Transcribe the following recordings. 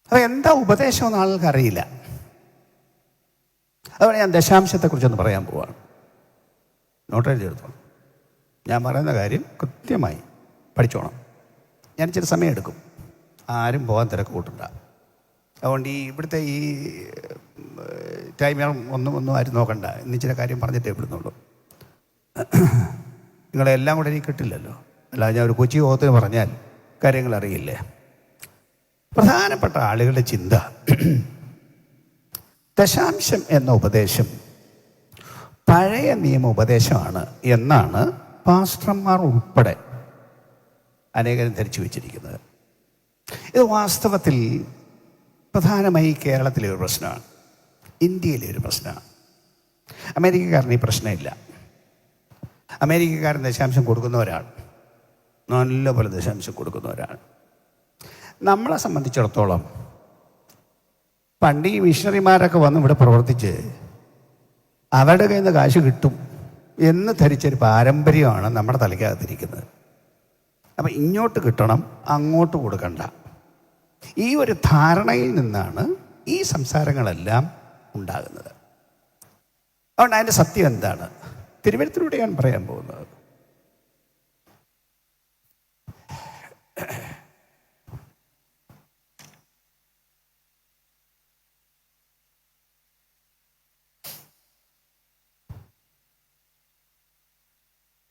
അപ്പോൾ എന്താ ഉപദേശമെന്ന് ആളുകൾക്ക് അറിയില്ല. അതുകൊണ്ട് ഞാൻ ദശാംശത്തെക്കുറിച്ചൊന്ന് പറയാൻ പോവാണ്. നോട്ട് എഴുതിയെടുത്തോളാം. ഞാൻ പറയുന്ന കാര്യം കൃത്യമായി പഠിച്ചോണം. ഞാൻ ഇച്ചിരി സമയം എടുക്കും, ആരും പോകാൻ തിരക്ക് കൂട്ടണ്ട. അതുകൊണ്ട് ഇവിടുത്തെ ഈ ടൈമർ ഒന്നും ആരും നോക്കണ്ട. ഇന്നിച്ചിരി കാര്യം പറഞ്ഞിട്ടേ വിടുന്നുള്ളൂ. നിങ്ങളെല്ലാം കൂടെ എനിക്ക് കിട്ടില്ലല്ലോ. അല്ലാതെ ഞാൻ ഒരു കൊച്ചി യോഗത്തിന് പറഞ്ഞാൽ കാര്യങ്ങൾ അറിയില്ലേ. പ്രധാനപ്പെട്ട ആളുകളുടെ ചിന്ത ദശാംശം എന്ന ഉപദേശം പഴയ നിയമ ഉപദേശമാണ് എന്നാണ് പാസ്റ്റർമാർ ഉൾപ്പെടെ അനേകരും ധരിച്ചു വച്ചിരിക്കുന്നത്. ഇത് വാസ്തവത്തിൽ പ്രധാനമായി കേരളത്തിലെ ഒരു പ്രശ്നമാണ്, ഇന്ത്യയിലെ ഒരു പ്രശ്നമാണ്. അമേരിക്കക്കാരന് ഈ പ്രശ്നമില്ല. അമേരിക്കക്കാരൻ ദശാംശം കൊടുക്കുന്നവരാണ്, നല്ലപോലെ ദശാംശം കൊടുക്കുന്നവരാണ്. നമ്മളെ സംബന്ധിച്ചിടത്തോളം പണ്ട് ഈ മിഷണറിമാരൊക്കെ വന്ന് ഇവിടെ പ്രവർത്തിച്ച് അവരുടെ കയ്യിൽ നിന്ന് കാശ് കിട്ടും എന്ന് ധരിച്ചൊരു പാരമ്പര്യമാണ് നമ്മുടെ തലയ്ക്കകത്തിരിക്കുന്നത്. അപ്പം ഇങ്ങോട്ട് കിട്ടണം, അങ്ങോട്ട് കൊടുക്കണ്ട, ഈ ഒരു ധാരണയിൽ നിന്നാണ് ഈ സംസാരങ്ങളെല്ലാം ഉണ്ടാകുന്നത്. അതുകൊണ്ട് അതിൻ്റെ സത്യം എന്താണ്? തിരുവഴുത്തിലൂടെയാണ് പറയാൻ പോകുന്നത്.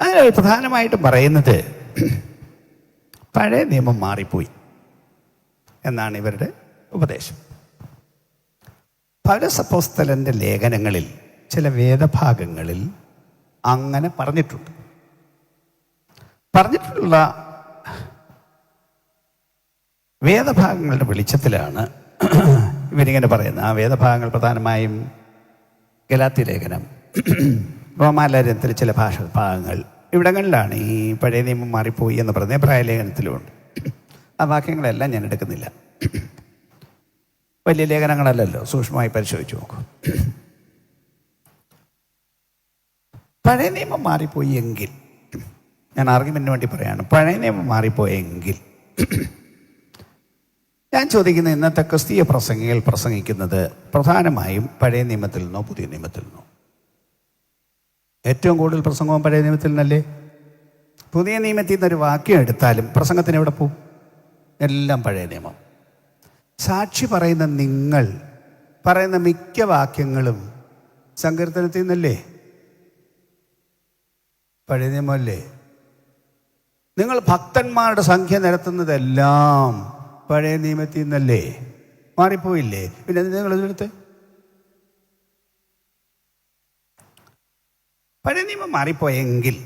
അങ്ങനെ പ്രധാനമായിട്ടും പറയുന്നത് പഴയ നിയമം മാറിപ്പോയി എന്നാണ് ഇവരുടെ ഉപദേശം. പൗലോസ് അപ്പോസ്തലൻ്റെ ലേഖനങ്ങളിൽ ചില വേദഭാഗങ്ങളിൽ അങ്ങനെ പറഞ്ഞിട്ടുള്ള വേദഭാഗങ്ങളുടെ വെളിച്ചത്തിലാണ് ഇവരിങ്ങനെ പറയുന്നത്. ആ വേദഭാഗങ്ങൾ പ്രധാനമായും ഗലാത്യ ലേഖനം, റോമാലേഖനത്തിലെ ചില ഭാഗങ്ങൾ, ഇവിടങ്ങളിലാണ് ഈ പഴയ നിയമം മാറിപ്പോയി എന്ന് പറയുന്നത്. എബ്രായ ലേഖനത്തിലുമുണ്ട്. ആ വാക്യങ്ങളെല്ലാം ഞാൻ എടുക്കുന്നില്ല, വലിയ ലേഖനങ്ങളല്ലല്ലോ, സൂക്ഷ്മമായി പരിശോധിച്ച് നോക്കൂ. പഴയ നിയമം മാറിപ്പോയി എങ്കിൽ, ഞാൻ ആർഗ്യുമെന്റിന് വേണ്ടി പറയാണ്, പഴയ നിയമം മാറിപ്പോയെങ്കിൽ ഞാൻ ചോദിക്കുന്നത്, ഇന്നത്തെ ക്രിസ്തീയ പ്രസംഗികൾ പ്രസംഗിക്കുന്നത് പ്രധാനമായും പഴയ നിയമത്തിൽ നിന്നോ പുതിയ നിയമത്തിൽ നിന്നോ? ഏറ്റവും കൂടുതൽ പ്രസംഗവും പഴയ നിയമത്തിൽ നിന്നല്ലേ? പുതിയ നിയമത്തിൽ നിന്നൊരു വാക്യം എടുത്താലും പ്രസംഗത്തിന് എവിടെ പോവും? എല്ലാം പഴയ നിയമം. സാക്ഷി പറയുന്ന നിങ്ങൾ പറയുന്ന മിക്ക വാക്യങ്ങളും സങ്കീർത്തനത്തിൽ നിന്നല്ലേ? പഴയ നിയമമല്ലേ? നിങ്ങൾ ഭക്തന്മാരുടെ സംഖ്യ നിരത്തുന്നതെല്ലാം പഴയ നിയമത്തിൽ നിന്നല്ലേ? മാറിപ്പോയില്ലേ? പിന്നെ നിങ്ങൾ ഇതെടുത്ത് പഴയ നിയമം മാറിപ്പോയെങ്കിൽ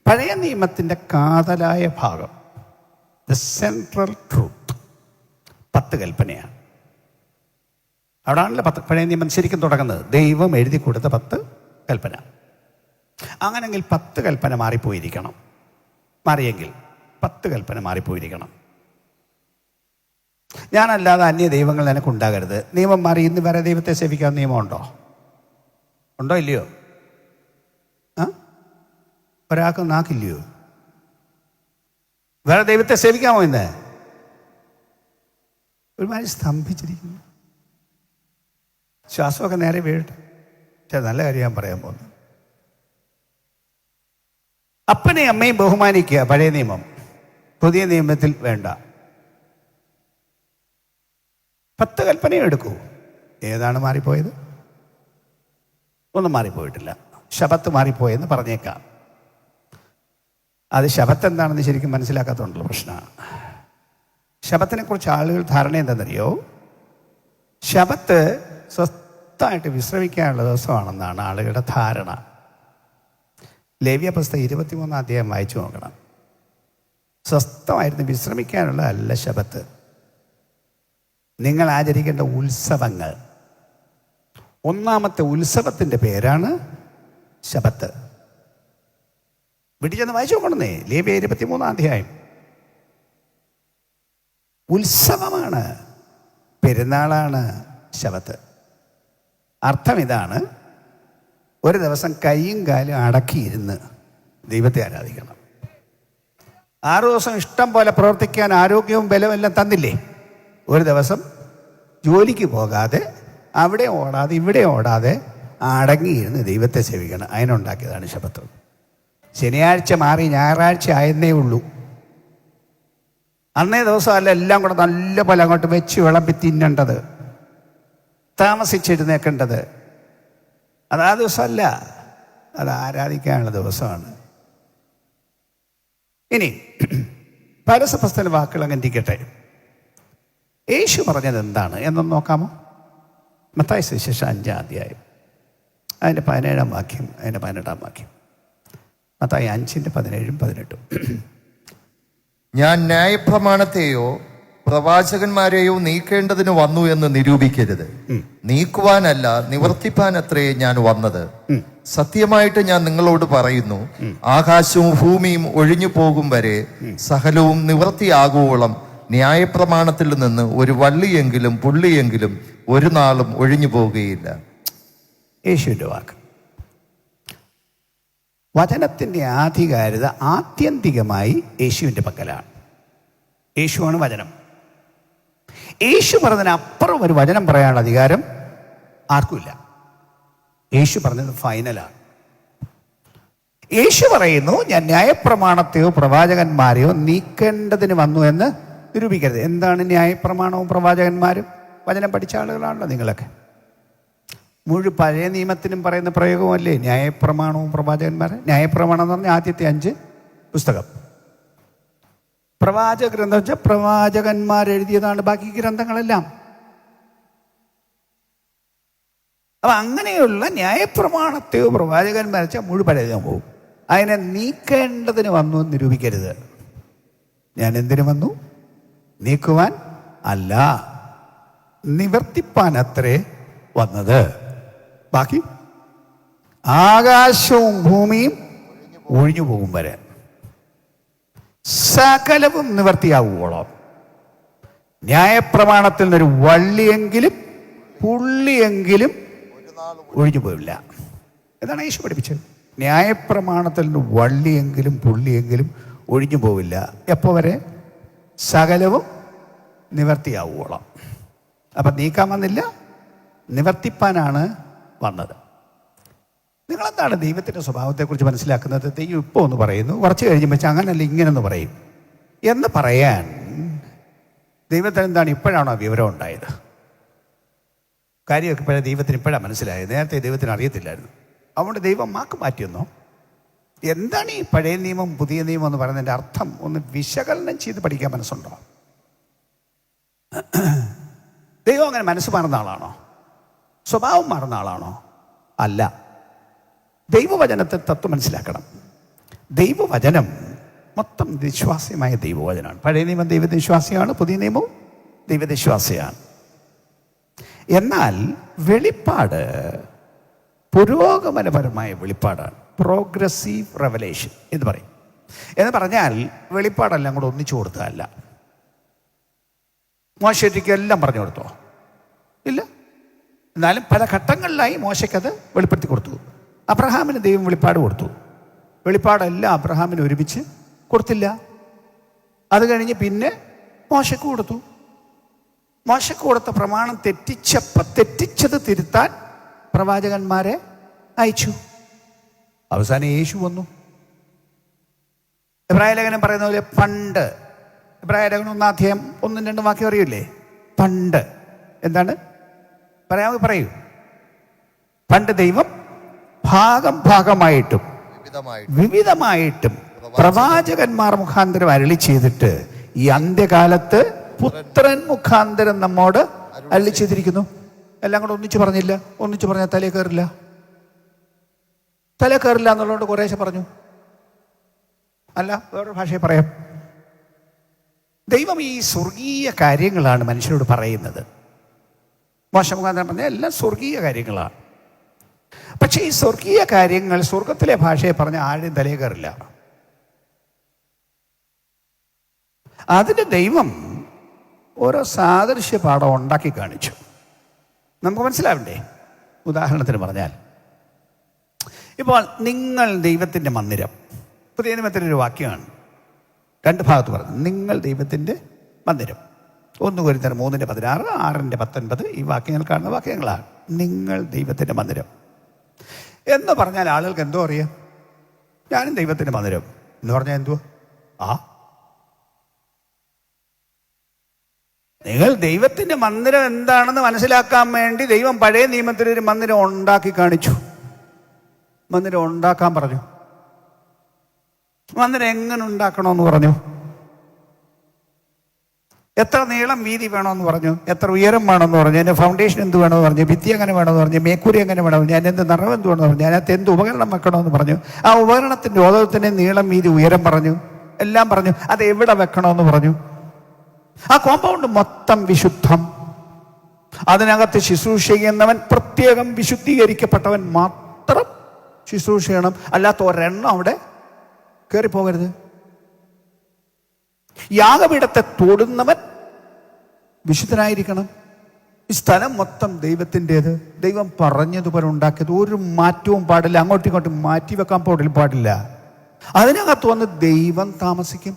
പഴയ നിയമത്തിൻ്റെ കാതലായ ഭാഗം, ദ സെൻട്രൽ ട്രൂത്ത്, 10 കൽപ്പനയാണ്. അവിടാണല്ലോ പഴയ നിയമം ശരിക്കും തുടങ്ങുന്നത്. ദൈവം എഴുതി കൊടുത്ത 10 കൽപ്പന. അങ്ങനെങ്കിൽ 10 കൽപ്പന മാറിപ്പോയിരിക്കണം. മാറിയെങ്കിൽ 10 കൽപ്പന മാറിപ്പോയിരിക്കണം. ഞാനല്ലാതെ അന്യ ദൈവങ്ങൾ നിനക്കുണ്ടാകരുത്. നിയമം മാറി ഇന്ന് വേറെ ദൈവത്തെ സേവിക്കാൻ നിയമമുണ്ടോ? ഉണ്ടോ ഇല്ലയോ? ഒരാൾക്ക് നാക്കില്ലയോ? വേറെ ദൈവത്തെ സേവിക്കാമോ? ഇന്ന് ഒരുമാതിരി സ്തംഭിച്ചിരിക്കുന്നു. ശ്വാസമൊക്കെ നേരെ വീഴട്ടെ. പക്ഷെ നല്ല കാര്യം ഞാൻ പറയാൻ പോകുന്നു. അപ്പനെയും അമ്മയും ബഹുമാനിക്കുക, പഴയ നിയമം. പുതിയ നിയമത്തിൽ വേണ്ട. 10 കൽപ്പനയും എടുക്കൂ. ഏതാണ് മാറിപ്പോയത്? ഒന്നും മാറിപ്പോയിട്ടില്ല. ശബത്ത് മാറിപ്പോയെന്ന് പറഞ്ഞേക്കാം. അത് ശബത്ത് എന്താണെന്ന് ശരിക്കും മനസ്സിലാക്കാത്തതുകൊണ്ടുള്ള പ്രശ്നമാണ്. ശബത്തിനെ കുറിച്ച് ആളുകൾ ധാരണ എന്താണെന്നറിയോ? ശബത്ത് സ്വസ്ഥമായിട്ട് വിശ്രമിക്കാനുള്ള ദിവസമാണെന്നാണ് ആളുകളുടെ ധാരണ. ലേവ്യ പുസ്തകം 23 അധ്യായം വായിച്ചു നോക്കണം. സ്വസ്ഥമായിരുന്നു വിശ്രമിക്കാനുള്ള അല്ല ശബത്ത്. നിങ്ങൾ ആചരിക്കേണ്ട ഉത്സവങ്ങൾ, ഒന്നാമത്തെ ഉത്സവത്തിൻ്റെ പേരാണ് ശബത്ത്. വീട്ടിൽ ചെന്ന് വായിച്ചു നോക്കണമെന്നേ. ലേവ്യ 23 അധ്യായം. ഉത്സവമാണ്, പെരുന്നാളാണ് ശബത്ത്. അർത്ഥം ഇതാണ്: ഒരു ദിവസം കൈയും കാലും അടക്കിയിരുന്ന് ദൈവത്തെ ആരാധിക്കണം. 6 ദിവസം ഇഷ്ടം പോലെ പ്രവർത്തിക്കാൻ ആരോഗ്യവും ബലവും എല്ലാം തന്നില്ലേ? ഒരു ദിവസം ജോലിക്ക് പോകാതെ അവിടെ ഓടാതെ ഇവിടെ ഓടാതെ അടങ്ങിയിരുന്ന് ദൈവത്തെ സേവിക്കണം. അതിനുണ്ടാക്കിയതാണ് ശബത്ത്. ശനിയാഴ്ച മാറി ഞായറാഴ്ച ആയെന്നേ ഉള്ളൂ. അന്നേ ദിവസമല്ല എല്ലാം കൂടെ നല്ല പോലെ അങ്ങോട്ട് വെച്ച് വിളമ്പി തിന്നേണ്ടത്, താമസിച്ചെഴുന്നേക്കേണ്ടത്. അത് ആ ദിവസമല്ല, അത് ആരാധിക്കാനുള്ള ദിവസമാണ്. ഇനി പൗരസഭസ്ഥല വാക്കുകൾ അങ്ങനെ ഇരിക്കട്ടെ. യേശു പറഞ്ഞത് എന്താണ് എന്നൊന്ന് നോക്കാമോ? മത്തായി സുവിശേഷം 5-ാം അധ്യായം അതിൻ്റെ 17-ാം വാക്യം, അതിൻ്റെ 18-ാം വാക്യം. മത്തായി 5:17-18. ഞാൻ ന്യായപ്രമാണത്തെയോ പ്രവാചകന്മാരെയോ നീക്കേണ്ടതിന് വന്നു എന്ന് നിരൂപിക്കരുത്. നീക്കുവാനല്ല, നിവർത്തിപ്പാനത്രേ ഞാൻ വന്നത്. സത്യമായിട്ട് ഞാൻ നിങ്ങളോട് പറയുന്നു, ആകാശവും ഭൂമിയും ഒഴിഞ്ഞു പോകും വരെ സകലവും നിവർത്തിയാകുവോളം ന്യായപ്രമാണത്തിൽ നിന്ന് ഒരു വള്ളിയെങ്കിലും പുള്ളിയെങ്കിലും ഒരു നാളും ഒഴിഞ്ഞു പോകുകയില്ല. യേശുവിൻ്റെ വാക്ക്. വചനത്തിൻ്റെ ആധികാരികത ആത്യന്തികമായി യേശുവിൻ്റെ പക്കലാണ്. യേശുവാണ് വചനം. യേശു പറഞ്ഞതിനപ്പുറം ഒരു വചനം പറയാനുള്ള അധികാരം ആർക്കുമില്ല. യേശു പറഞ്ഞത് ഫൈനലാണ്. യേശു പറയുന്നു, ഞാൻ ന്യായപ്രമാണത്തെയോ പ്രവാചകന്മാരെയോ നീക്കേണ്ടതിന് വന്നു എന്ന് നിരൂപിക്കരുത്. എന്താണ് ന്യായപ്രമാണവും പ്രവാചകന്മാരും? വചനം പഠിച്ച ആളുകളാണല്ലോ നിങ്ങളൊക്കെ. മുഴുവൻ പഴയ നിയമത്തിനും പറയുന്ന പ്രയോഗമല്ലേ ന്യായപ്രമാണവും പ്രവാചകന്മാർ. ന്യായപ്രമാണം എന്ന് പറഞ്ഞാൽ ആദ്യത്തെ 5 പുസ്തകം. പ്രവാചക ഗ്രന്ഥം വെച്ചാൽ പ്രവാചകന്മാരെഴുതിയതാണ് ബാക്കി ഗ്രന്ഥങ്ങളെല്ലാം. അപ്പം അങ്ങനെയുള്ള ന്യായപ്രമാണത്തെയോ പ്രവാചകന്മാർ വെച്ചാൽ മുഴുവൻ പഴയ പോകും. അതിനെ നീക്കേണ്ടതിന് വന്നു എന്ന് നിരൂപിക്കരുത്. ഞാൻ എന്തിനു വന്നു? നീക്കുവാൻ അല്ല, നിവർത്തിപ്പാൻ അത്രേ വന്നത്. ബാക്കി ആകാശവും ഭൂമിയും ഒഴിഞ്ഞു പോകും വരെ സകലവും നിവർത്തിയാവുവോളം ന്യായപ്രമാണത്തിൽ നിന്നൊരു വള്ളിയെങ്കിലും പുള്ളിയെങ്കിലും ഒഴിഞ്ഞു പോയില്ല. ഇതാണ് യേശു പഠിപ്പിച്ചത്. ന്യായപ്രമാണത്തിൽ നിന്ന് വള്ളിയെങ്കിലും പുള്ളിയെങ്കിലും ഒഴിഞ്ഞു പോവില്ല. എപ്പോൾ വരെ? സകലവും നിവർത്തിയാവുവോളം. അപ്പം നീക്കാൻ വന്നില്ല, നിവർത്തിപ്പാനാണ് വന്നത്. നിങ്ങളെന്താണ് ദൈവത്തിൻ്റെ സ്വഭാവത്തെക്കുറിച്ച് മനസ്സിലാക്കുന്നത്? ദൈവം ഇപ്പോൾ ഒന്ന് പറയുന്നു, കുറച്ച് കഴിയുമ്പോൾ വെച്ചാൽ അങ്ങനല്ല ഇങ്ങനെയൊന്ന് പറയും എന്ന് പറയാൻ ദൈവത്തിന് എന്താണ് ഇപ്പോഴാണോ വിവരം ഉണ്ടായത്? കാര്യമൊക്കെ ഇപ്പോഴേ ദൈവത്തിന് ഇപ്പോഴാണ് മനസ്സിലായത്. നേരത്തെ ദൈവത്തിന് അറിയത്തില്ലായിരുന്നു. അതുകൊണ്ട് ദൈവം വാക്ക് മാറ്റിയെന്നോ? എന്താണ് ഈ പഴയ നിയമം പുതിയ നിയമം എന്ന് പറയുന്നതിൻ്റെ അർത്ഥം ഒന്ന് വിശകലനം ചെയ്ത് പഠിക്കാൻ മനസ്സുണ്ടോ? ദൈവം അങ്ങനെ മനസ്സ് മാറുന്ന ആളാണോ? സ്വഭാവം മാറുന്ന ആളാണോ? അല്ല. ദൈവവചനത്തെ തത്വം മനസ്സിലാക്കണം. ദൈവവചനം മൊത്തം വിശ്വാസ്യമായ ദൈവവചനമാണ്. പഴയ നിയമം ദൈവവിശ്വാസിയാണ്, പുതിയ നിയമവും ദൈവവിശ്വാസിയാണ്. എന്നാൽ വെളിപ്പാട് പുരോഗമനപരമായ വെളിപ്പാടാണ്. പ്രോഗ്രസീവ് റെവലേഷൻ എന്ന് പറയും. എന്ന് പറഞ്ഞാൽ വെളിപ്പാടെല്ലാം കൂടെ ഒന്നിച്ചു കൊടുത്തതല്ല. മോശയ്ക്ക് എല്ലാം പറഞ്ഞു കൊടുത്തോ? ഇല്ല. എന്നാലും പല ഘട്ടങ്ങളിലായി മോശയ്ക്കത് വെളിപ്പെടുത്തി കൊടുത്തു. അബ്രഹാമിന് ദൈവം വെളിപ്പാട് കൊടുത്തു. വെളിപ്പാടെല്ലാം അബ്രഹാമിന് ഒരുമിച്ച് കൊടുത്തില്ല. അത് കഴിഞ്ഞ് പിന്നെ മോശയ്ക്ക് കൊടുത്തു. മോശയ്ക്ക് കൊടുത്ത പ്രമാണം തെറ്റിച്ചത് തിരുത്താൻ പ്രവാചകന്മാരെ അയച്ചു. അവസാനം യേശു വന്നു. എബ്രായ ലേഖനം പറയുന്ന പോലെ പണ്ട്, എബ്രായ ലേഖനം 1-ാം അധ്യായം 1-2 വാക്യം അറിയില്ലേ? പണ്ട് എന്താണ് പറയൂ. പണ്ട് ദൈവം ഭാഗമായിട്ടും വിവിധമായിട്ടും പ്രവാചകന്മാർ മുഖാന്തരം അരുളി ചെയ്തിട്ട് ഈ അന്ത്യകാലത്ത് പുത്രൻ മുഖാന്തരം നമ്മോട് അരുളി ചെയ്തിരിക്കുന്നു. എല്ലാം കൂടെ ഒന്നിച്ചു പറഞ്ഞില്ല. ഒന്നിച്ചു പറഞ്ഞാൽ തലേ കയറില്ല എന്നുള്ളതുകൊണ്ട് കുറേശ്ശെ പറഞ്ഞു. അല്ല, വേറൊരു ഭാഷയെ പറയാം. ദൈവം ഈ സ്വർഗീയ കാര്യങ്ങളാണ് മനുഷ്യരോട് പറയുന്നത്. മോശ മുഖാന്തരം പറഞ്ഞാൽ എല്ലാം സ്വർഗീയ കാര്യങ്ങളാണ്. പക്ഷേ ഈ സ്വർഗീയ കാര്യങ്ങൾ സ്വർഗത്തിലെ ഭാഷയെ പറഞ്ഞ ആരും തലേ കയറില്ല. അതിന് ദൈവം ഓരോ സാദൃശ്യ പാഠം ഉണ്ടാക്കി കാണിച്ചു. നമുക്ക് മനസ്സിലാവണ്ടേ? ഉദാഹരണത്തിന് പറഞ്ഞാൽ, ഇപ്പോൾ നിങ്ങൾ ദൈവത്തിൻ്റെ മന്ദിരം. പുതിയ നിയമത്തിൻ്റെ ഒരു വാക്യമാണ് 2 ഭാഗത്ത് പറഞ്ഞത്. നിങ്ങൾ ദൈവത്തിൻ്റെ മന്ദിരം. 1 കൊരിന്ത്യർ 3:16, 6:19 ഈ വാക്യങ്ങൾ കാണുന്ന വാക്യങ്ങളാണ്. നിങ്ങൾ ദൈവത്തിൻ്റെ മന്ദിരം എന്ന് പറഞ്ഞാൽ ആളുകൾക്ക് എന്തോ അറിയാം. ഞാനും ദൈവത്തിൻ്റെ മന്ദിരം എന്ന് പറഞ്ഞാൽ എന്തുവാ? നിങ്ങൾ ദൈവത്തിൻ്റെ മന്ദിരം എന്താണെന്ന് മനസ്സിലാക്കാൻ വേണ്ടി ദൈവം പഴയ നിയമത്തിൽ ഒരു മന്ദിരം ഉണ്ടാക്കി കാണിച്ചു. മന്ദിരം ഉണ്ടാക്കാൻ പറഞ്ഞു. മന്ദിരം എങ്ങനെ ഉണ്ടാക്കണമെന്ന് പറഞ്ഞു. എത്ര നീളം വീതി വേണമെന്ന് പറഞ്ഞു, എത്ര ഉയരം വേണമെന്ന് പറഞ്ഞു, എൻ്റെ ഫൗണ്ടേഷൻ എന്ത് വേണമെന്ന് പറഞ്ഞു, ഭിത്തി എങ്ങനെ വേണമെന്ന് പറഞ്ഞു, മേക്കൂരി എങ്ങനെ വേണമെന്ന്, ഞാൻ എന്ത് നിറം എന്ത് വേണമെന്ന് പറഞ്ഞു, അതിനകത്ത് എന്ത് ഉപകരണം വെക്കണമെന്ന് പറഞ്ഞു. ആ ഉപകരണത്തിൻ്റെ ഓരോരുത്തരുടെ നീളം വീതി ഉയരം പറഞ്ഞു, എല്ലാം പറഞ്ഞു. അത് എവിടെ വെക്കണമെന്ന് പറഞ്ഞു. ആ കോമ്പൗണ്ട് മൊത്തം വിശുദ്ധം. അതിനകത്ത് ശുശ്രൂഷ ചെയ്യുന്നവൻ പ്രത്യേകം വിശുദ്ധീകരിക്കപ്പെട്ടവൻ മാത്രം ശുശ്രൂഷ ചെയ്യണം. അല്ലാത്ത ഒരെണ്ണം അവിടെ കയറിപ്പോകരുത്. യാഗപീഠത്തെ തൊടുന്നവൻ വിശുദ്ധനായിരിക്കണം. ഈ സ്ഥലം മൊത്തം ദൈവത്തിൻ്റേത്. ദൈവം പറഞ്ഞതുപോലെ ഉണ്ടാക്കിയത്. ഒരു മാറ്റവും പാടില്ല. അങ്ങോട്ടും ഇങ്ങോട്ടും മാറ്റി വെക്കാൻ പാടില്ല. അതിനകത്ത് വന്ന് ദൈവം താമസിക്കും.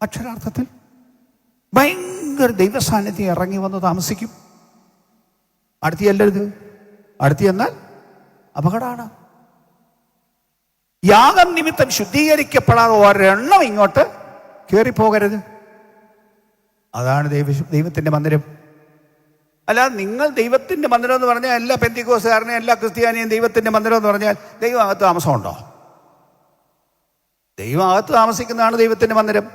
അക്ഷരാർത്ഥത്തിൽ ഭയങ്കര ദൈവസാന്നിധ്യം ഇറങ്ങി വന്ന് താമസിക്കും. അടുത്ത് ചെല്ലരുത്. അടുത്ത് ചെന്നാൽ അപകടമാണ്. യാഗം നിമിത്തം ശുദ്ധീകരിക്കപ്പെടാതെ ഒരെണ്ണം ഇങ്ങോട്ട് കയറിപ്പോകരുത്. അതാണ് ദൈവത്തിൻ്റെ മന്ദിരം. അല്ലാതെ നിങ്ങൾ ദൈവത്തിൻ്റെ മന്ദിരം എന്ന് പറഞ്ഞാൽ എല്ലാ പെന്തിക്കോസുകാരനെയും എല്ലാ ക്രിസ്ത്യാനിയും ദൈവത്തിൻ്റെ മന്ദിരം എന്ന് പറഞ്ഞാൽ ദൈവം അകത്ത് താമസമുണ്ടോ? ദൈവം അകത്ത് താമസിക്കുന്നതാണ് ദൈവത്തിൻ്റെ മന്ദിരം.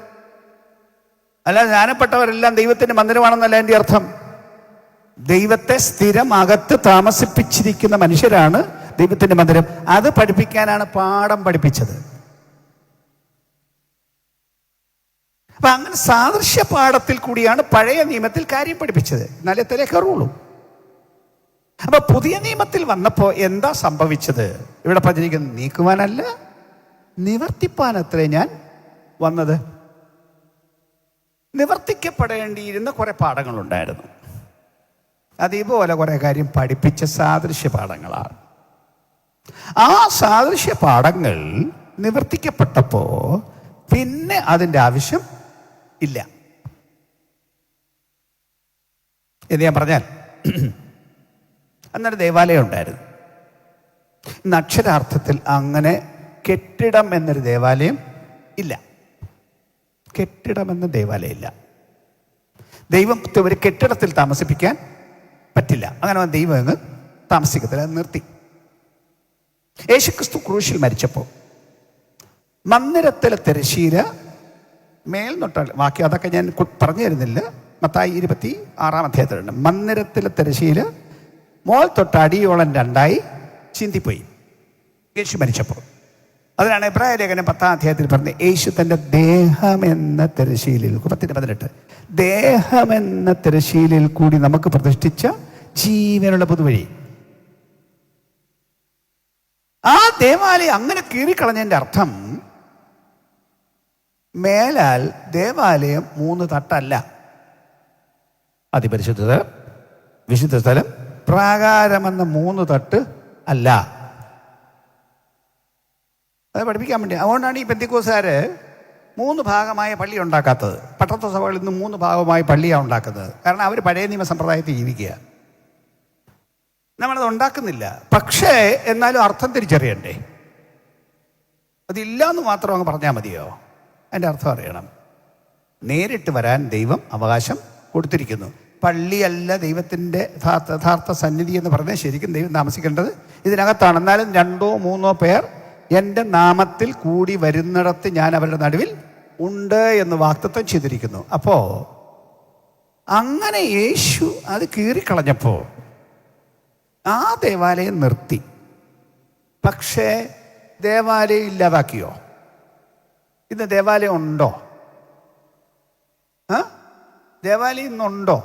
അല്ലാതെ ജ്ഞാനപ്പെട്ടവരെല്ലാം ദൈവത്തിൻ്റെ മന്ദിരമാണെന്നല്ല എൻ്റെ അർത്ഥം. ദൈവത്തെ സ്ഥിരം അകത്ത് താമസിപ്പിച്ചിരിക്കുന്ന മനുഷ്യരാണ് ദൈവത്തിൻ്റെ മന്ദിരം. അത് പഠിപ്പിക്കാനാണ് പാഠം പഠിപ്പിച്ചത്. അപ്പൊ അങ്ങനെ സാദൃശ്യ പാഠത്തിൽ കൂടിയാണ് പഴയ നിയമത്തിൽ കാര്യം പഠിപ്പിച്ചത്. എന്നാലേ തലേ കയറുള്ളൂ. അപ്പൊ പുതിയ നിയമത്തിൽ വന്നപ്പോൾ എന്താ സംഭവിച്ചത്? ഇവിടെ പറഞ്ഞിരിക്കുന്നത് നീക്കുവാനല്ല നിവർത്തിപ്പാനത്രേ ഞാൻ വന്നത്. നിവർത്തിക്കപ്പെടേണ്ടിയിരുന്ന കുറെ പാഠങ്ങളുണ്ടായിരുന്നു. അതേപോലെ കുറെ കാര്യം പഠിപ്പിച്ച സാദൃശ്യ പാഠങ്ങളാണ്. ആ സാദൃശ്യ പാഠങ്ങൾ നിവർത്തിക്കപ്പെട്ടപ്പോ പിന്നെ അതിൻ്റെ ആവശ്യം ഇല്ല എന്ന് ഞാൻ പറഞ്ഞാൽ, അന്നൊരു ദേവാലയം ഉണ്ടായിരുന്നു. ഇന്ന് അക്ഷരാർത്ഥത്തിൽ അങ്ങനെ കെട്ടിടം എന്നൊരു ദേവാലയം ഇല്ല. കെട്ടിടം എന്ന ദേവാലയം ഇല്ല. ദൈവത്തെ ഒരു കെട്ടിടത്തിൽ താമസിപ്പിക്കാൻ പറ്റില്ല. അങ്ങനെ ദൈവം അങ്ങ് താമസിക്കത്തില്ല, അത് നിർത്തി. യേശുക്രിസ്തു ക്രൂശിൽ മരിച്ചപ്പോൾ മന്ദിരത്തിലെ തിരശ്ശീല മേൽനൊട്ടാൽ വാക്യം അതൊക്കെ ഞാൻ പറഞ്ഞു തരുന്നില്ല. മത്തായി 26 മന്ദിരത്തിലെ തിരശ്ശീല മോൾ തൊട്ട് അടിയോളം രണ്ടായി ചിന്തിപ്പോയി യേശു മരിച്ചപ്പോൾ. അതിനാണ് എബ്രായ ലേഖനം 10 പറഞ്ഞത്, യേശു തൻ്റെ ദേഹമെന്ന തിരശ്ശീലയിൽ 10:18 ദേഹമെന്ന തിരശ്ശീലയിൽ കൂടി നമുക്ക് പ്രതിഷ്ഠിച്ച ജീവനുള്ള പുതുവഴി. ആ ദേവാലയം അങ്ങനെ കീറിക്കളഞ്ഞതിൻ്റെ അർത്ഥം മേലാൽ ദേവാലയം 3 തട്ടല്ല. അതിപരിശുദ്ധത, വിശുദ്ധ സ്ഥലം, പ്രാകാരമെന്ന 3 തട്ട് അല്ല. അത് പഠിപ്പിക്കാൻ വേണ്ടി. അതുകൊണ്ടാണ് ഈ പെന്തിക്കോസുകാർ 3 ഭാഗമായ പള്ളി ഉണ്ടാക്കാത്തത്. പട്ടത്ത സഭകളിൽ നിന്ന് 3 ഭാഗമായി പള്ളിയാണ് ഉണ്ടാക്കുന്നത്. കാരണം അവർ പഴയ നിയമ സമ്പ്രദായത്തിൽ ജീവിക്കുക. നമ്മളത് ഉണ്ടാക്കുന്നില്ല. പക്ഷേ എന്നാലും അർത്ഥം തിരിച്ചറിയണ്ടേ? അതില്ല എന്ന് മാത്രം അങ്ങ് പറഞ്ഞാൽ മതിയോ? അതിൻ്റെ അർത്ഥം അറിയണം. നേരിട്ട് വരാൻ ദൈവം അവകാശം കൊടുത്തിരിക്കുന്നു. പള്ളിയല്ല ദൈവത്തിൻ്റെ യഥാർത്ഥ സന്നിധി എന്ന് പറഞ്ഞാൽ ശരിക്കും ദൈവം താമസിക്കേണ്ടത് ഇതിനകത്താണ്. എന്നാലും 2 or 3 പേർ എൻ്റെ നാമത്തിൽ കൂടി വരുന്നിടത്ത് ഞാൻ അവരുടെ നടുവിൽ ഉണ്ട് എന്ന് വാഗ്ദത്തം ചെയ്തിരിക്കുന്നു. അപ്പോൾ അങ്ങനെ യേശു അത് കീറിക്കളഞ്ഞപ്പോൾ ആ ദേവാലയം നിർത്തി. പക്ഷേ ദേവാലയം ഇല്ലാതാക്കിയോ? ഇന്ന് ദേവാലയം ഉണ്ടോ? ദേവാലയം ഇന്നുണ്ടോ?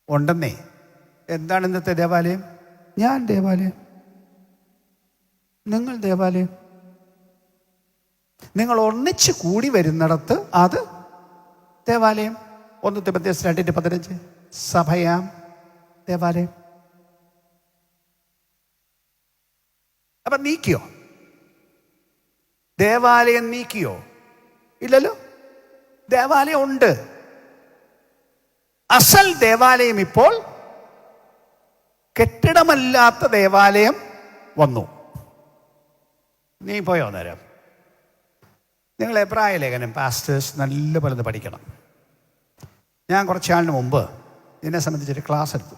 ഉണ്ടെന്നേ. എന്താണ് ഇന്നത്തെ ദേവാലയം? ഞാൻ ദേവാലയം, നിങ്ങൾ ദേവാലയം. നിങ്ങൾ ഒന്നിച്ച് കൂടി വരുന്നിടത്ത് അത് ദേവാലയം. 1 തിമോഥെയോസ് 2:15 സഭയാം ദേവാലയം. അപ്പൊ നീക്കിയോ? ദേവാലയം നീക്കിയോ? ഇല്ലല്ലോ. ദേവാലയം ഉണ്ട്. അസൽ ദേവാലയം ഇപ്പോൾ കെട്ടിടമല്ലാത്ത ദേവാലയം വന്നു. നീ പോയോ നേരം? നിങ്ങൾ എബ്രായ ലേഖനം പാസ്റ്റേഴ്സ് നല്ല പോലെ പഠിക്കണം. ഞാൻ കുറച്ചാളിന് മുമ്പ് ഇതിനെ സംബന്ധിച്ചൊരു ക്ലാസ് എടുത്തു.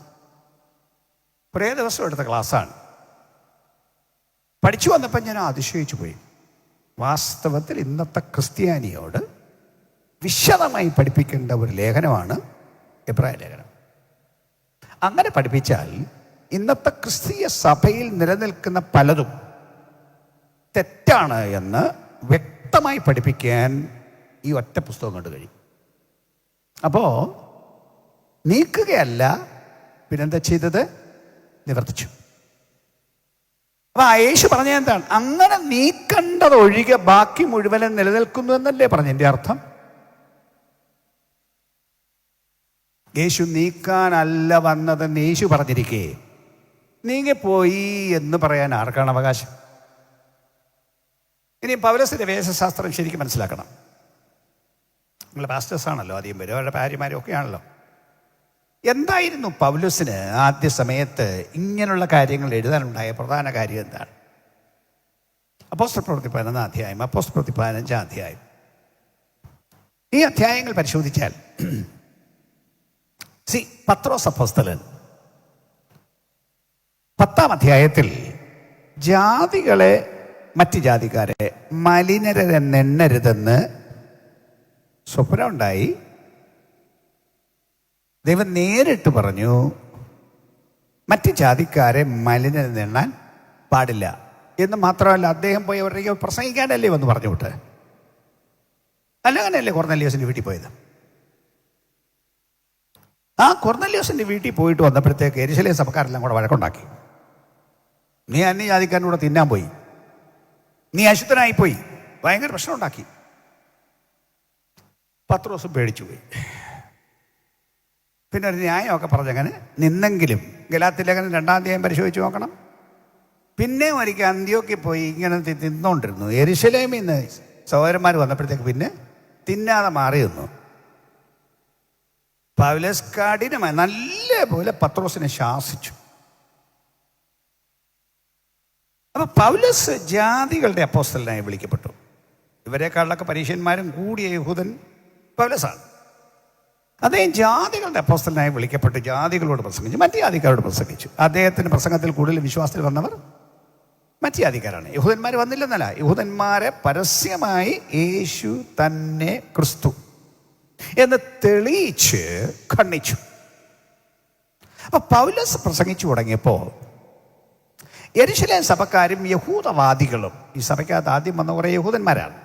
കുറേ ദിവസം എടുത്ത ക്ലാസ്സാണ്. പഠിച്ചു വന്നപ്പോൾ ഞാൻ അതിശയിച്ചു പോയി. വാസ്തവത്തിൽ ഇന്നത്തെ ക്രിസ്ത്യാനിയോട് വിശദമായി പഠിപ്പിക്കേണ്ട ഒരു ലേഖനമാണ് എബ്രായ ലേഖനം. അങ്ങനെ പഠിപ്പിച്ചാൽ ഇന്നത്തെ ക്രിസ്തീയ സഭയിൽ നിലനിൽക്കുന്ന പലതും തെറ്റാണ് എന്ന് വ്യക്തമായി പഠിപ്പിക്കാൻ ഈ ഒറ്റ പുസ്തകം കൊണ്ട് കഴിയും. അപ്പോൾ നീക്കുകയല്ല, പിന്നെന്താ ചെയ്തത്? നിവർത്തിച്ചു. അപ്പൊ യേശു പറഞ്ഞ എന്താണ്? അങ്ങനെ നീക്കേണ്ടതൊഴികെ ബാക്കി മുഴുവനും നിലനിൽക്കുന്നു എന്നല്ലേ പറഞ്ഞതിൻ്റെ അർത്ഥം? യേശു നീക്കാനല്ല വന്നതെന്ന് യേശു പറഞ്ഞിരിക്കേ നീങ്ങിപ്പോയി എന്ന് പറയാൻ ആർക്കാണ് അവകാശം? ഇനി പൗലോസിന്റെ വേദശാസ്ത്രം ശരിക്കും മനസ്സിലാക്കണം. നിങ്ങൾ പാസ്റ്റേഴ്സാണല്ലോ, അധികം പേരും അവരുടെ ഭാര്യമാരും ഒക്കെ ആണല്ലോ. എന്തായിരുന്നു പൗലോസിന് ആദ്യ സമയത്ത് ഇങ്ങനെയുള്ള കാര്യങ്ങൾ എഴുതാനുണ്ടായ പ്രധാന കാര്യം എന്താണ്? അപ്പോസ്തലപ്രവൃത്തി 11 അധ്യായം, അപ്പോസ്തലപ്രവൃത്തി 15 അധ്യായം, ഈ അധ്യായങ്ങൾ പരിശോധിച്ചാൽ പത്രോസ് അപ്പോസ്തലൻ 10-ാം അധ്യായത്തിൽ ജാതികളെ, മറ്റ് ജാതിക്കാരെ മലിനരെന്നെണ്ണരുതെന്ന് സ്വപ്നം ഉണ്ടായി. ദൈവം നേരിട്ട് പറഞ്ഞു, മറ്റ് ജാതിക്കാരെ മലിനരെന്നെണ്ണാൻ പാടില്ല എന്ന് മാത്രമല്ല, അദ്ദേഹം പോയി അവരുടെ പ്രസംഗിക്കാനല്ലേ വന്ന് പറഞ്ഞു വിട്ട്. അങ്ങനെയല്ലേ കൊർന്നല്യോസിൻ്റെ വീട്ടിൽ പോയത്? ആ കൊർന്നല്യോസിൻ്റെ വീട്ടിൽ പോയിട്ട് വന്നപ്പോഴത്തേക്ക് യെരുശലേം സഭക്കാരെല്ലാം കൂടെ വഴക്കുണ്ടാക്കി. നീ അന്യജാതിക്കാരൻ്റെ കൂടെ തിന്നാൻ പോയി, നീ അശുദ്ധനായിപ്പോയി, ഭയങ്കര പ്രശ്നം ഉണ്ടാക്കി. പത്രോസും പേടിച്ചു പോയി. പിന്നെ ഒരു ന്യായമൊക്കെ പറഞ്ഞങ്ങനെ നിന്നെങ്കിലും ഗലാത്യ ലേഖനം 2-ാം അധ്യായം പരിശോധിച്ച് നോക്കണം. പിന്നെ ഒരിക്കൽ അന്ത്യോക്യയിൽ പോയി ഇങ്ങനെ തിന്നുകൊണ്ടിരുന്നു. യെരുശലേമിൽ നിന്ന് സഹോദരന്മാർ വന്നപ്പോഴത്തേക്ക് പിന്നെ തിന്നാതെ മാറി നിന്നു. പൗലോസ് കഠിനമായി നല്ല പോലെ പത്രോസിനെ ശാസിച്ചു. അപ്പൊ പൗലോസ് ജാതികളുടെ അപ്പോസ്തലനായി വിളിക്കപ്പെട്ടു. ഇവരെക്കാളിലൊക്കെ പരീക്ഷന്മാരും കൂടിയ യഹൂദൻ പൗലോസാണ്. അദ്ദേഹം ജാതികളുടെ അപ്പോസ്തലനായി വിളിക്കപ്പെട്ട് ജാതികളോട് പ്രസംഗിച്ചു, മറ്റു ജാതിക്കാരോട് പ്രസംഗിച്ചു. അദ്ദേഹത്തിൻ്റെ പ്രസംഗത്തിൽ കൂടുതൽ വിശ്വാസത്തിൽ വന്നവർ മറ്റു ജാതിക്കാരാണ്. യഹൂദന്മാർ വന്നില്ലെന്നല്ല, യഹൂദന്മാരെ പരസ്യമായി യേശു തന്നെ ക്രിസ്തു എന്ന് തെളിയിച്ച് ഖണ്ഡിച്ചു. അപ്പൊ പൗലോസ് പ്രസംഗിച്ചു തുടങ്ങിയപ്പോൾ യെരുശലേം സഭക്കാരും യഹൂദവാദികളും, ഈ സഭയ്ക്കകത്ത് ആദ്യം വന്ന കുറേ യഹൂദന്മാരാണ്,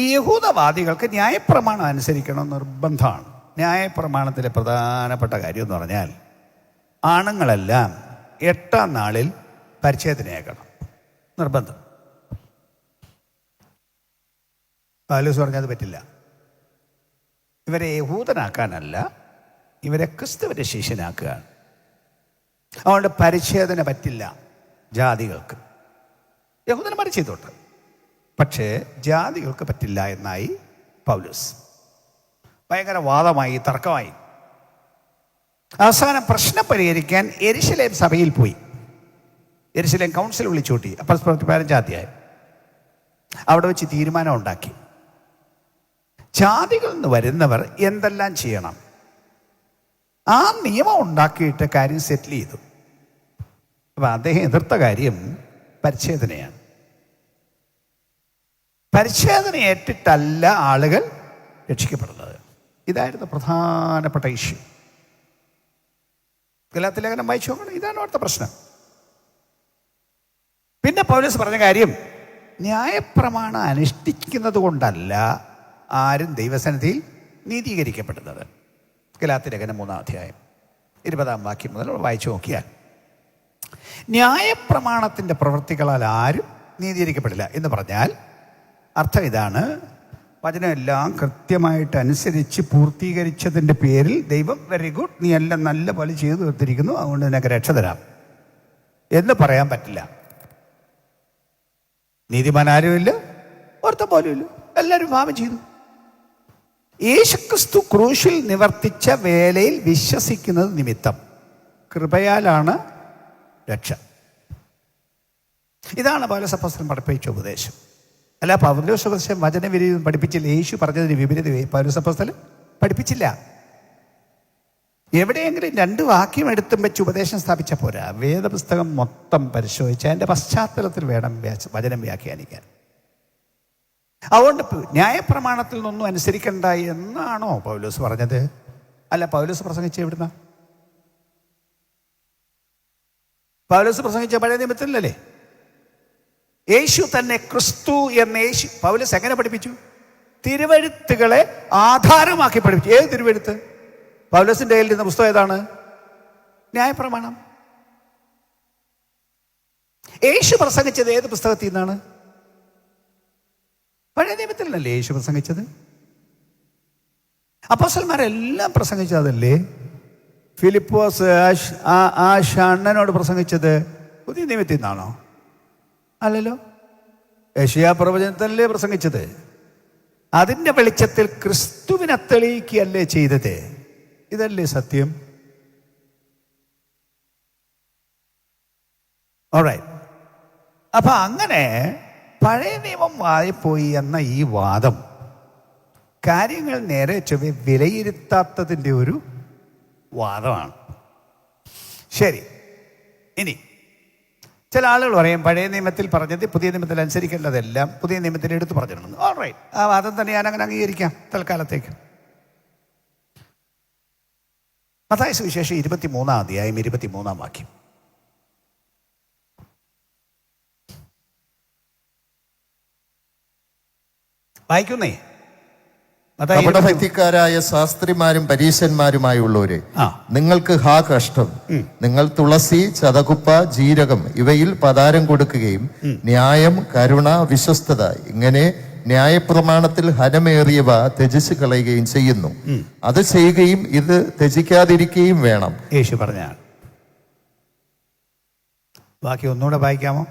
ഈ യഹൂദവാദികൾക്ക് ന്യായപ്രമാണം അനുസരിക്കണം നിർബന്ധമാണ്. ന്യായപ്രമാണത്തിലെ പ്രധാനപ്പെട്ട കാര്യം എന്ന് പറഞ്ഞാൽ ആണുങ്ങളെല്ലാം 8-ാം നാളിൽ പരിച്ഛേദനയാക്കണം, നിർബന്ധം. പൗലോസ് പറഞ്ഞത് പറ്റില്ല. ഇവരെ യഹൂദനാക്കാനല്ല, ഇവരെ ക്രിസ്തുവിന്റെ ശിഷ്യനാക്കുകയാണ്. അതുകൊണ്ട് പരിച്ഛേദന പറ്റില്ല ജാതികൾക്ക്. യഹൂദന്മാർ ചെയ്തോട്ടെ, പക്ഷേ ജാതികൾക്ക് പറ്റില്ല എന്നായി പൗലോസ്. ഭയങ്കര വാദമായി, തർക്കമായി. അവസാനം പ്രശ്നം പരിഹരിക്കാൻ യെരുശലേം സഭയിൽ പോയി. യെരുശലേം കൗൺസിൽ വിളിച്ചുകൂട്ടി. അപ്പോസ്തലപ്രവൃത്തി 15-ാം അധ്യായം. അവിടെ വെച്ച് തീരുമാനം ഉണ്ടാക്കി, ജാതികളിൽ നിന്ന് വരുന്നവർ എന്തെല്ലാം ചെയ്യണം. ആ നിയമം ഉണ്ടാക്കിയിട്ട് കാര്യം സെറ്റിൽ ചെയ്തു. അപ്പം അദ്ദേഹം എതിർത്ത കാര്യം പരിച്ഛേദനയാണ്. പരിച്ഛേദന ഏറ്റിട്ടല്ല ആളുകൾ രക്ഷിക്കപ്പെടുന്നത്. ഇതായിരുന്നു പ്രധാനപ്പെട്ട ഇഷ്യൂ. ഗലാത്യ ലേഖനം വായിച്ചു നോക്കണം, ഇതാണ് അവിടുത്തെ പ്രശ്നം. പിന്നെ പൗലോസ് പറഞ്ഞ കാര്യം, ന്യായപ്രമാണം അനുഷ്ഠിക്കുന്നത് കൊണ്ടല്ല ആരും ദൈവസന്നിധിയിൽ നീതീകരിക്കപ്പെടുന്നത്. ഗലാത്യ ലേഖനം 3-ാം അധ്യായം 20-ാം വാക്യം മുതൽ വായിച്ചു നോക്കിയാൽ, ന്യായപ്രമാണത്തിൻ്റെ പ്രവൃത്തികളാൽ ആരും നീതീകരിക്കപ്പെടില്ല എന്ന് പറഞ്ഞാൽ അർത്ഥം ഇതാണ്: വചനമെല്ലാം കൃത്യമായിട്ട് അനുസരിച്ച് പൂർത്തീകരിച്ചതിൻ്റെ പേരിൽ ദൈവം വെരി ഗുഡ്, നീ എല്ലാം നല്ല പോലെ ചെയ്തു തീർത്തിരിക്കുന്നു, അതുകൊണ്ട് നിനക്ക് രക്ഷ തരാം എന്ന് പറയാൻ പറ്റില്ല. നീതിമാൻ ആരുമില്ല, ഒരുത്തൻ പോലും ഇല്ല, എല്ലാവരും പാപം ചെയ്തു. യേശുക്രിസ്തു ക്രൂശിൽ നിവർത്തിച്ച വേലയിൽ വിശ്വസിക്കുന്നത് നിമിത്തം കൃപയാലാണ് രക്ഷ. ഇതാണ് പൗലോസ് അപ്പോസ്തലൻ പഠിപ്പിച്ച ഉപദേശം. അല്ല, പൗലോസ് ഉപദേശം വചനവിരുദ്ധം പഠിപ്പിച്ചില്ല. യേശു പറഞ്ഞതിന് വിപരീതമായി പൗലോസ് അപ്പോസ്തലൻ പഠിപ്പിച്ചില്ല. എവിടെയെങ്കിലും 2 വാക്യം എടുത്തും വെച്ച് ഉപദേശം സ്ഥാപിച്ച പോരാ. വേദപുസ്തകം മൊത്തം പരിശോധിച്ച് അതിൻ്റെ പശ്ചാത്തലത്തിൽ വേണം വചനം വ്യാഖ്യാനിക്കാൻ. അതുകൊണ്ട് ന്യായപ്രമാണത്തിൽ നിന്നൊന്നും അനുസരിക്കണ്ട എന്നാണോ പൗലോസ് പറഞ്ഞത്? അല്ല, പൗലോസ് പ്രസംഗിച്ച എവിടുന്ന? പൗലോസ് പ്രസംഗിച്ച പഴയ നിയമത്തിലല്ലേ? യേശു തന്നെ ക്രിസ്തു എന്ന യേശു പൗലോസ് എങ്ങനെ പഠിപ്പിച്ചു? തിരുവെഴുത്തുകളെ ആധാരമാക്കി പഠിപ്പിച്ചു. ഏത് തിരുവെഴുത്ത്? പൗലോസിന്റെ കയ്യിൽ ഇരുന്ന പുസ്തകം ഏതാണ്? ന്യായപ്രമാണം. യേശു പ്രസംഗിച്ചത് ഏത് പുസ്തകത്തിൽ നിന്നാണ്? പഴയ നിയമത്തിലല്ലേ യേശു പ്രസംഗിച്ചത്? അപ്പോസ്തലന്മാരെല്ലാം പ്രസംഗിച്ചതല്ലേ? ഫിലിപ്പോസ് ആ ഷണ്ണനോട് പ്രസംഗിച്ചത് പുതിയ നിയമത്തിൽ നിന്നാണോ? അല്ലല്ലോ, യെശയ്യാ പ്രവചനത്തിലല്ലേ പ്രസംഗിച്ചത്. അതിൻ്റെ വെളിച്ചത്തിൽ ക്രിസ്തുവിനെ തെളിയിക്കുകയല്ലേ ചെയ്തത്. ഇതല്ലേ സത്യം? ഓൾറൈറ്റ്. അപ്പൊ അങ്ങനെ പഴയ നിയമം വായിപ്പോയി എന്ന ഈ വാദം കാര്യങ്ങൾ നേരെ ചൊവ്വെ വിലയിരുത്താത്തതിൻ്റെ ഒരു വാദമാണ്. ശരി, ഇനി ചില ആളുകൾ പറയും പഴയ നിയമത്തിൽ പറഞ്ഞത് പുതിയ നിയമത്തിൽ അനുസരിക്കേണ്ടതെല്ലാം പുതിയ നിയമത്തിൽ എടുത്തു പറഞ്ഞിട്ടുണ്ട്. ഓൾറൈറ്റ്, ആ വാദം തന്നെ ഞാൻ അങ്ങനെ അംഗീകരിക്കാം തൽക്കാലത്തേക്ക്. മത്തായി സുവിശേഷം 23-ാം അധ്യായം 23-ാം വാക്യം. വായിക്കുന്നേ. കപടഭക്തിക്കാരായ ശാസ്ത്രിമാരും പരീശന്മാരുമായുള്ളവരെ, നിങ്ങൾക്ക് ഹാ കഷ്ടം! നിങ്ങൾ തുളസി, ചതകുപ്പ, ജീരകം ഇവയിൽ പതാരം കൊടുക്കുകയും ന്യായം, കരുണ, വിശ്വസ്തത ഇങ്ങനെ ന്യായപ്രമാണത്തിൽ ഹനമേറിയവ ത്യജിച്ചു കളയുകയും ചെയ്യുന്നു. അത് ചെയ്യുകയും ഇത് ത്യജിക്കാതിരിക്കുകയും വേണം. യേശു പറഞ്ഞാണ്. ബാക്കി ഒന്നുകൂടെ വായിക്കാമോ?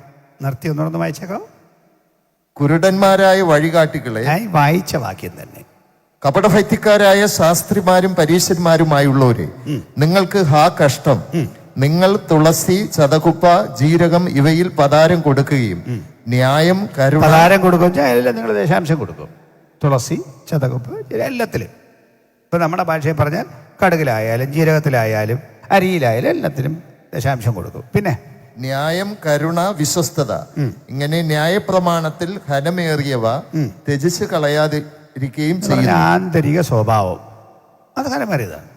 നിർത്തി ഒന്നുകൂടെ വായിച്ചേക്കാമോ? കുരുടന്മാരായ വഴികാട്ടികളെ, വായിച്ച വാക്യം തന്നെ. കപടഭക്തിക്കാരായ ശാസ്ത്രിമാരും പരീശന്മാരുമായുള്ളവരെ, നിങ്ങൾക്ക് ഹാ കഷ്ടം! നിങ്ങൾ തുളസി, ചതകുപ്പ, ജീരകം ഇവയിൽ പതാരം കൊടുക്കുകയും ന്യായം, കരുണ. പതാരം കൊടുക്കും, നിങ്ങൾ ദശാംശം കൊടുക്കും. തുളസി, ചതകുപ്പ് എല്ലാത്തിലും. ഇപ്പൊ നമ്മുടെ ഭാഷയിൽ പറഞ്ഞാൽ കടുകിലായാലും ജീരകത്തിലായാലും അരിയിലായാലും എല്ലാത്തിലും ദശാംശം കൊടുക്കും. പിന്നെ ന്യായം, കരുണ, വിശ്വസ്തത ഇങ്ങനെ ന്യായപ്രമാണത്തിൽ ഹനമേറിയവ ത്യജിച്ച് കളയാതിരിക്കുകയും ചെയ്യുന്നു. ആന്തരിക സ്വഭാവം അത് ഹനമേറിയതാണ്.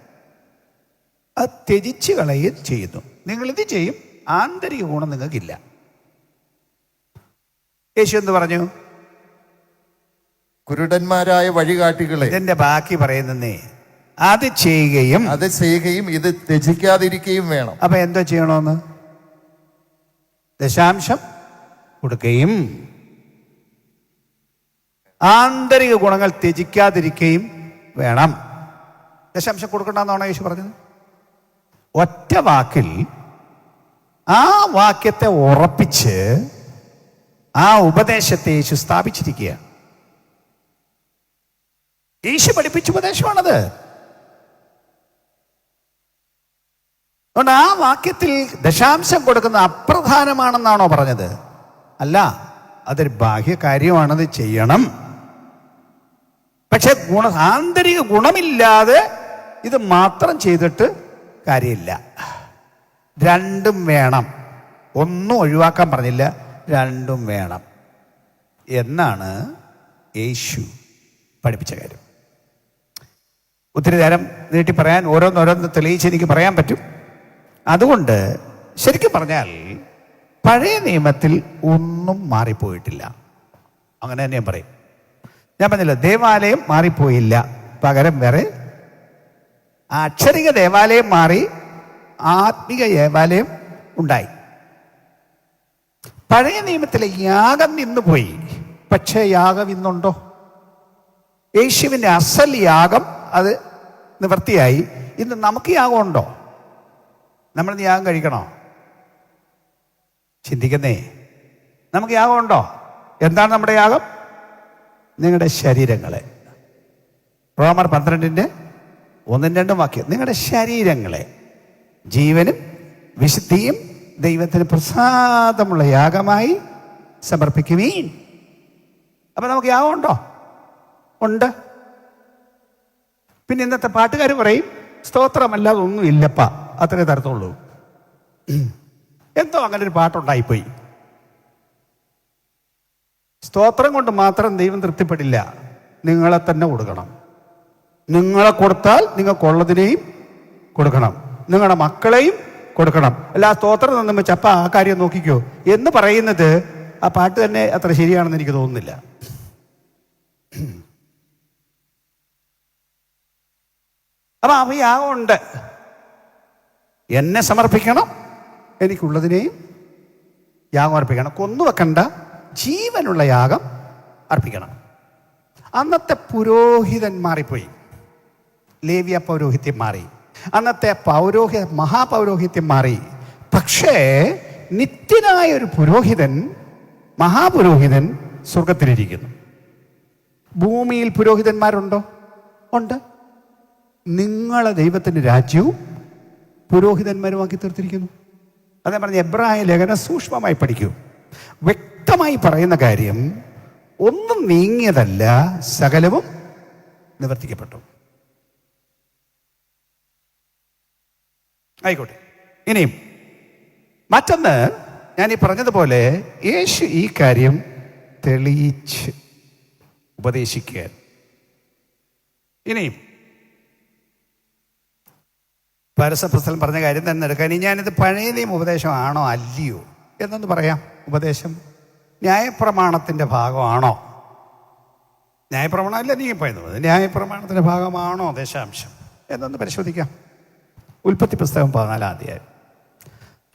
അത് ത്യജിച്ച് കളയുകയും ചെയ്യുന്നു. നിങ്ങളിത് ചെയ്യും, ആന്തരിക ഗുണം നിങ്ങൾക്കില്ല. യേശു എന്ത് പറഞ്ഞു? കുരുടന്മാരായ വഴികാട്ടികളെ. ഇതിന്റെ ബാക്കി പറയുന്നേ, അത് ചെയ്യുകയും ഇത് ത്യജിക്കാതിരിക്കുകയും വേണം. അപ്പൊ എന്തോ ചെയ്യണമെന്ന്? ദശാംശം കൊടുക്കുകയും ആന്തരിക ഗുണങ്ങൾ ത്യജിക്കാതിരിക്കുകയും വേണം. ദശാംശം കൊടുക്കണ്ടെന്നാണോ യേശു പറഞ്ഞത്? ഒറ്റ വാക്കിൽ ആ വാക്യത്തെ ഉറപ്പിച്ച് ആ ഉപദേശത്തെ യേശു സ്ഥാപിച്ചിരിക്കുകയാണ്. യേശു പഠിപ്പിച്ച ഉപദേശമാണത്. അതുകൊണ്ട് ആ വാക്യത്തിൽ ദശാംശം കൊടുക്കുന്ന അപ്രധാനമാണെന്നാണോ പറഞ്ഞത്? അല്ല, അതൊരു ബാഹ്യ കാര്യമാണത്, ചെയ്യണം. പക്ഷെ ആന്തരിക ഗുണമില്ലാതെ ഇത് മാത്രം ചെയ്തിട്ട് കാര്യമില്ല. രണ്ടും വേണം. ഒന്നും ഒഴിവാക്കാൻ പറഞ്ഞില്ല, രണ്ടും വേണം എന്നാണ് യേശു പഠിപ്പിച്ച കാര്യം. ഒത്തിരി നേരം നീട്ടി പറയാൻ ഓരോന്നോരോന്ന് തെളിയിച്ച് എനിക്ക് പറയാൻ പറ്റും. അതുകൊണ്ട് ശരിക്കും പറഞ്ഞാൽ പഴയ നിയമത്തിൽ ഒന്നും മാറിപ്പോയിട്ടില്ല. അങ്ങനെ തന്നെ ഞാൻ പറയും. ഞാൻ പറഞ്ഞില്ല, ദേവാലയം മാറിപ്പോയില്ല, പകരം വേറെ അക്ഷരിക ദേവാലയം മാറി, ആത്മിക ദേവാലയം ഉണ്ടായി. പഴയ നിയമത്തിലെ യാഗം നിന്നുപോയി, പക്ഷേ യാഗം ഇന്നുണ്ടോ? യേശുവിൻ്റെ അസൽ യാഗം അത് നിവൃത്തിയായി. ഇന്ന് നമുക്ക് യാഗം ഉണ്ടോ? നമ്മൾ യാഗം കഴിക്കണോ? ചിന്തിക്കുന്നേ. നമുക്ക് യാഗം ഉണ്ടോ? എന്താണ് നമ്മുടെ യാഗം? നിങ്ങളുടെ ശരീരങ്ങളെ. റോമർ 12:1-2 വാക്യം. നിങ്ങളുടെ ശരീരങ്ങളെ ജീവനും വിശുദ്ധിയും ദൈവത്തിന് പ്രസാദമുള്ള യാഗമായി സമർപ്പിക്കുവീൻ. അപ്പൊ നമുക്ക് യാഗമുണ്ടോ? ഉണ്ട്. പിന്നെ ഇന്നത്തെ പാട്ടുകാർ പറയും സ്തോത്രമല്ലാതെ ഒന്നും ഇല്ലപ്പ, അത്രേ തരത്തുള്ളൂ. എന്തോ അങ്ങനെ ഒരു പാട്ടുണ്ടായിപ്പോയി. സ്തോത്രം കൊണ്ട് മാത്രം ദൈവം തൃപ്തിപ്പെടില്ല. നിങ്ങളെ തന്നെ കൊടുക്കണം. നിങ്ങളെ കൊടുത്താൽ നിങ്ങൾക്കുള്ളതിനെയും കൊടുക്കണം, നിങ്ങളുടെ മക്കളെയും കൊടുക്കണം. അല്ല സ്തോത്രം നിന്നും വെച്ചപ്പ ആ കാര്യം നോക്കിക്കോ എന്ന് പറയുന്നത് ആ പാട്ട് തന്നെ അത്ര ശരിയാണെന്ന് എനിക്ക് തോന്നുന്നില്ല. അപ്പൊ അവ യാഗമുണ്ട്. എന്നെ സമർപ്പിക്കണം, എനിക്കുള്ളതിനെയും യാഗം അർപ്പിക്കണം. കൊന്നുവെക്കണ്ട, ജീവനുള്ള യാഗം അർപ്പിക്കണം. അന്നത്തെ പുരോഹിതൻ മാറിപ്പോയി, ലേവ്യ പൗരോഹിത്യം മാറി. അന്നത്തെ മഹാപൗരോഹിത്യം മാറി. പക്ഷേ നിത്യനായ ഒരു പുരോഹിതൻ, മഹാപുരോഹിതൻ സ്വർഗത്തിലിരിക്കുന്നു. ഭൂമിയിൽ പുരോഹിതന്മാരുണ്ടോ? ഉണ്ട്. നിങ്ങളെ ദൈവത്തിൻ്റെ രാജ്യവും പുരോഹിതന്മാരുമാക്കി തീർത്തിരിക്കുന്നു. അതേ പറഞ്ഞ എബ്രായ ലേഖനം സൂക്ഷ്മമായി പഠിക്കൂ. വ്യക്തമായി പറയുന്ന കാര്യം, ഒന്നും നീങ്ങിയതല്ല, സകലവും നിവർത്തിക്കപ്പെട്ടു. ആയിക്കോട്ടെ. ഇനിയും മറ്റൊന്ന്, ഞാൻ ഈ പറഞ്ഞതുപോലെ യേശു ഈ കാര്യം തെളിയിച്ച് ഉപദേശിക്കാൻ. ഇനിയും പരസപ്രസ്ഥലം പറഞ്ഞ കാര്യം തന്നെ എടുക്കാൻ. ഇനി ഞാനിത് പഴയ നിയമ ഉപദേശമാണോ അല്ലയോ എന്നൊന്ന് പറയാം. ഉപദേശം ന്യായപ്രമാണത്തിൻ്റെ ഭാഗമാണോ? ന്യായപ്രമാണം അല്ല, നീ പറയുന്നത് ന്യായപ്രമാണത്തിൻ്റെ ഭാഗമാണോ ദശാംശം എന്നൊന്ന് പരിശോധിക്കാം. ഉൽപ്പത്തി പുസ്തകം 14-ാം അധ്യായം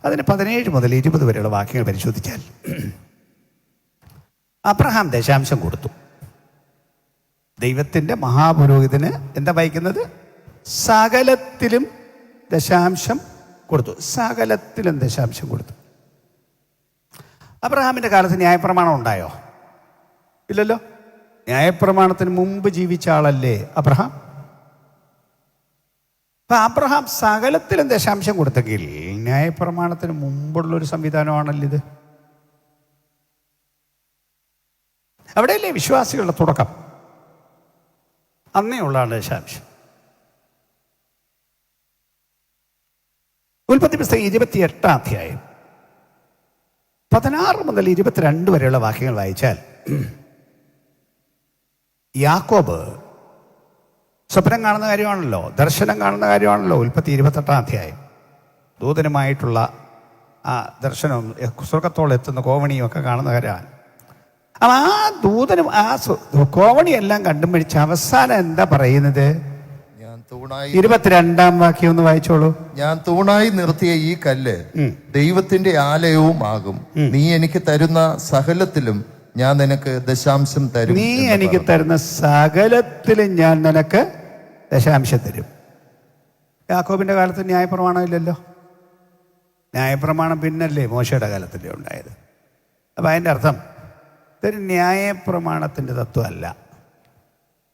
അതിന് 17 മുതൽ 20 വരെയുള്ള വാക്യങ്ങൾ പരിശോധിച്ചാൽ, അബ്രഹാം ദശാംശം കൊടുത്തു. ദൈവത്തിൻ്റെ മഹാപുരോഹിതന് എന്താ വായിക്കുന്നത്? സകലത്തിലും ദശാംശം കൊടുത്തു. സകലത്തിലും ദശാംശം കൊടുത്തു. അബ്രഹാമിൻ്റെ കാലത്ത് ന്യായപ്രമാണം ഉണ്ടായോ? ഇല്ലല്ലോ. ന്യായപ്രമാണത്തിന് മുമ്പ് ജീവിച്ച ആളല്ലേ അബ്രഹാം? അപ്പൊ അബ്രഹാം സകലത്തിലും ദശാംശം കൊടുത്തെങ്കിൽ ന്യായപ്രമാണത്തിന് മുമ്പുള്ളൊരു സംവിധാനമാണല്ലോ ഇത്. അവിടെയല്ലേ വിശ്വാസികളുടെ തുടക്കം? അന്നേ ഉള്ളതാണ് ദശാംശം. ഉൽപ്പത്തി പുസ്തകം 28-ാം അധ്യായം 16 മുതൽ 22 വരെയുള്ള വാക്യങ്ങൾ വായിച്ചാൽ, യാക്കോബ് സ്വപ്നം കാണുന്ന കാര്യമാണല്ലോ, ദർശനം കാണുന്ന കാര്യമാണല്ലോ. ഉൽപ്പത്തി 28-ാം അധ്യായം ദൂതനുമായിട്ടുള്ള ആ ദർശനവും സ്വർഗത്തോളം എത്തുന്ന കോവണിയും ഒക്കെ കാണുന്ന കാര്യമാണ്. അപ്പം ആ ദൂതനും ആ കോവണിയെല്ലാം കണ്ടുപിടിച്ച് അവസാനം എന്താ പറയുന്നത്? 22-ാം വാക്യം ഒന്ന് വായിച്ചോളൂ. ഞാൻ തൂണായി നിർത്തിയ ഈ കല്ല് ദൈവത്തിന്റെ ആലയവും ആകും. നീ എനിക്ക് തരുന്ന സകലത്തിലും ഞാൻ നിനക്ക് ദശാംശം തരും. നീ എനിക്ക് തരുന്ന സകലത്തിലും ഞാൻ നിനക്ക് ദശാംശം തരും. യാക്കോബിന്റെ കാലത്ത് ന്യായപ്രമാണം ഇല്ലല്ലോ. ന്യായപ്രമാണം പിന്നല്ലേ മോശയുടെ കാലത്തല്ലേ ഉണ്ടായത്. അപ്പം അതിൻ്റെ അർത്ഥം ഇതൊരു ന്യായപ്രമാണത്തിൻ്റെ തത്വമല്ല,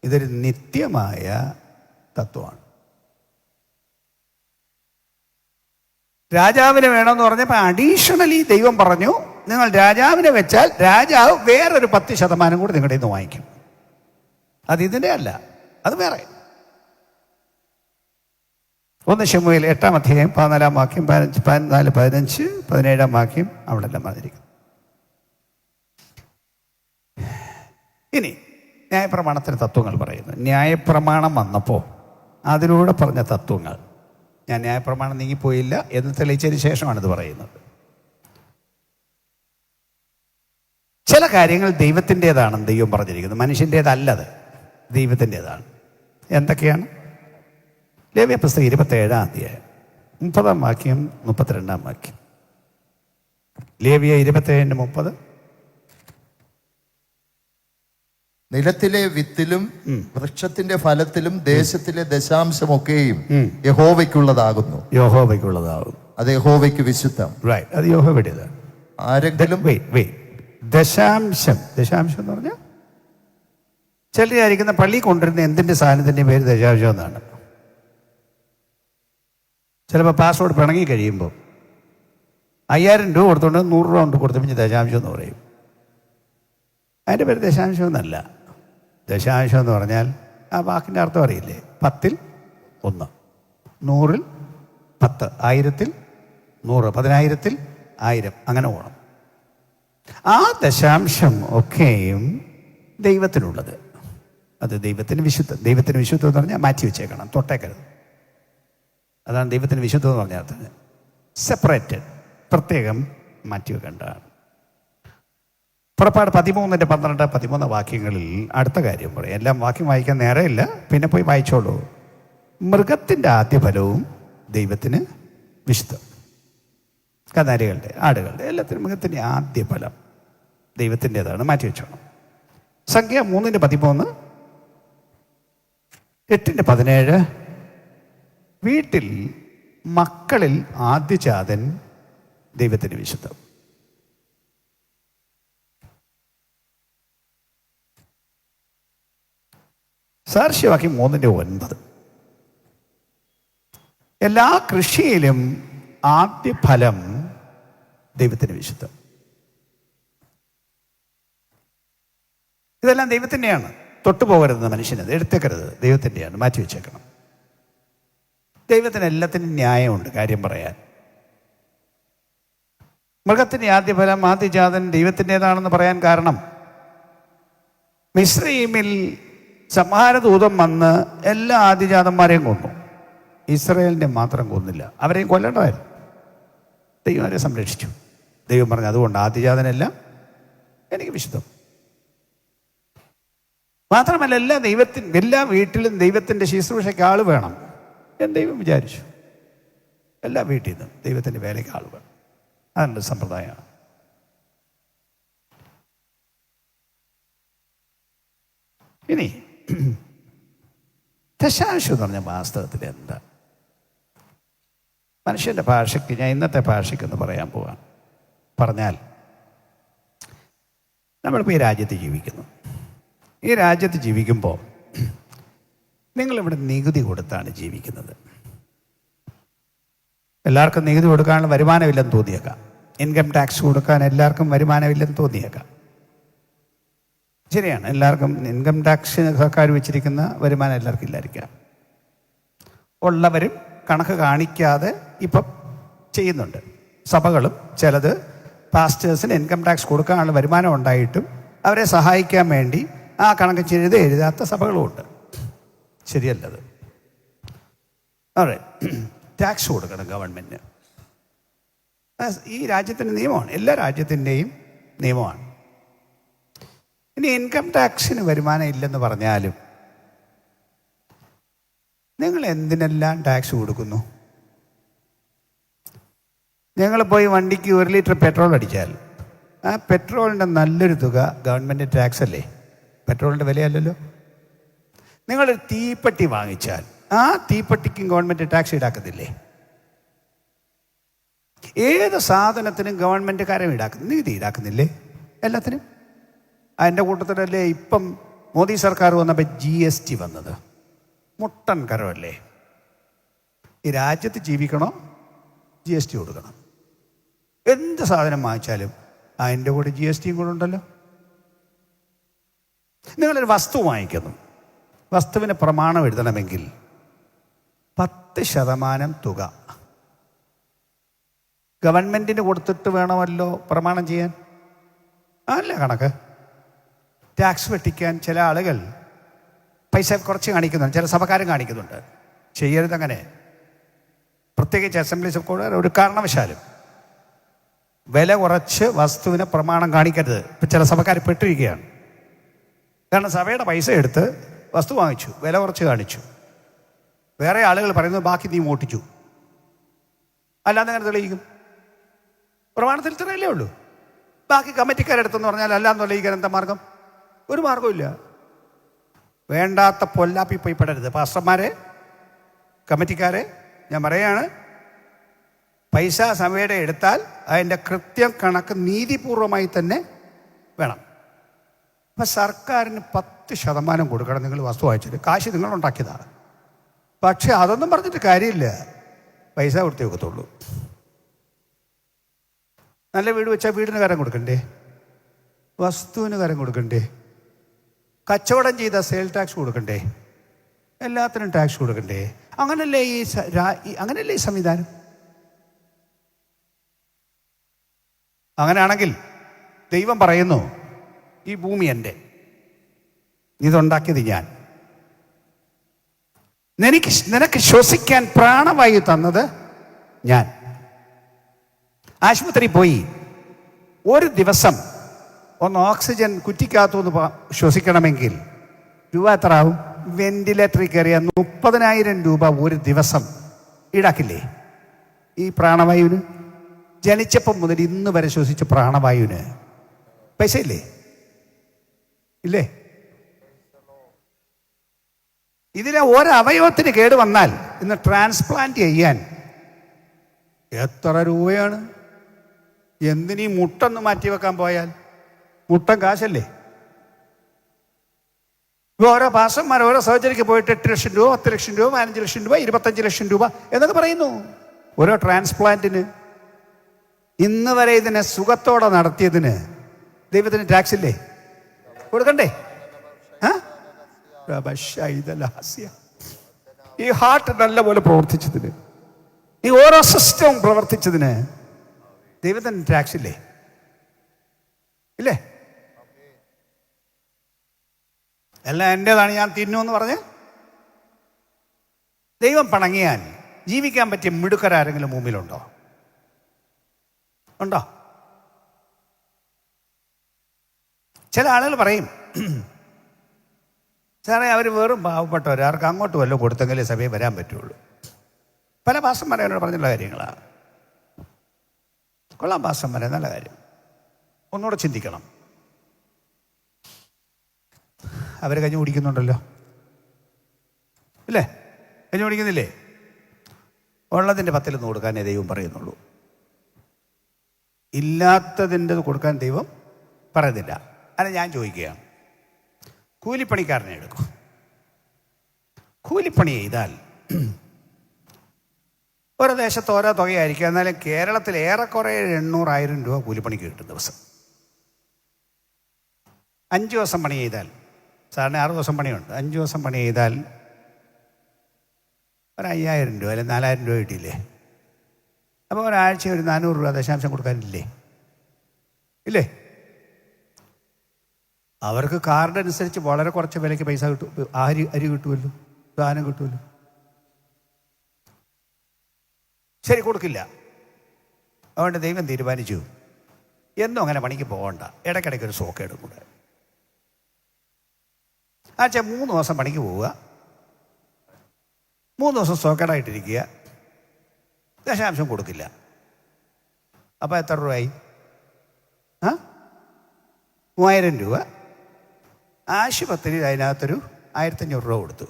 ഇതൊരു നിത്യമായ തത്വമാണ്. രാജാവിനെ വേണമെന്ന് പറഞ്ഞപ്പോൾ അഡീഷണലി ദൈവം പറഞ്ഞു, നിങ്ങൾ രാജാവിനെ വെച്ചാൽ രാജാവ് വേറൊരു 10% കൂടി നിങ്ങളുടെ നിന്ന് വാങ്ങിക്കും. അത് ഇതിൻ്റെ അല്ല, അത് വേറെ. 1 ശമൂവേൽ 8-ാം അധ്യായം 14-ാം വാക്യം 14, 15, 17-ാം വാക്യം അവിടെ എല്ലാം വന്നിരിക്കും. ഇനി ന്യായപ്രമാണത്തിന് തത്വങ്ങൾ പറയുന്നു. ന്യായപ്രമാണം വന്നപ്പോൾ അതിലൂടെ പറഞ്ഞ തത്വങ്ങൾ, ഞാൻ ന്യായപ്രമാണം നീങ്ങിപ്പോയില്ല എന്ന് തെളിയിച്ചതിന് ശേഷമാണിത് പറയുന്നത്. ചില കാര്യങ്ങൾ ദൈവത്തിൻ്റെതാണെന്ന് ദൈവം പറഞ്ഞിരിക്കുന്നു, മനുഷ്യൻ്റേതല്ലത്, ദൈവത്തിൻ്റെതാണ്. എന്തൊക്കെയാണ്? ലേവ്യ പുസ്തകം 27-ാം അധ്യായം 30-ാം വാക്യം 32-ാം വാക്യം. ലേവ്യ 27:30. നിലത്തിലെ വിത്തിലും വൃക്ഷത്തിന്റെ ഫലത്തിലും ദേശത്തിലെ ദശാംശമൊക്കെയും യഹോവയ്ക്കുള്ളതാകുന്നു. യഹോവയ്ക്കുള്ളതാകുന്നു. അത് യഹോവയ്ക്ക് വിശുദ്ധം. അത് യഹോവയുടേതാണ്. ആരെങ്കിലും ദശാംശം എന്ന് പറഞ്ഞാൽ ചിലർ വിചാരിക്കുന്ന പള്ളി കൊണ്ടുവരുന്ന എന്തിൻ്റെ സാധനത്തിൻ്റെ പേര് ദശാംശം എന്നാണ്. ചിലപ്പോൾ പാസ്വേഡ് പിണങ്ങി കഴിയുമ്പോൾ 5000 രൂപ കൊടുത്തുകൊണ്ട് 100 രൂപ കൊണ്ട് കൊടുത്തു പിന്നെ ദശാംശം എന്ന് പറയും. അതിൻ്റെ പേര് ദശാംശം എന്നല്ല. ദശാംശം എന്ന് പറഞ്ഞാൽ ആ വാക്കിൻ്റെ അർത്ഥം അറിയില്ലേ? 10ൽ 1, 100ൽ 10, 1000ൽ 100, 10,000ൽ 1000, അങ്ങനെ പോകണം. ആ ദശാംശം ഒക്കെയും ദൈവത്തിനുള്ളത്. അത് ദൈവത്തിന് വിശുദ്ധം. ദൈവത്തിന് വിശുദ്ധം എന്ന് പറഞ്ഞാൽ മാറ്റി വെച്ചേക്കണം, തൊട്ടേക്കരുത്. അതാണ് ദൈവത്തിന് വിശുദ്ധം എന്ന് പറഞ്ഞാൽ തന്നെ സെപ്പറേറ്റഡ്, പ്രത്യേകം മാറ്റി വെക്കേണ്ടതാണ്. പുറപ്പാട് 13:12-13 വാക്യങ്ങളിൽ അടുത്ത കാര്യം പറയും. എല്ലാം വാക്യം വായിക്കാൻ നേരമില്ല, പിന്നെ പോയി വായിച്ചോളൂ. മൃഗത്തിൻ്റെ ആദ്യഫലവും ദൈവത്തിന് വിശുദ്ധം. കന്നാലികളുടെ, ആടുകളുടെ, എല്ലാത്തിനും മൃഗത്തിൻ്റെ ആദ്യഫലം ദൈവത്തിൻ്റെതാണ്, മാറ്റി വെച്ചോണം. സംഖ്യ 3:13, 8:17, വീട്ടിൽ മക്കളിൽ ആദ്യജാതൻ ദൈവത്തിന് വിശുദ്ധം. സാർഷ്യവാക്യം 3:9, എല്ലാ കൃഷിയിലും ആദ്യ ഫലം ദൈവത്തിന് വിശുദ്ധം. ഇതെല്ലാം ദൈവത്തിൻ്റെയാണ്. തൊട്ടുപോകരുത് മനുഷ്യനത്, എടുത്തേക്കരുത്, ദൈവത്തിൻ്റെയാണ്, മാറ്റി വെച്ചേക്കണം. ദൈവത്തിന് എല്ലാത്തിനും ന്യായമുണ്ട് കാര്യം പറയാൻ. മൃഗത്തിൻ്റെ ആദ്യഫലം ആദ്യജാതൻ ദൈവത്തിൻ്റെതാണെന്ന് പറയാൻ കാരണം, മിസ്രയീമിൽ സംഹാരദൂതം വന്ന് എല്ലാ ആദ്യജാതന്മാരെയും കൊന്നു, ഇസ്രായേലിനെ മാത്രം കൊന്നില്ല. അവരെയും കൊല്ലേണ്ടതായിരുന്നു. ദൈവം അവരെ സംരക്ഷിച്ചു. ദൈവം പറഞ്ഞു, അതുകൊണ്ട് ആദ്യജാതനെല്ലാം എനിക്ക് വിശുദ്ധം. മാത്രമല്ല എല്ലാ വീട്ടിലും ദൈവത്തിൻ്റെ ശുശ്രൂഷയ്ക്ക് ആൾ വേണം എന്ന് ദൈവം വിചാരിച്ചു. എല്ലാ വീട്ടിൽ നിന്നും ദൈവത്തിൻ്റെ വേലയ്ക്ക് ആൾ വേണം. അതിൻ്റെ സമ്പ്രദായമാണ്. ഇനി ദശാംശം എന്ന് പറഞ്ഞ വാസ്തവത്തിൽ എന്താ? മനുഷ്യൻ്റെ ഭാഷയ്ക്ക്, ഞാൻ ഇന്നത്തെ ഭാഷയ്ക്കൊന്ന് പറയാൻ പോവാണ്. പറഞ്ഞാൽ നമ്മളിപ്പോൾ ഈ രാജ്യത്ത് ജീവിക്കുന്നു. ഈ രാജ്യത്ത് ജീവിക്കുമ്പോൾ നിങ്ങളിവിടെ നികുതി കൊടുത്താണ് ജീവിക്കുന്നത്. എല്ലാവർക്കും നികുതി കൊടുക്കാനുള്ള വരുമാനമില്ലെന്ന് തോന്നിയേക്കാം. ഇൻകം ടാക്സ് കൊടുക്കാൻ എല്ലാവർക്കും വരുമാനമില്ലെന്ന് തോന്നിയേക്കാം. ശരിയാണ്, എല്ലാവർക്കും ഇൻകം ടാക്സ് സർക്കാർ വെച്ചിരിക്കുന്ന വരുമാനം എല്ലാവർക്കും ഇല്ലായിരിക്കാം. ഉള്ളവരും കണക്ക് കാണിക്കാതെ ഇപ്പം ചെയ്യുന്നുണ്ട്. സഭകളും ചിലത് പാസ്റ്റേഴ്സിന് ഇൻകം ടാക്സ് കൊടുക്കാനുള്ള വരുമാനം ഉണ്ടായിട്ടും അവരെ സഹായിക്കാൻ വേണ്ടി ആ കണക്ക് ചെയ്ത് എഴുതാത്ത സഭകളുമുണ്ട്. ശരിയല്ലത്. അതെ, ടാക്സ് കൊടുക്കണം ഗവൺമെൻറ്റിന്. ഈ രാജ്യത്തിൻ്റെ നിയമമാണ്, എല്ലാ രാജ്യത്തിൻ്റെയും നിയമമാണ്. ഇനി ഇൻകം ടാക്സിന് വരുമാനം ഇല്ലെന്ന് പറഞ്ഞാലും നിങ്ങൾ എന്തിനെല്ലാം ടാക്സ് കൊടുക്കുന്നു? നിങ്ങൾ പോയി വണ്ടിക്ക് 1 ലിറ്റർ പെട്രോൾ അടിച്ചാൽ ആ പെട്രോളിൻ്റെ നല്ലൊരു തുക ഗവൺമെൻറ് ടാക്സ് അല്ലേ? പെട്രോളിൻ്റെ വിലയല്ലല്ലോ. നിങ്ങളൊരു തീപ്പെട്ടി വാങ്ങിച്ചാൽ ആ തീപ്പെട്ടിക്കും ഗവൺമെൻറ് ടാക്സ് ഈടാക്കുന്നില്ലേ? ഏത് സാധനത്തിനും ഗവൺമെൻറ് കാര്യം നികുതി ഈടാക്കുന്നില്ലേ? എല്ലാത്തിനും. അതിൻ്റെ കൂട്ടത്തിലല്ലേ ഇപ്പം മോദി സർക്കാർ വന്നപ്പോൾ GST വന്നത്? മുട്ടൻ കരമല്ലേ? ഈ രാജ്യത്ത് ജീവിക്കണോ GST കൊടുക്കണം. എന്ത് സാധനം വാങ്ങിച്ചാലും അതിൻ്റെ കൂടെ GSTയും കൂടെ ഉണ്ടല്ലോ. നിങ്ങളൊരു വസ്തു വാങ്ങിക്കുന്നു, വസ്തുവിന് പ്രമാണം എഴുതണമെങ്കിൽ 10% തുക ഗവൺമെൻറ്റിന് കൊടുത്തിട്ട് വേണമല്ലോ പ്രമാണം ചെയ്യാൻ. അല്ല കണക്ക്. ടാക്സ് വെട്ടിക്കാൻ ചില ആളുകൾ പൈസ കുറച്ച് കാണിക്കുന്നുണ്ട്, ചില സഭക്കാരും കാണിക്കുന്നുണ്ട്. ചെയ്യരുത് അങ്ങനെ. പ്രത്യേകിച്ച് അസംബ്ലീസ് ഓഫ് ഗോഡ് ഒരു കാരണവശാലും വില കുറച്ച് വസ്തുവിന് പ്രമാണം കാണിക്കരുത്. ഇപ്പം ചില സഭക്കാർ പെട്ടിരിക്കുകയാണ്. കാരണം സഭയുടെ പൈസ എടുത്ത് വസ്തു വാങ്ങിച്ചു, വില കുറച്ച് കാണിച്ചു. വേറെ ആളുകൾ പറയുന്നത് ബാക്കി നീ മോട്ടിച്ചു. അല്ലാതെ അങ്ങനെ തെളിയിക്കും? പ്രമാണത്തിൽ ഇത്രയല്ലേ ഉള്ളൂ. ബാക്കി കമ്മിറ്റിക്കാരെടുത്തെന്ന് പറഞ്ഞാൽ അല്ലാന്ന് തെളിയിക്കാൻ എന്താ മാർഗം? ഒരു മാർഗമില്ല. വേണ്ടാത്ത പൊല്ലാപ്പി പോയി പെടരുത്. പാസ്റ്റർമാരെ, കമ്മിറ്റിക്കാരെ, ഞാൻ പറയാണ്, പൈസ സഭയുടെ എടുത്താൽ അതിൻ്റെ കൃത്യം കണക്ക് നീതിപൂർവമായി തന്നെ വേണം. അപ്പം സർക്കാരിന് 10% കൊടുക്കണം. നിങ്ങൾ വസ്തു വാങ്ങിച്ചിട്ട് കാശ് നിങ്ങളുണ്ടാക്കിയതാണ്. പക്ഷെ അതൊന്നും പറഞ്ഞിട്ട് കാര്യമില്ല, പൈസ കൊടുത്തേ വെക്കത്തുള്ളൂ. നല്ല വീട് വെച്ചാൽ വീടിന് കരം കൊടുക്കണ്ടേ, വസ്തുവിന് കരം കൊടുക്കണ്ടേ, കച്ചവടം ചെയ്താൽ സെയിൽ ടാക്സ് കൊടുക്കണ്ടേ, എല്ലാത്തിനും ടാക്സ് കൊടുക്കണ്ടേ? അങ്ങനല്ലേ അങ്ങനല്ലേ ഈ സംവിധാനം? അങ്ങനെയാണെങ്കിൽ ദൈവം പറയുന്നു, ഈ ഭൂമി എൻ്റെ, ഇതുണ്ടാക്കിയത് ഞാൻ, നിനക്ക് ശ്വസിക്കാൻ പ്രാണവായു തന്നത് ഞാൻ. ആശുപത്രി പോയി ഒരു ദിവസം ഒന്ന് ഓക്സിജൻ കുറ്റിക്കകത്തുനിന്ന് ശ്വസിക്കണമെങ്കിൽ രൂപ എത്ര ആവും? വെന്റിലേറ്ററിൽ കയറിയ 30,000 രൂപ ഒരു ദിവസം ഈടാക്കില്ലേ ഈ പ്രാണവായുവിന്? ജനിച്ചപ്പം മുതൽ ഇന്ന് വരെ ശ്വസിച്ച പ്രാണവായുവിന് പൈസ ഇല്ലേ? ഇല്ലേ? ഇതിലെ ഒരവയവത്തിന് കേട് വന്നാൽ ഇന്ന് ട്രാൻസ്പ്ലാന്റ് ചെയ്യാൻ എത്ര രൂപയാണ്? എന്തിനീ മുട്ടൊന്ന് മാറ്റി വെക്കാൻ പോയാൽ മുട്ടൻ കാശല്ലേ? ഇപ്പോൾ ഓരോ പാസ്റ്റർമാർ ഓരോ സർജറിക്ക് പോയിട്ട് 8 ലക്ഷം രൂപ, 10 ലക്ഷം രൂപ, 15 ലക്ഷം രൂപ, 25 ലക്ഷം രൂപ എന്നൊക്കെ പറയുന്നു ഓരോ ട്രാൻസ്പ്ലാന്റിന്. ഇന്ന് വരെ ഇതിനെ സുഖത്തോടെ നടത്തിയതിന് ദൈവത്തിന് ടാക്സ് ഇല്ലേ? കൊടുക്കണ്ടേ? ഈ ഹാർട്ട് നല്ലപോലെ പ്രവർത്തിച്ചതിന്, ഈ ഓരോ സിസ്റ്റവും പ്രവർത്തിച്ചതിന് ദൈവത്തിന് ടാക്സ് ഇല്ലേ? ഇല്ലേ? എല്ലാം എൻ്റെതാണ്, ഞാൻ തിന്നു എന്ന് പറഞ്ഞ് ദൈവം പണങ്ങിയാൽ ജീവിക്കാൻ പറ്റിയ മിടുക്കരാരെങ്കിലും മുമ്പിലുണ്ടോ? ഉണ്ടോ? ചില ആളുകൾ പറയും, സാറേ അവർ വെറും പാവപ്പെട്ടവർ, ആർക്ക് അങ്ങോട്ട് വല്ലതും കൊടുത്തെങ്കിലേ സഭയിൽ വരാൻ പറ്റുള്ളൂ. പല പാസ്റ്റർമാരെ എന്നോട് പറഞ്ഞുള്ള കാര്യങ്ങളാണ്. കൊള്ളാം പാസ്റ്റർമാരെ, നല്ല കാര്യം. ഒന്നുകൂടെ ചിന്തിക്കണം. അവർ കഞ്ഞി കുടിക്കുന്നുണ്ടല്ലോ, ഇല്ലേ? കഞ്ഞി കുടിക്കുന്നില്ലേ? ഉള്ളതിൻ്റെ 10 കൊടുക്കാനേ ദൈവം പറയുന്നുള്ളൂ, ഇല്ലാത്തതിൻ്റെ കൊടുക്കാൻ ദൈവം പറയുന്നില്ല. അത് ഞാൻ ചോദിക്കുകയാണ്, കൂലിപ്പണിക്കാരനെ എടുക്കും. കൂലിപ്പണി ചെയ്താൽ ഓരോ ദേശത്ത് ഓരോ തുകയായിരിക്കും. എന്നാലും കേരളത്തിൽ ഏറെക്കുറെ 800,000 രൂപ കൂലിപ്പണിക്ക് കിട്ടും ദിവസം. 5 ദിവസം പണി ചെയ്താൽ, സാറിന് 6 ദിവസം പണിയുണ്ട്, 5 ദിവസം പണി ചെയ്താൽ ഒരു 5,000 രൂപ അല്ലെങ്കിൽ 4,000 രൂപ കിട്ടിയില്ലേ? അപ്പോൾ ഒരാഴ്ച ഒരു 400 രൂപ ദശാംശം കൊടുക്കാനില്ലേ? ഇല്ലേ? അവർക്ക് കാർഡ് അനുസരിച്ച് വളരെ കുറച്ച് വിലയ്ക്ക് പൈസ കിട്ടും, അരി കിട്ടുമല്ലോ, സാധനം കിട്ടുമല്ലോ. ശരി, കൊടുക്കില്ല. അതുകൊണ്ട് ദൈവം തീരുമാനിച്ചു, എന്നും അങ്ങനെ പണിക്ക് പോകണ്ട, ഇടയ്ക്കിടയ്ക്ക് ഒരു സോക്കേടും കൂടെ. ആഴ്ച 3 ദിവസം പണിക്ക് പോവുക, 3 ദിവസം സോക്കേടായിട്ടിരിക്കുക, ദശാംശം കൊടുക്കില്ല. അപ്പോൾ എത്ര രൂപയായി? 3,000 രൂപ. ആശുപത്രിയിൽ അതിനകത്തൊരു 1,500 രൂപ കൊടുത്തു.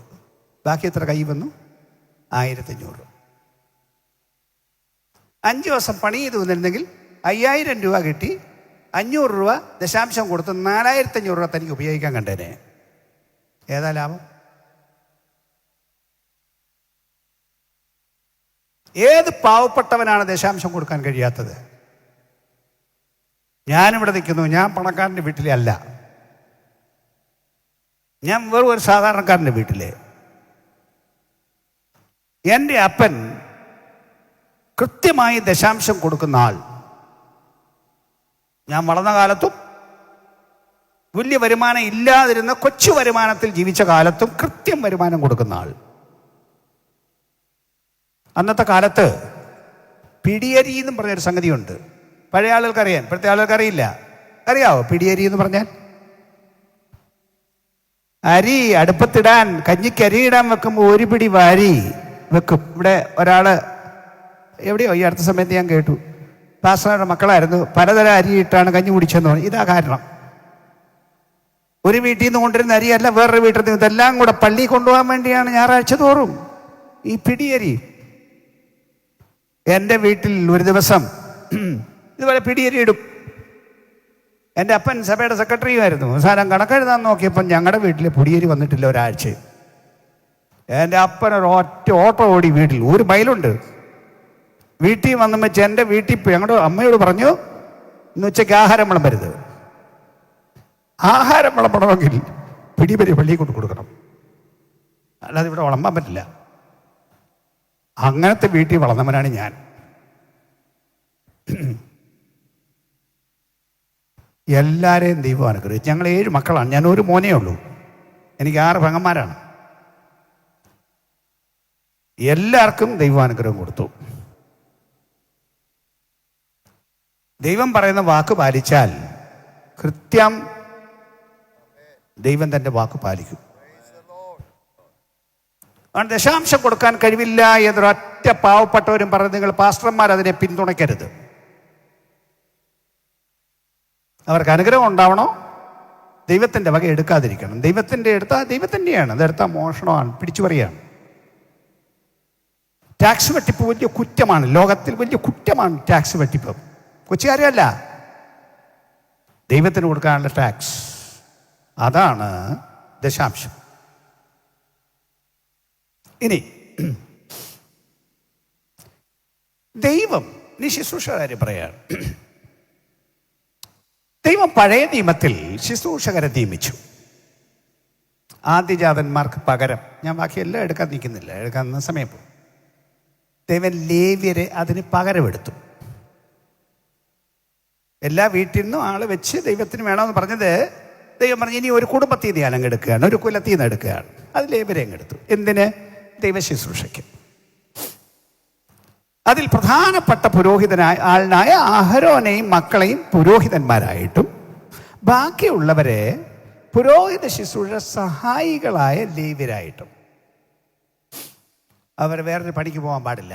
ബാക്കി എത്ര കൈ വന്നു? 1,500. 5 ദിവസം പണി ചെയ്ത് വന്നിരുന്നെങ്കിൽ 5,000 രൂപ കിട്ടി, 500 രൂപ ദശാംശം കൊടുത്ത് 4,500 രൂപ തനിക്ക് ഉപയോഗിക്കാൻ കണ്ടേനെ. ഏതാ ലാഭം? ഏത് പാവപ്പെട്ടവനാണ് ദശാംശം കൊടുക്കാൻ കഴിയാത്തത്? ഞാനിവിടെ നിൽക്കുന്നു, ഞാൻ പണക്കാരൻ്റെ വീട്ടിലെ അല്ല, ഞാൻ വെറും ഒരു സാധാരണക്കാരൻ്റെ വീട്ടിലെ. എൻ്റെ അപ്പൻ കൃത്യമായി ദശാംശം കൊടുക്കുന്ന ആൾ. ഞാൻ വളർന്ന കാലത്തും വലിയ വരുമാനം ഇല്ലാതിരുന്ന കൊച്ചു വരുമാനത്തിൽ ജീവിച്ച കാലത്തും കൃത്യം വരുമാനം കൊടുക്കുന്ന ആൾ. അന്നത്തെ കാലത്ത് പിടിയരി എന്നും പറഞ്ഞൊരു സംഗതിയുണ്ട്. പഴയ ആളുകൾക്കറിയാം, ഇപ്പോഴത്തെ ആളുകൾക്കറിയില്ല. അറിയാവോ പിടിയരി എന്ന് പറഞ്ഞാൽ? അരി അടുപ്പത്തിടാൻ, കഞ്ഞിക്ക് അരി ഇടാൻ വെക്കുമ്പോൾ ഒരു പിടി വാരി വെക്കും. ഇവിടെ ഒരാൾ എവിടെയോ ഈ അടുത്ത സമയത്ത് ഞാൻ കേട്ടു, പാസ്റ്ററുടെ മക്കളായിരുന്നു, പലതരം അരിയിട്ടാണ് കഞ്ഞി കുടിച്ചെന്ന് പറഞ്ഞു. ഇതാ കാരണം. ഒരു വീട്ടിൽ നിന്ന് കൊണ്ടിരുന്ന അരിയല്ല, വേറൊരു വീട്ടിൽ നിന്ന്, ഇതെല്ലാം കൂടെ പള്ളി കൊണ്ടുപോകാൻ വേണ്ടിയാണ് ഞായറാഴ്ച തോറും ഈ പിടിയരി. എൻ്റെ വീട്ടിൽ ഒരു ദിവസം ഇതുപോലെ പിടിയരി ഇടും. എൻ്റെ അപ്പൻ സഭയുടെ സെക്രട്ടറിയുമായിരുന്നു. അവസാനം കണക്കെഴുതാൻ നോക്കിയപ്പം ഞങ്ങളുടെ വീട്ടിൽ പൊടിയേരി വന്നിട്ടില്ല ഒരാഴ്ച. എൻ്റെ അപ്പനൊരു ഒറ്റ ഓട്ടോ ഓടി വീട്ടിൽ 1 മൈലുണ്ട്. വീട്ടിൽ വന്നു വെച്ച് എൻ്റെ വീട്ടിൽ പോയി ഞങ്ങളുടെ അമ്മയോട് പറഞ്ഞു, ഇന്ന് ഉച്ചയ്ക്ക് ആഹാരം വിളമ്പരുത്. ആഹാരം വിളമ്പണമെങ്കിൽ പിടിപരി പള്ളിയിൽ കൊണ്ട് കൊടുക്കണം, അല്ലാതെ ഇവിടെ വിളമ്പാൻ പറ്റില്ല. അങ്ങനത്തെ വീട്ടിൽ വളർന്നവനാണ് ഞാൻ. എല്ലാവരെയും ദൈവം അനുഗ്രഹിച്ചു. ഞങ്ങൾ 7 മക്കളാണ്. ഞാൻ ഒരു മോനേ ഉള്ളൂ. എനിക്ക് 6 പെങ്ങന്മാരാണ്. എല്ലാവർക്കും ദൈവാനുഗ്രഹം കൊടുത്തു. ദൈവം പറയുന്ന വാക്ക് പാലിച്ചാൽ കൃത്യം ദൈവം തൻ്റെ വാക്ക് പാലിക്കും. ആണ് ദശാംശം കൊടുക്കാൻ കഴിവില്ല എന്നൊരൊറ്റ പാവപ്പെട്ടവരും പറഞ്ഞ് നിങ്ങൾ പാസ്റ്റർമാർ അതിനെ പിന്തുണയ്ക്കരുത്. അവർക്ക് അനുഗ്രഹം ഉണ്ടാവണോ? ദൈവത്തിൻ്റെ വക എടുക്കാതിരിക്കണം. ദൈവത്തിൻ്റെ എടുത്താൽ ദൈവത്തിൻ്റെയാണ്, അതെടുത്താൽ മോഷണമാണ്, പിടിച്ചുപറിയാണ്. ടാക്സ് വെട്ടിപ്പ് വലിയ കുറ്റമാണ്. ലോകത്തിൽ വലിയ കുറ്റമാണ് ടാക്സ് വെട്ടിപ്പ്. കൊച്ചുകാരല്ല, ദൈവത്തിന് കൊടുക്കാനുള്ള ടാക്സ്, അതാണ് ദശാംശം. ഇനി ദൈവം ശുശ്രൂഷകാരെ പറയാണ്. ദൈവം പഴയ നിയമത്തിൽ ശുശ്രൂഷകരെ നിയമിച്ചു, ആദ്യജാതന്മാർക്ക് പകരം. ഞാൻ ബാക്കി എല്ലാം എടുക്കാൻ നിൽക്കുന്നില്ല, എടുക്കാൻ സമയം പോകും. ദൈവം ലേവ്യരെ അതിന് പകരമെടുത്തു. എല്ലാ വീട്ടിൽ നിന്നും ആള് വെച്ച് ദൈവത്തിന് വേണമെന്ന് പറഞ്ഞത്, ദൈവം പറഞ്ഞു ഇനി ഒരു കുടുംബത്തിൽ നിന്ന് ഞാൻ അങ്ങ് എടുക്കുകയാണ്, ഒരു കുലത്തിൽ നിന്ന് എടുക്കുകയാണ്. അത് ലേവ്യരെ അങ്ങെടുത്തു. എന്തിന്? ദൈവ ശുശ്രൂഷയ്ക്ക്. അതിൽ പ്രധാനപ്പെട്ട ആളിനായ അഹരോനെയും മക്കളെയും പുരോഹിതന്മാരായിട്ടും ബാക്കിയുള്ളവരെ പുരോഹിത ശുശ്രൂഷ സഹായികളായ ലേവ്യരായിട്ടും. അവർ വേറൊരു പണിക്ക് പോകാൻ പാടില്ല.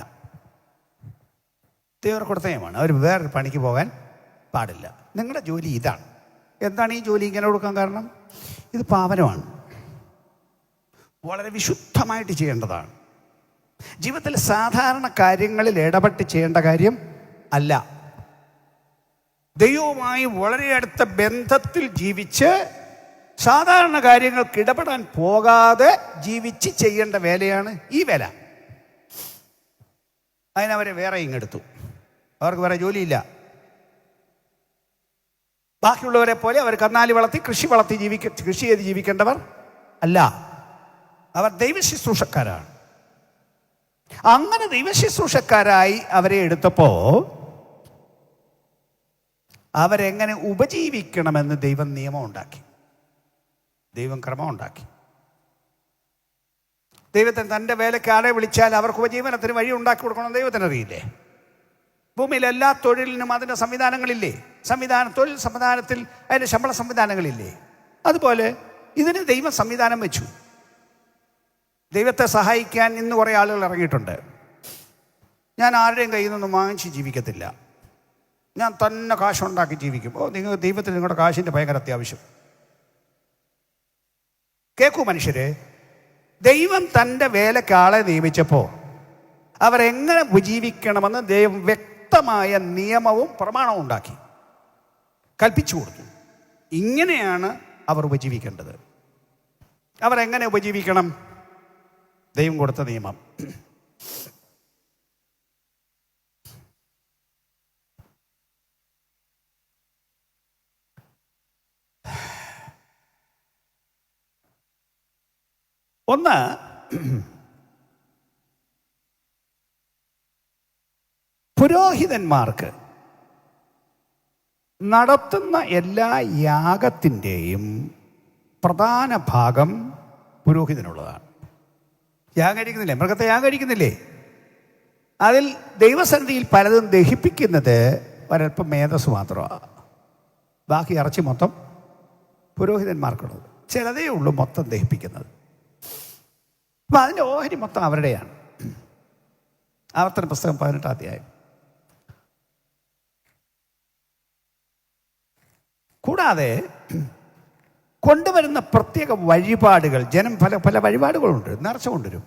ദൈവം കൊടുത്ത നിയമമാണ്. അവർ വേറൊരു പണിക്ക് പോകാൻ പാടില്ല. നിങ്ങളുടെ ജോലി ഇതാണ്. എന്താണ് ഈ ജോലി ഇങ്ങനെ കൊടുക്കാൻ കാരണം? ഇത് പാവനമാണ്, വളരെ വിശുദ്ധമായിട്ട് ചെയ്യേണ്ടതാണ്. ജീവിതത്തിൽ സാധാരണ കാര്യങ്ങളിൽ ഇടപെട്ട് ചെയ്യേണ്ട കാര്യം അല്ല. ദൈവവുമായി വളരെ അടുത്ത ബന്ധത്തിൽ ജീവിച്ച് സാധാരണ കാര്യങ്ങൾക്ക് ഇടപെടാൻ പോകാതെ ജീവിച്ച് ചെയ്യേണ്ട വേലയാണ് ഈ വേല. അതിനവരെ വേറെ ഇങ്ങെടുത്തു. അവർക്ക് വേറെ ജോലിയില്ല. ബാക്കിയുള്ളവരെ പോലെ അവർ കന്നാലി വളർത്തി കൃഷി ചെയ്ത് ജീവിക്കേണ്ടവർ അല്ല. അവർ ദൈവശുശ്രൂഷക്കാരാണ്. അങ്ങനെ ദൈവശുശ്രൂഷക്കാരായി അവരെ എടുത്തപ്പോൾ അവരെങ്ങനെ ഉപജീവിക്കണമെന്ന് ദൈവം നിയമം ഉണ്ടാക്കി, ദൈവം ക്രമം ഉണ്ടാക്കി. ദൈവത്തിന് തൻ്റെ വേലയ്ക്ക് ആളെ വിളിച്ചാൽ അവർക്ക് ഉപജീവനത്തിന് വഴി ഉണ്ടാക്കി കൊടുക്കണം ദൈവത്തിനറിയില്ലേ? ഭൂമിയിൽ എല്ലാ തൊഴിലിനും അതിൻ്റെ സംവിധാനങ്ങളില്ലേ? തൊഴിൽ സംവിധാനത്തിൽ അതിൻ്റെ ശമ്പള സംവിധാനങ്ങളില്ലേ? അതുപോലെ ഇതിന് ദൈവം സംവിധാനം വെച്ചു. ദൈവത്തെ സഹായിക്കാൻ ഇന്ന് കുറേ ആളുകൾ ഇറങ്ങിയിട്ടുണ്ട്. ഞാൻ ആരുടെയും കയ്യിൽ നിന്നൊന്നും വാങ്ങിച്ച് ജീവിക്കത്തില്ല, ഞാൻ തന്നെ കാശുണ്ടാക്കി ജീവിക്കും. ദൈവത്തിന് നിങ്ങളുടെ കാശിൻ്റെ ഭയങ്കര അത്യാവശ്യം. കേൾക്കൂ മനുഷ്യരെ, ദൈവം തൻ്റെ വേലയ്ക്ക് ആളെ നിയമിച്ചപ്പോൾ അവരെങ്ങനെ ഉപജീവിക്കണമെന്ന് ദൈവം വ്യക്തമായ നിയമവും പ്രമാണവും ഉണ്ടാക്കി, കൽപ്പിച്ചു കൊടുത്തു. ഇങ്ങനെയാണ് അവർ ഉപജീവിക്കേണ്ടത്. അവരെങ്ങനെ ഉപജീവിക്കണം? ദൈവം കൊടുത്ത നിയമം. ഒന്ന്, പുരോഹിതന്മാർക്ക് നടത്തുന്ന എല്ലാ യാഗത്തിൻ്റെയും പ്രധാന ഭാഗം പുരോഹിതനുള്ളതാണ്. യാഗം കഴിക്കുന്നില്ലേ? മൃഗത്തെ യാഗം കഴിക്കുന്നില്ലേ? അതിൽ ദൈവസന്നിധിയിൽ പലതും ദഹിപ്പിക്കുന്നത് ഒരൽപ്പം മേധസ് മാത്രമാണ്. ബാക്കി ഇറച്ചി മൊത്തം പുരോഹിതന്മാർക്കുള്ളത്. ചിലതേ ഉള്ളൂ മൊത്തം ദഹിപ്പിക്കുന്നത്. അപ്പം അതിൻ്റെ ഓഹരി മൊത്തം അവരുടെയാണ്. ആവർത്തന പുസ്തകം 18 അധ്യായം. കൂടാതെ കൊണ്ടുവരുന്ന പ്രത്യേക വഴിപാടുകൾ, ജനം പല വഴിപാടുകളുണ്ട്, നേർച്ച കൊണ്ടുവരും.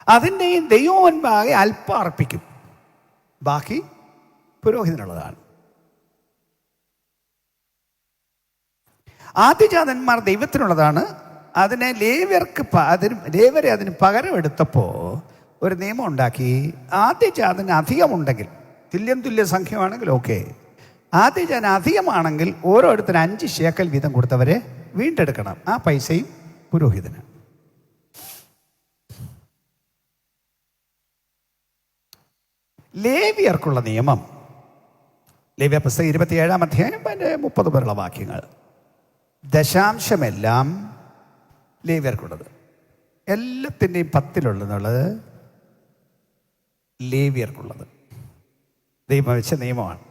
അതിൻ്റെയും ദൈവോന്മാകെ അല്പം അർപ്പിക്കും, ബാക്കി പുരോഹിതനുള്ളതാണ്. ആദ്യജാതന്മാർ ദൈവത്തിനുള്ളതാണ്. അതിനെ ലേവ്യരെ അതിന് പകരമെടുത്തപ്പോൾ ഒരു നിയമം ഉണ്ടാക്കി. ആദ്യജാതന് അധികമുണ്ടെങ്കിൽ, തുല്യ സംഖ്യമാണെങ്കിൽ ഓക്കെ, ആദ്യജാതന് അധികമാണെങ്കിൽ ഓരോരുത്തരും 5 ശേക്കൽ വീതം കൊടുത്തവരെ വീണ്ടെടുക്കണം. ആ പൈസയും പുരോഹിതന്. ലേവ്യർക്കുള്ള നിയമം, ലേവ്യ പുസ്തകം 27-ാം അധ്യായം 30 പേരുള്ള വാക്യങ്ങൾ. ദശാംശമെല്ലാം ലേവ്യർക്കുള്ളത്, എല്ലാത്തിൻ്റെയും 10 ലേവ്യർക്കുള്ളത്. ദൈവം വെച്ച നിയമമാണ്.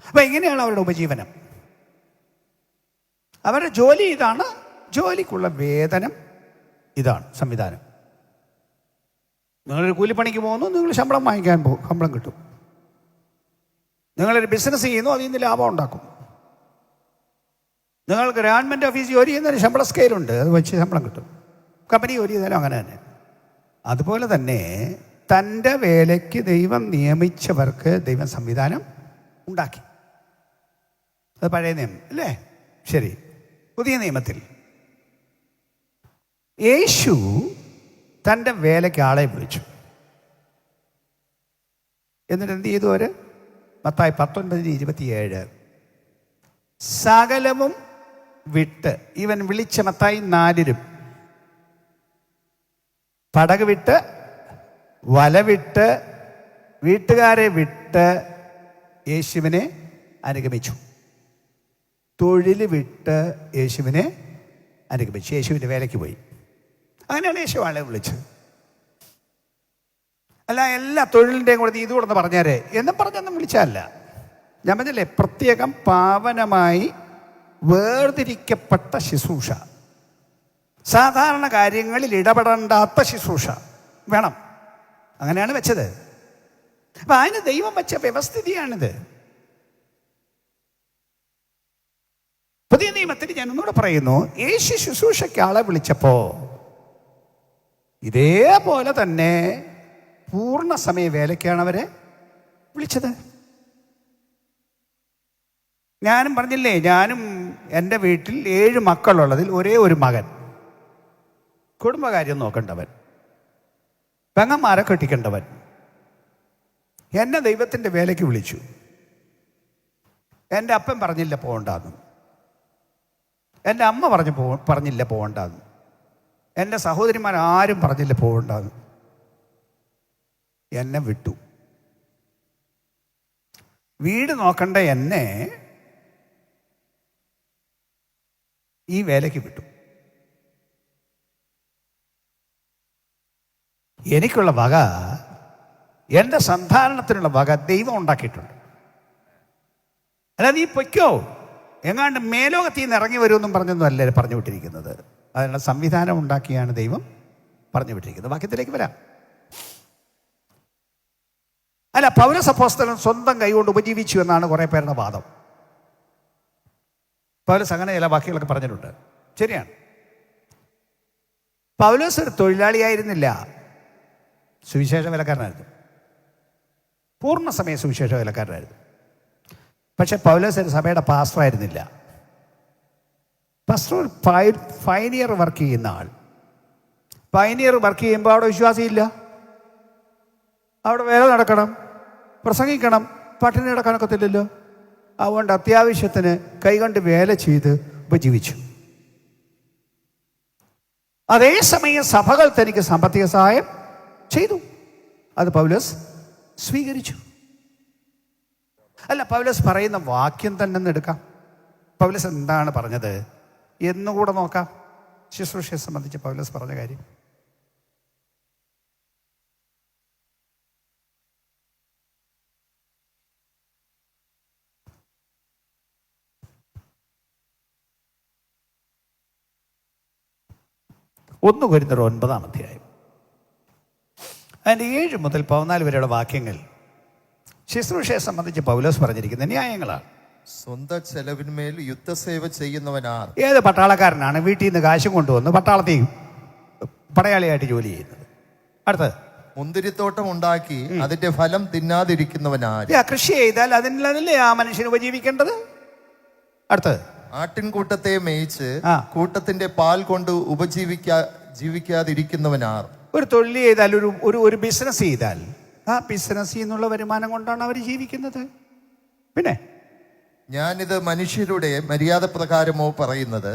അപ്പൊ എങ്ങനെയാണ് അവരുടെ ഉപജീവനം? അവരുടെ ജോലി ഇതാണ്, ജോലിക്കുള്ള വേതനം ഇതാണ് സംവിധാനം. നിങ്ങളൊരു കൂലിപ്പണിക്ക് പോകുന്നു, നിങ്ങൾ ശമ്പളം വാങ്ങിക്കാൻ പോകും, ശമ്പളം കിട്ടും. നിങ്ങളൊരു ബിസിനസ് ചെയ്യുന്നു, അതിൽ നിന്ന് ലാഭം ഉണ്ടാക്കും. നിങ്ങൾ ഗവൺമെൻറ് ഓഫീസിൽ ജോലി ചെയ്യുന്നതിന് ശമ്പള സ്കെയിലുണ്ട്, അത് വെച്ച് ശമ്പളം കിട്ടും. കമ്പനി ജോലി ചെയ്താലും അങ്ങനെ തന്നെ. അതുപോലെ തന്നെ തൻ്റെ വേലയ്ക്ക് ദൈവം നിയമിച്ചവർക്ക് ദൈവം സംവിധാനം ഉണ്ടാക്കി. അത് പഴയ നിയമം അല്ലേ? ശരി. പുതിയ നിയമത്തിൽ യേശു തൻ്റെ വേലയ്ക്ക് ആളെ വിളിച്ചു. എന്നിട്ട് എന്ത് ചെയ്തു? അവർ മത്തായി 19:27 സകലവും വിട്ട്, ഇവൻ വിളിച്ച മത്തായി 4-ലും പടക് വിട്ട്, വല വിട്ട്, വീട്ടുകാരെ വിട്ട് യേശുവിനെ അനുഗമിച്ചു. തൊഴിൽ വിട്ട് യേശുവിനെ അനുഗമിച്ചു. യേശുവിൻ്റെ വേലയ്ക്ക് പോയി. അങ്ങനെയാണ് യേശു ആളെ വിളിച്ചത്. അല്ല എല്ലാ തൊഴിലിൻ്റെയും കൂടെ ഇത് കൂടെ പറഞ്ഞേരെ എന്നും പറഞ്ഞൊന്നും വിളിച്ചതല്ല. ഞാൻ പറഞ്ഞില്ലേ, പ്രത്യേകം പാവനമായി വേർതിരിക്കപ്പെട്ട ശുശ്രൂഷ, സാധാരണ കാര്യങ്ങളിൽ ഇടപെടേണ്ടാത്ത ശുശ്രൂഷ വേണം. അങ്ങനെയാണ് വെച്ചത്. അപ്പം അതിന് ദൈവം വെച്ച വ്യവസ്ഥിതിയാണിത്. പുതിയ നിയമത്തിൽ ഞാൻ ഒന്നുകൂടെ പറയുന്നു, യേശു ശുശ്രൂഷയ്ക്ക് ആളെ വിളിച്ചപ്പോൾ ഇതേപോലെ തന്നെ പൂർണ്ണ സമയ വേലയ്ക്കാണ് അവരെ വിളിച്ചത്. ഞാനും പറഞ്ഞില്ലേ, ഞാനും എൻ്റെ വീട്ടിൽ 7 മക്കളുള്ളതിൽ ഒരേ ഒരു മകൻ, കുടുംബകാര്യം നോക്കേണ്ടവൻ, പെങ്ങന്മാരെ കെട്ടിക്കേണ്ടവൻ, എന്നെ ദൈവത്തിൻ്റെ വേലയ്ക്ക് വിളിച്ചു. എൻ്റെ അപ്പൻ പറഞ്ഞില്ല പോകണ്ടെന്ന്, എൻ്റെ അമ്മ പറഞ്ഞില്ല പോകണ്ടെന്ന്, എൻ്റെ സഹോദരിമാരാരും പറഞ്ഞില്ല പോകണ്ടെന്ന്. എന്നെ വിട്ടു. വീട് നോക്കണ്ട എന്നെ ഈ വേലയ്ക്ക് വിട്ടു. എനിക്കുള്ള വക, എൻ്റെ സന്താരണത്തിനുള്ള വക ദൈവം ഉണ്ടാക്കിയിട്ടുണ്ട്. അല്ല നീ പൊയ്ക്കോ, എങ്ങാണ്ട് മേലോകത്തിൽ നിന്ന് ഇറങ്ങി വരുമെന്നും പറഞ്ഞൊന്നും അല്ലേ പറഞ്ഞു വിട്ടിരിക്കുന്നത്. അതിനുള്ള സംവിധാനം ഉണ്ടാക്കിയാണ് ദൈവം പറഞ്ഞു വിട്ടിരിക്കുന്നത്. വാക്യത്തിലേക്ക് വരാം. അല്ല, പൗലോസ് അപ്പോസ്തലൻ സ്വന്തം കൈകൊണ്ട് ഉപജീവിച്ചു എന്നാണ് കുറേ പേരുടെ വാദം. പൗലോസ് അങ്ങനെ ചില വാക്യങ്ങളൊക്കെ പറഞ്ഞിട്ടുണ്ട്. ശരിയാണ്. പൗലോസ് ഒരു തൊഴിലാളിയായിരുന്നില്ല, സുവിശേഷ വേലക്കാരനായിരുന്നു. പൂർണ്ണ സമയ സുവിശേഷ വേലക്കാരനായിരുന്നു. പക്ഷെ പൗലോസ് ഒരു സഭയുടെ പാസ്റ്ററായിരുന്നില്ല. പാസ്റ്റർ പൈനിയർ വർക്ക് ചെയ്യുന്ന ആൾ. പൈനിയർ വർക്ക് ചെയ്യുമ്പോൾ അവിടെ വിശ്വാസിയില്ല, അവിടെ വേല നടക്കണം, പ്രസംഗിക്കണം, പട്ടിണി നടക്കാനൊക്കത്തില്ലല്ലോ. അതുകൊണ്ട് അത്യാവശ്യത്തിന് കൈകൊണ്ട് വേല ചെയ്ത് ഉപജീവിച്ചു. അതേസമയം സഭകൾ തനിക്ക് സാമ്പത്തിക സഹായം ചെയ്തു. അത് പൗലോസ് സ്വീകരിച്ചു. അല്ല, പൗലോസ് പറയുന്ന വാക്യം തന്നെ എടുക്കാം. പൗലോസ് എന്താണ് പറഞ്ഞത് എന്നുകൂടെ നോക്കാം. ശുശ്രൂഷയെ സംബന്ധിച്ച് പൗലോസ് പറഞ്ഞ കാര്യം. ഒന്ന് കൊരിന്ത്യർ 9-ാം അധ്യായം അതിൻ്റെ 7 മുതൽ 14 വരെയുള്ള വാക്യങ്ങൾ ശുശ്രൂഷയെ സംബന്ധിച്ച് പൗലോസ് പറഞ്ഞിരിക്കുന്ന ന്യായങ്ങളാണ്. സ്വന്തം ചെലവിന്മേൽ യുദ്ധസേവ ചെയ്യുന്നവനാർ. ഏത് പട്ടാളക്കാരനാണ് വീട്ടിൽ നിന്ന് കാശും കൊണ്ടുവന്ന് പട്ടാളത്തിൽ പടയാളിയായിട്ട് ജോലി ചെയ്യുന്നത്? അടുത്തത്, മുന്തിരിത്തോട്ടം ഉണ്ടാക്കി അതിന്റെ ഫലം തിന്നാതിരിക്കുന്നവനാര്? കൃഷി ചെയ്താൽ അതിനല്ലേ ആ മനുഷ്യന് ഉപജീവിക്കേണ്ടത്. അടുത്തത്, ആട്ടിൻകൂട്ടത്തെ മേയിച്ച് ആ. കൂട്ടത്തിന്റെ പാൽ കൊണ്ട് ജീവിക്കാതിരിക്കുന്നവനാർ? ഒരു തൊഴിൽ ചെയ്താൽ, ഒരു ബിസിനസ് ചെയ്താൽ ആ ബിസിനസ്സിൽ നിന്നുള്ള വരുമാനം കൊണ്ടാണ് അവർ ജീവിക്കുന്നത്. പിന്നെ ഞാനിത് മനുഷ്യരുടെ മര്യാദ പ്രകാരമോ പറയുന്നത്,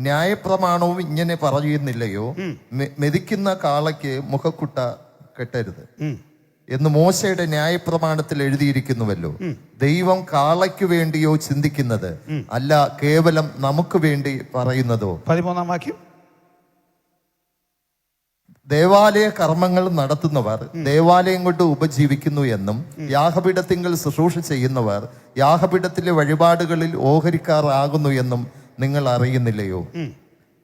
ന്യായപ്രമാണവും ഇങ്ങനെ പറയുന്നില്ലയോ, മെതിക്കുന്ന കാളയ്ക്ക് മുഖക്കുട്ട കെട്ടരുത് എന്ന് മോശയുടെ ന്യായപ്രമാണത്തിൽ എഴുതിയിരിക്കുന്നുവല്ലോ. ദൈവം കാളയ്ക്ക് വേണ്ടിയോ ചിന്തിക്കുന്നത് അല്ല, കേവലം നമുക്ക് വേണ്ടി പറയുന്നതോ? 13-ാം വാക്യം. ദേവാലയ കർമ്മങ്ങൾ നടത്തുന്നവർ ദേവാലയം കൊണ്ട് ഉപജീവിക്കുന്നു എന്നും, യാഗപീഠത്തിങ്കൽ ശുശ്രൂഷ ചെയ്യുന്നവർ യാഗപീഠത്തിലെ വഴിപാടുകളിൽ ഓഹരിക്കാറാകുന്നു എന്നും നിങ്ങൾ അറിയുന്നില്ലയോ?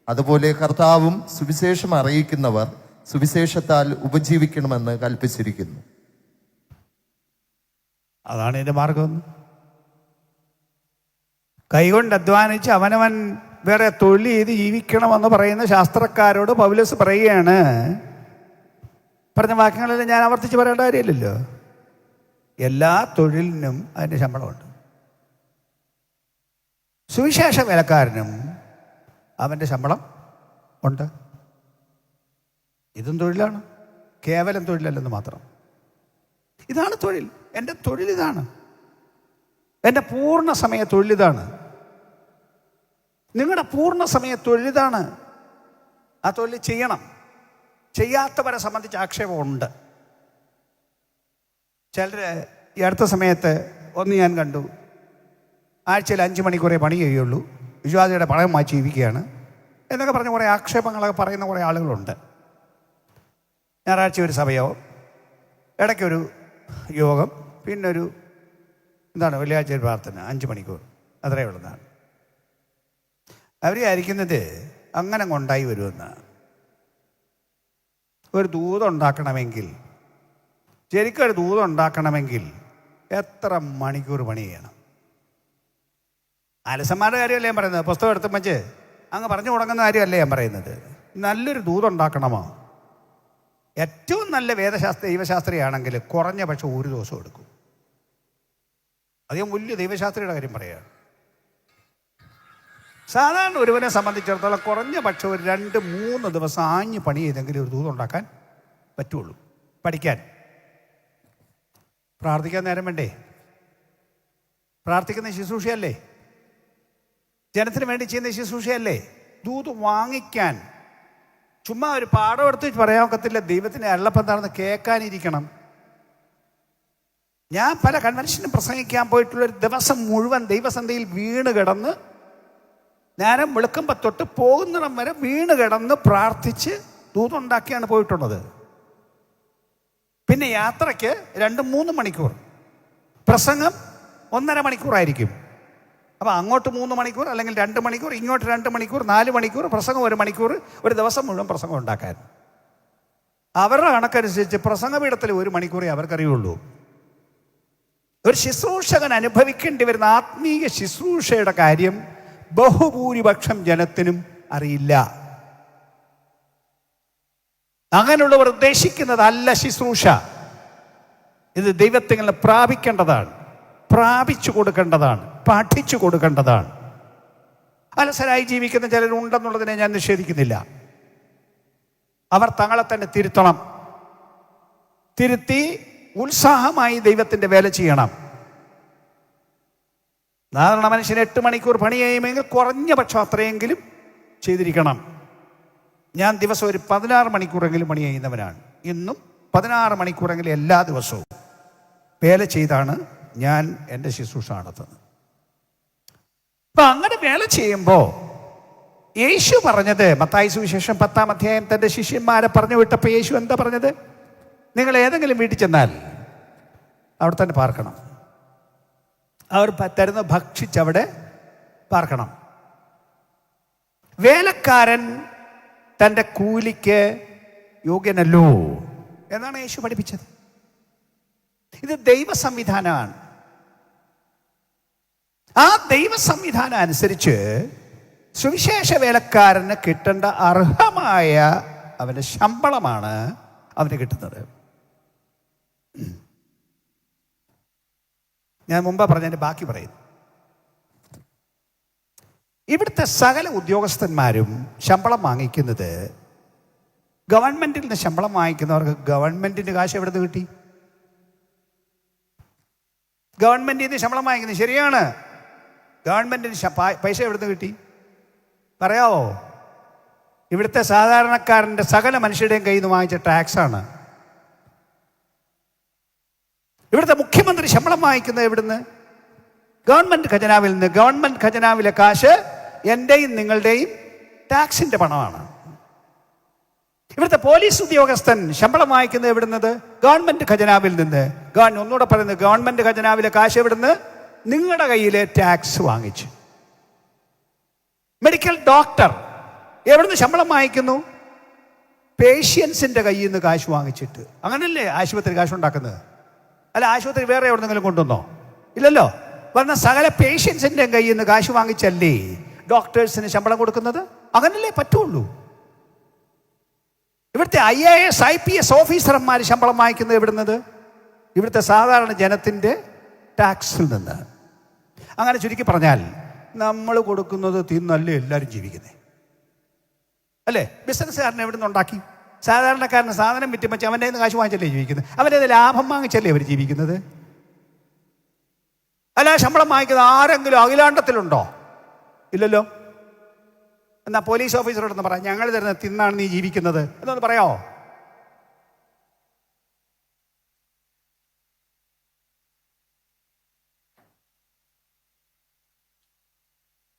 അതുപോലെ കർത്താവും സുവിശേഷം അറിയിക്കുന്നവർ സുവിശേഷത്താൽ ഉപജീവിക്കണമെന്ന് കൽപ്പിച്ചിരിക്കുന്നു. അതാണ് ഇതിന്റെ മാർഗം. കൈകൊണ്ട് അധ്വാനിച്ച് അവനവൻ വേറെ തൊഴിൽ ചെയ്ത് ജീവിക്കണമെന്ന് പറയുന്ന ശാസ്ത്രക്കാരോട് പൗലോസ് പറയുകയാണ്. പറഞ്ഞ വാക്യങ്ങളെല്ലാം ഞാൻ ആവർത്തിച്ച് പറയേണ്ട കാര്യമില്ലല്ലോ. എല്ലാ തൊഴിലിനും അതിൻ്റെ ശമ്പളമുണ്ട്. സുവിശേഷ വേലക്കാരനും അവൻ്റെ ശമ്പളം ഉണ്ട്. ഇതും തൊഴിലാണ്, കേവലം തൊഴിലല്ലെന്ന് മാത്രം. ഇതാണ് തൊഴിൽ. എൻ്റെ തൊഴിൽ ഇതാണ്. എൻ്റെ പൂർണ്ണ സമയ തൊഴിൽ ഇതാണ്. നിങ്ങളുടെ പൂർണ്ണ സമയ തൊഴിൽ ഇതാണ്. ആ തൊഴിൽ ചെയ്യണം. ചെയ്യാത്തവരെ സംബന്ധിച്ച് ആക്ഷേപമുണ്ട്. ചിലർ ഈ അടുത്ത സമയത്ത് ഒന്ന് ഞാൻ കണ്ടു, ആഴ്ചയിൽ 5 മണിക്കൂറേ പണി ചെയ്യുള്ളൂ, വിശ്വാസിയുടെ പണയം മാറ്റി ജീവിക്കുകയാണ് എന്നൊക്കെ പറഞ്ഞ് കുറേ ആക്ഷേപങ്ങളൊക്കെ പറയുന്ന കുറേ ആളുകളുണ്ട്. ഞായറാഴ്ച ഒരു സഭയോ, ഇടയ്ക്കൊരു യോഗം, പിന്നൊരു വെള്ളിയാഴ്ച ഒരു പ്രാർത്ഥന, 5 മണിക്കൂർ, അത്രയേ ഉള്ളതാണ്. അവർ വിചാരിക്കുന്നത് അങ്ങനെ കൊണ്ടായി വരുമെന്നാണ്. ഒരു ദൂതുണ്ടാക്കണമെങ്കിൽ, ശരിക്കും ഒരു ദൂതുണ്ടാക്കണമെങ്കിൽ എത്ര മണിക്കൂർ പണി ചെയ്യണം? അലസന്മാരുടെ കാര്യമല്ലേ ഞാൻ പറയുന്നത്. പുസ്തകം എടുത്തും വെച്ച് അങ്ങ് പറഞ്ഞു തുടങ്ങുന്ന കാര്യമല്ലേ ഞാൻ പറയുന്നത്. നല്ലൊരു ദൂതുണ്ടാക്കണമോ? ഏറ്റവും നല്ല ദൈവശാസ്ത്രിയാണെങ്കിൽ കുറഞ്ഞ പക്ഷം 1 ദിവസം എടുക്കും. അധികം വലിയ ദൈവശാസ്ത്രിയുടെ കാര്യം പറയുകയാണ്. സാധാരണ ഒരുവനെ സംബന്ധിച്ചിടത്തോളം കുറഞ്ഞ പക്ഷം ഒരു 2-3 ദിവസം ആഞ്ഞ് പണി ചെയ്തെങ്കിലും ഒരു ദൂതുണ്ടാക്കാൻ പറ്റുള്ളൂ. പഠിക്കാൻ, പ്രാർത്ഥിക്കാൻ നേരം വേണ്ടേ? പ്രാർത്ഥിക്കുന്ന ശുശ്രൂഷയല്ലേ? ജനത്തിന് വേണ്ടി ചെയ്യുന്ന ശുശ്രൂഷയല്ലേ? ദൂത് വാങ്ങിക്കാൻ ചുമ്മാ ഒരു പാഠം എടുത്ത് പറയാൻ ഒക്കത്തില്ല. ദൈവത്തിൻ്റെ അരുളപ്പം എന്താണെന്ന് കേൾക്കാനിരിക്കണം. ഞാൻ പല കൺവെൻഷനും പ്രസംഗിക്കാൻ പോയിട്ടുള്ളൊരു ദിവസം മുഴുവൻ ദൈവസന്ധിയിൽ വീണ് കിടന്ന്, നേരം വെളുക്കുമ്പോൾ തൊട്ട് പോകുന്നിടം വരെ വീണ് കിടന്ന് പ്രാർത്ഥിച്ച് ദൂതുണ്ടാക്കിയാണ് പോയിട്ടുള്ളത്. പിന്നെ യാത്രയ്ക്ക് 2-3 മണിക്കൂർ, പ്രസംഗം 1.5 മണിക്കൂറായിരിക്കും. അപ്പോൾ അങ്ങോട്ട് 3 മണിക്കൂർ, അല്ലെങ്കിൽ 2 മണിക്കൂർ, ഇങ്ങോട്ട് 2 മണിക്കൂർ, 4 മണിക്കൂർ, പ്രസംഗം 1 മണിക്കൂർ, ഒരു ദിവസം മുഴുവൻ പ്രസംഗം ഉണ്ടാക്കാൻ. അവരുടെ കണക്കനുസരിച്ച് പ്രസംഗപീഠത്തിൽ 1 മണിക്കൂറേ അവർക്കറിയുള്ളൂ. ഒരു ശുശ്രൂഷകൻ അനുഭവിക്കേണ്ടി വരുന്ന ആത്മീയ ശുശ്രൂഷയുടെ കാര്യം ബഹുഭൂരിപക്ഷം ജനത്തിനും അറിയില്ല. അങ്ങനെയുള്ളവർ ഉദ്ദേശിക്കുന്നതല്ല ശുശ്രൂഷ. ഇത് ദൈവത്തിൽ പ്രാപിക്കേണ്ടതാണ്, പ്രാപിച്ചു കൊടുക്കേണ്ടതാണ്, പഠിച്ചു കൊടുക്കേണ്ടതാണ്. അലസരായി ജീവിക്കുന്ന ചിലരുണ്ടെന്നുള്ളതിനെ ഞാൻ നിഷേധിക്കുന്നില്ല. അവർ തങ്ങളെ തന്നെ തിരുത്തണം. തിരുത്തി ഉത്സാഹമായി ദൈവത്തിൻ്റെ വേല ചെയ്യണം. സാധാരണ മനുഷ്യൻ 8 മണിക്കൂർ പണി ചെയ്യുമെങ്കിൽ കുറഞ്ഞ പക്ഷം അത്രയെങ്കിലും ചെയ്തിരിക്കണം. ഞാൻ ദിവസം ഒരു 16 മണിക്കൂറെങ്കിലും പണി ചെയ്യുന്നവനാണ്. ഇന്നും 16 മണിക്കൂറെങ്കിലും എല്ലാ ദിവസവും വേല ചെയ്താണ് ഞാൻ എൻ്റെ ശുശ്രൂഷ നടത്തുന്നത്. അപ്പം അങ്ങനെ വേല ചെയ്യുമ്പോൾ യേശു പറഞ്ഞത്, മത്തായി സുവിശേഷം 10-ാം അധ്യായം തൻ്റെ ശിഷ്യന്മാരെ പറഞ്ഞു വിട്ടപ്പോൾ യേശു എന്താ പറഞ്ഞത്? നിങ്ങൾ ഏതെങ്കിലും വീട്ടിൽ ചെന്നാൽ അവിടെ തന്നെ പാർക്കണം. അവർ തരുന്ന ഭക്ഷിച്ചവിടെ പാർക്കണം. വേലക്കാരൻ തൻ്റെ കൂലിക്ക് യോഗ്യനല്ലോ എന്നാണ് യേശു പഠിപ്പിച്ചത്. ഇത് ദൈവ സംവിധാനമാണ്. ആ ദൈവ സംവിധാനം അനുസരിച്ച് സുവിശേഷ വേലക്കാരന് കിട്ടേണ്ട അർഹമായ അവൻ്റെ ശമ്പളമാണ് അവന് കിട്ടുന്നത്. ഞാൻ മുമ്പ് പറഞ്ഞതിൻ്റെ ബാക്കി പറയുന്നു. ഇവിടുത്തെ സകല ഉദ്യോഗസ്ഥന്മാരും ശമ്പളം വാങ്ങിക്കുന്നത്, ഗവൺമെൻറ്റിൽ നിന്ന് ശമ്പളം വാങ്ങിക്കുന്നവർക്ക് ഗവൺമെൻറ്റിൻ്റെ കാശ് എവിടെ നിന്ന് കിട്ടി? ഗവൺമെൻറ്റിൽ നിന്ന് ശമ്പളം വാങ്ങിക്കുന്നത് ശരിയാണ്. ഗവൺമെൻറ്റിന് പൈസ എവിടെ നിന്ന് കിട്ടി പറയാവോ? ഇവിടുത്തെ സാധാരണക്കാരൻ്റെ സകല മനുഷ്യരുടെയും കയ്യിൽ നിന്ന് വാങ്ങിച്ച ടാക്സാണ്. ഇവിടുത്തെ മുഖ്യമന്ത്രി ശമ്പളം വാങ്ങിക്കുന്നത് എവിടുന്ന്? ഗവൺമെൻറ് ഖജനാവിൽ നിന്ന്. ഗവൺമെൻറ് ഖജനാവിലെ കാശ് എൻ്റെയും നിങ്ങളുടെയും ടാക്സിൻ്റെ പണമാണ്. ഇവിടുത്തെ പോലീസ് ഉദ്യോഗസ്ഥൻ ശമ്പളം വാങ്ങിക്കുന്നത് എവിടുന്നത്? ഗവൺമെൻറ് ഖജനാവിൽ നിന്ന്. ഒന്നുകൂടെ പറയുന്നത്, ഗവൺമെൻറ് ഖജനാവിലെ കാശ് എവിടുന്ന്? നിങ്ങളുടെ കയ്യിലെ ടാക്സ് വാങ്ങിച്ചു. മെഡിക്കൽ ഡോക്ടർ എവിടുന്ന് ശമ്പളം വാങ്ങിക്കുന്നു? പേഷ്യൻസിൻ്റെ കയ്യിൽ നിന്ന് കാശ് വാങ്ങിച്ചിട്ട്. അങ്ങനല്ലേ ആശുപത്രി കാശുണ്ടാക്കുന്നത്? അല്ല, ആശുപത്രി വേറെ എവിടെന്നെങ്കിലും കൊണ്ടുവന്നോ? ഇല്ലല്ലോ. പറഞ്ഞ സകല പേഷ്യൻസിൻ്റെ കയ്യിൽ നിന്ന് കാശ് വാങ്ങിച്ചല്ലേ ഡോക്ടേഴ്സിന് ശമ്പളം കൊടുക്കുന്നത്? അങ്ങനല്ലേ പറ്റുള്ളൂ. ഇവിടുത്തെ IAS IPS ഓഫീസർമാർ ശമ്പളം വാങ്ങിക്കുന്നത് എവിടുന്നത്? ഇവിടുത്തെ സാധാരണ ജനത്തിൻ്റെ ടാക്സിൽ നിന്ന്. അങ്ങനെ ചുരുക്കി പറഞ്ഞാൽ നമ്മൾ കൊടുക്കുന്നത് തിന്നല്ലേ എല്ലാവരും ജീവിക്കുന്നത്, അല്ലേ? ബിസിനസ്സുകാരൻ എവിടെ നിന്ന് ഉണ്ടാക്കി? സാധാരണക്കാരന് സാധനം വിറ്റും വെച്ച് അവൻ്റെ കാശ് വാങ്ങിച്ചല്ലേ ജീവിക്കുന്നത്? അവൻ്റെ ലാഭം വാങ്ങിച്ചല്ലേ അവർ ജീവിക്കുന്നത്? അല്ല, ശമ്പളം വാങ്ങിക്കുന്നത് ആരെങ്കിലും അഖിലാണ്ടത്തിലുണ്ടോ? ഇല്ലല്ലോ. എന്നാ പോലീസ് ഓഫീസറോടൊന്ന് പറയാം, ഞങ്ങൾ തരുന്ന തിന്നാണ് നീ ജീവിക്കുന്നത് എന്നൊന്ന് പറയാമോ?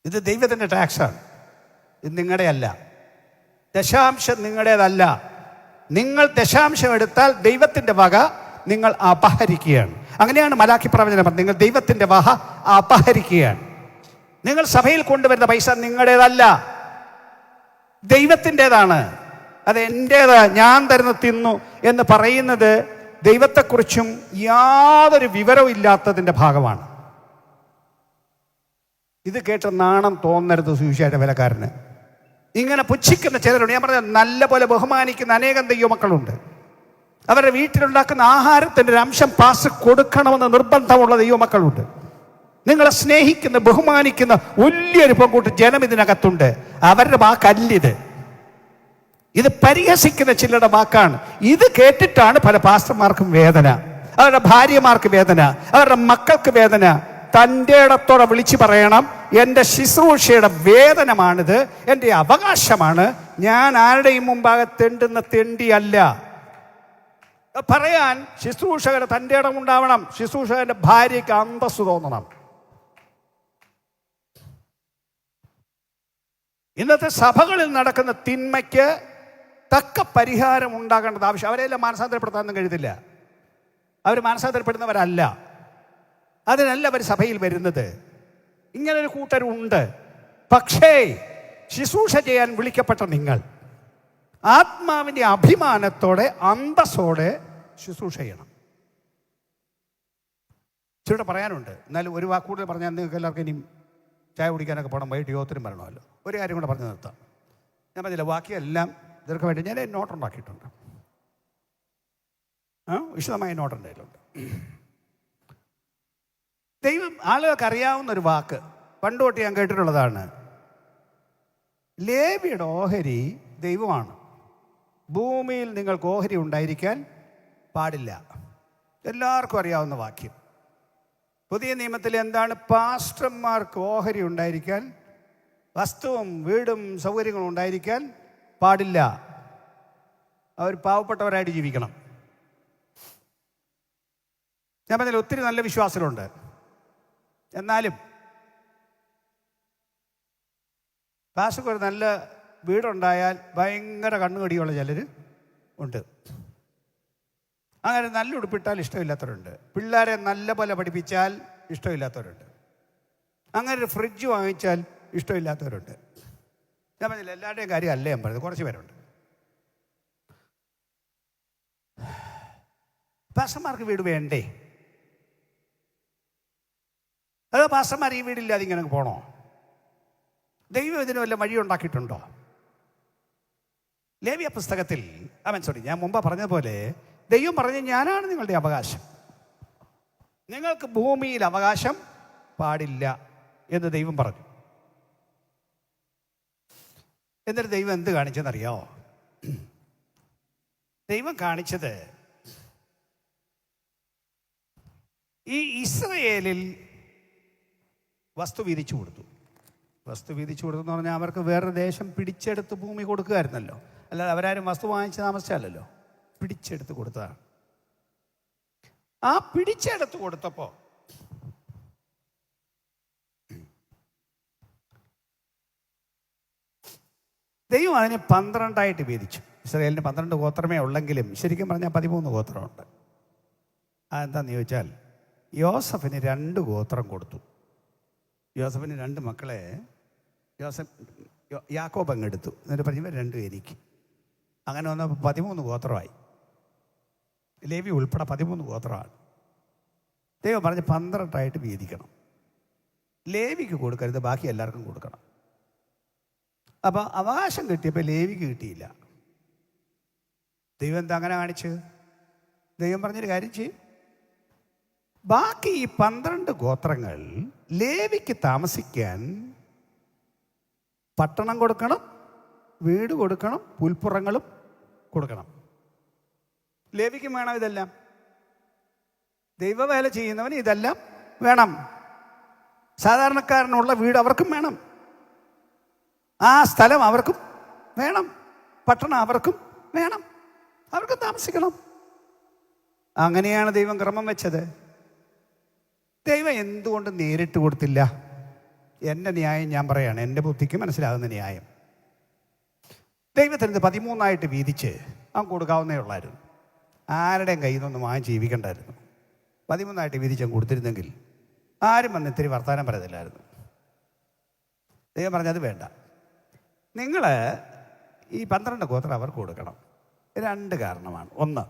ഇത് ദൈവത്തിൻ്റെ ടാക്സാണ്. ഇത് നിങ്ങളുടെ അല്ല. ദശാംശം നിങ്ങളുടേതല്ല. നിങ്ങൾ ദശാംശം എടുത്താൽ ദൈവത്തിൻ്റെ വക നിങ്ങൾ അപഹരിക്കുകയാണ്. അങ്ങനെയാണ് മലാഖി പ്രവചനം പറഞ്ഞത്, നിങ്ങൾ ദൈവത്തിൻ്റെ വക അപഹരിക്കുകയാണ്. നിങ്ങൾ സഭയിൽ കൊണ്ടുവരുന്ന പൈസ നിങ്ങളുടേതല്ല, ദൈവത്തിൻ്റെതാണ്. അത് എൻ്റേത്, ഞാൻ തരുന്ന തിന്നു എന്ന് പറയുന്നത് ദൈവത്തെക്കുറിച്ചും യാതൊരു വിവരവും ഇല്ലാത്തതിൻ്റെ ഭാഗമാണ്. ഇത് കേട്ട് നാണം തോന്നരുത് സുവിശേഷ വിലക്കാരന്. ഇങ്ങനെ പുച്ഛിക്കുന്ന ചിലരുണ്ട്. ഞാൻ പറഞ്ഞ നല്ല പോലെ ബഹുമാനിക്കുന്ന അനേകം ദൈവമക്കളുണ്ട്. അവരുടെ വീട്ടിലുണ്ടാക്കുന്ന ആഹാരത്തിൻ്റെ ഒരു അംശം പാസ് കൊടുക്കണമെന്ന് നിർബന്ധമുള്ള ദൈവമക്കളുണ്ട്. നിങ്ങളെ സ്നേഹിക്കുന്ന ബഹുമാനിക്കുന്ന വലിയൊരു പെൺകൂട്ട് ജനം ഇതിനകത്തുണ്ട്. അവരുടെ വാക്കല്ലിത്. ഇത് പരിഹസിക്കുന്ന ചിലരുടെ വാക്കാണ്. ഇത് കേട്ടിട്ടാണ് പല പാസ്റ്റർമാർക്കും വേദന, അവരുടെ ഭാര്യമാർക്ക് വേദന, അവരുടെ മക്കൾക്ക് വേദന. തൻ്റെ ഇടത്തോടെ വിളിച്ചു പറയണം, എൻ്റെ ശുശ്രൂഷയുടെ വേതനമാണിത്, എൻ്റെ അവകാശമാണ്, ഞാൻ ആരുടെയും മുമ്പാകെ തെണ്ടുന്ന തെണ്ടിയല്ല. പറയാൻ ശുശ്രൂഷകന് തൻ്റെ ഇടം ഉണ്ടാവണം. ശുശ്രൂഷകന്റെ ഭാര്യയ്ക്ക് അന്തസ്സ് തോന്നണം. ഇന്നത്തെ സഭകളിൽ നടക്കുന്ന തിന്മയ്ക്ക് തക്ക പരിഹാരം ഉണ്ടാകേണ്ടത് ആവശ്യം. അവരെല്ലാം മാനസാന്തരപ്പെടുത്താനൊന്നും കഴിയത്തില്ല. അവർ മാനസാന്തരപ്പെടുന്നവരല്ല. അതിനല്ല അവർ സഭയിൽ വരുന്നത്. ഇങ്ങനൊരു കൂട്ടരുണ്ട്. പക്ഷേ ശുശ്രൂഷ ചെയ്യാൻ വിളിക്കപ്പെട്ട നിങ്ങൾ ആത്മാവിൻ്റെ അഭിമാനത്തോടെ അന്തസ്സോടെ ശുശ്രൂഷ ചെയ്യണം. ഇച്ചിരി പറയാനുണ്ട്, എന്നാലും ഒരു വാക്കുകൂടെ പറഞ്ഞാൽ നിങ്ങൾക്ക് എല്ലാവർക്കും ഇനിയും ചായ കുടിക്കാനൊക്കെ പോകണം, വൈകിട്ട് യോഗത്തിനും വരണമല്ലോ. ഒരു കാര്യം കൂടെ പറഞ്ഞു നിർത്താം. ഞാൻ പറഞ്ഞില്ല, ബാക്കിയെല്ലാം ദീർഘമായിട്ട് ഞാൻ നോട്ടുണ്ടാക്കിയിട്ടുണ്ട്. വിശദമായ നോട്ടുണ്ടായിട്ടുണ്ട്. ദൈവം ആളുകൾക്ക് അറിയാവുന്ന ഒരു വാക്ക് പണ്ട് തൊട്ട് ഞാൻ കേട്ടിട്ടുള്ളതാണ്. ലേവിയുടെ ഓഹരി ദൈവമാണ്. ഭൂമിയിൽ നിങ്ങൾക്ക് ഓഹരി ഉണ്ടായിരിക്കാൻ പാടില്ല. എല്ലാവർക്കും അറിയാവുന്ന വാക്യം. പുതിയ നിയമത്തിൽ എന്താണ്? പാസ്റ്റർമാർക്ക് ഓഹരി ഉണ്ടായിരിക്കാൻ, വസ്തുവും വീടും സൗകര്യങ്ങളും ഉണ്ടായിരിക്കാൻ പാടില്ല. അവർ പാവപ്പെട്ടവരായിട്ട് ജീവിക്കണം. ഞാൻ പറഞ്ഞാൽ ഒത്തിരി നല്ല വിശ്വാസമുണ്ട്. എന്നാലും പാസ്റ്റർക്ക് ഒരു നല്ല വീടുണ്ടായാൽ ഭയങ്കര കണ്ണുകടിയുള്ള ചിലർ ഉണ്ട്. അങ്ങനെ നല്ല ഉടുപ്പിട്ടാൽ ഇഷ്ടമില്ലാത്തവരുണ്ട്. പിള്ളേരെ നല്ല പോലെ പഠിപ്പിച്ചാൽ ഇഷ്ടമില്ലാത്തവരുണ്ട്. അങ്ങനെ ഒരു ഫ്രിഡ്ജ് വാങ്ങിച്ചാൽ ഇഷ്ടമില്ലാത്തവരുണ്ട്. ഞാൻ പറഞ്ഞില്ല, എല്ലാവരുടെയും കാര്യം അല്ലേ ഞാൻ പറഞ്ഞത്. കുറച്ച് പേരുണ്ട്. പാസ്റ്റർമാർക്ക് വീട് വേണ്ടേ? അതോ പാസ്റ്റർമാർ ഈ വീടില്ലാതെ ഇങ്ങനെ പോണോ? ദൈവം ഇതിന് വല്ല വഴി ഉണ്ടാക്കിയിട്ടുണ്ടോ? ലേവ്യ പുസ്തകത്തിൽ ഞാൻ മുമ്പ് പറഞ്ഞതുപോലെ ദൈവം പറഞ്ഞു, ഞാനാണ് നിങ്ങളുടെ അവകാശം, നിങ്ങൾക്ക് ഭൂമിയിൽ അവകാശം പാടില്ല എന്ന് ദൈവം പറഞ്ഞു. എന്നിട്ട് ദൈവം എന്ത് കാണിച്ചെന്നറിയോ? ദൈവം കാണിച്ചത് ഈ ഇസ്രയേലിൽ വസ്തു വീതിച്ചു കൊടുത്തു. വസ്തു വീതിച്ചു കൊടുത്തു എന്ന് പറഞ്ഞാൽ അവർക്ക് വേറൊരു ദേശം പിടിച്ചെടുത്ത് ഭൂമി കൊടുക്കുകയായിരുന്നല്ലോ. അല്ലാതെ അവരാരും വസ്തു വാങ്ങിച്ച് താമസിച്ചല്ലോ, പിടിച്ചെടുത്ത് കൊടുത്തതാണ്. ആ പിടിച്ചെടുത്ത് കൊടുത്തപ്പോൾ ദൈവം അതിനെ 12 വീതിച്ചു. ഇസ്രായേലിന് 12 ഗോത്രമേ ഉള്ളെങ്കിലും ശരിക്കും പറഞ്ഞാൽ 13 ഗോത്രമുണ്ട്. അതെന്താണെന്ന് ചോദിച്ചാൽ, യോസഫിന് 2 ഗോത്രം കൊടുത്തു. യോസഫിന് 2 മക്കളെ യാക്കോബ് അങ്ങെടുത്തു. എന്നിട്ട് പറഞ്ഞു, 2 എനിക്ക്. അങ്ങനെ വന്നപ്പോൾ 13 ഗോത്രമായി. ലേവി ഉൾപ്പെടെ 13 ഗോത്രമാണ്. ദൈവം പറഞ്ഞ് 12 വീതിക്കണം. ലേവിക്ക് കൊടുക്കരുത്, ബാക്കി എല്ലാവർക്കും കൊടുക്കണം. അപ്പോൾ അവകാശം കിട്ടിയപ്പോൾ ലേവിക്ക് കിട്ടിയില്ല. ദൈവം എന്താ അങ്ങനെ കാണിച്ച്? ദൈവം പറഞ്ഞൊരു കാര്യം ചെയ്യും, ബാക്കി ഈ 12 ഗോത്രങ്ങൾ ലേവിക്ക് താമസിക്കാൻ പട്ടണം കൊടുക്കണം, വീട് കൊടുക്കണം, പുൽപ്പുറങ്ങളും കൊടുക്കണം. ലേവിക്കും വേണം ഇതെല്ലാം. ദൈവവേല ചെയ്യുന്നവന് ഇതെല്ലാം വേണം. സാധാരണക്കാരനുള്ള വീട് അവർക്കും വേണം, ആ സ്ഥലം അവർക്കും വേണം, പട്ടണം അവർക്കും വേണം, അവർക്കും താമസിക്കണം. അങ്ങനെയാണ് ദൈവം ക്രമം വെച്ചത്. ദൈവം എന്തുകൊണ്ട് നേരിട്ട് കൊടുത്തില്ല? എൻ്റെ ന്യായം ഞാൻ പറയാണ്, എൻ്റെ ബുദ്ധിക്ക് മനസ്സിലാകുന്ന ന്യായം. ദൈവത്തിന് 13 വീതിച്ച് അവൻ കൊടുക്കാവുന്നേ ഉള്ളായിരുന്നു. ആരുടെയും കയ്യിൽ നിന്നൊന്നും വാങ്ങി ജീവിക്കണ്ടായിരുന്നു. 13 വീതിച്ച് അവൻ കൊടുത്തിരുന്നെങ്കിൽ ആരും വന്ന് ഇത്തിരി വർത്തമാനം പറയത്തില്ലായിരുന്നു. ദൈവം പറഞ്ഞത് വേണ്ട, നിങ്ങൾ ഈ 12 ഗോത്രം അവർക്ക് കൊടുക്കണം. 2 കാരണമാണ്. 1,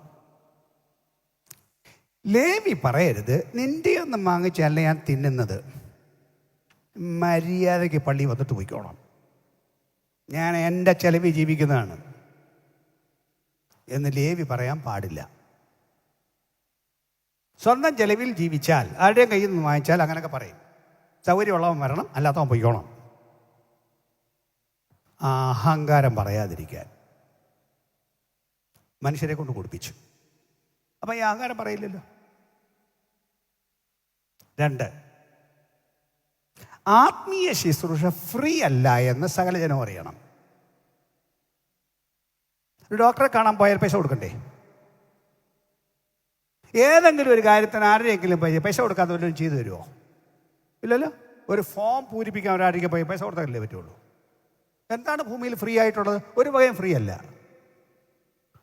ലേവി പറയരുത് നിൻ്റെ ഒന്നും വാങ്ങിച്ചല്ല ഞാൻ തിന്നുന്നത്, മര്യാദയ്ക്ക് പള്ളി വന്നിട്ട് പോയിക്കോണം, ഞാൻ എൻ്റെ ചെലവിൽ ജീവിക്കുന്നതാണ് എന്ന് ലേവി പറയാൻ പാടില്ല. സ്വന്തം ചെലവിൽ ജീവിച്ചാൽ, ആരുടെയും കയ്യിൽ നിന്ന് വാങ്ങിച്ചാൽ അങ്ങനെയൊക്കെ പറയും. സൗകര്യമുള്ളവൻ വരണം, അല്ലാത്തവൻ പോയിക്കോണം. അഹങ്കാരം പറയാതിരിക്കാൻ മനുഷ്യരെ കൊണ്ട് കൊടുപ്പിച്ചു. അപ്പം ഈ അഹങ്കാരം പറയില്ലല്ലോ. 2, ആത്മീയ ശുശ്രൂഷ ഫ്രീ അല്ല എന്ന് സകല ജനം അറിയണം. ഒരു ഡോക്ടറെ കാണാൻ പോയാൽ പൈസ കൊടുക്കണ്ടേ? ഏതെങ്കിലും ഒരു കാര്യത്തിന് ആരുടെയെങ്കിലും പൈസ കൊടുക്കാതെ വല്ലതും ചെയ്തു തരുമോ? ഇല്ലല്ലോ. ഒരു ഫോം പൂരിപ്പിക്കാൻ ഒരാൾക്ക് പോയി പൈസ കൊടുത്താലല്ലേ പറ്റുള്ളൂ. എന്താണ് ഭൂമിയിൽ ഫ്രീ ആയിട്ടുള്ളത്? ഒരു വകയും ഫ്രീ അല്ല.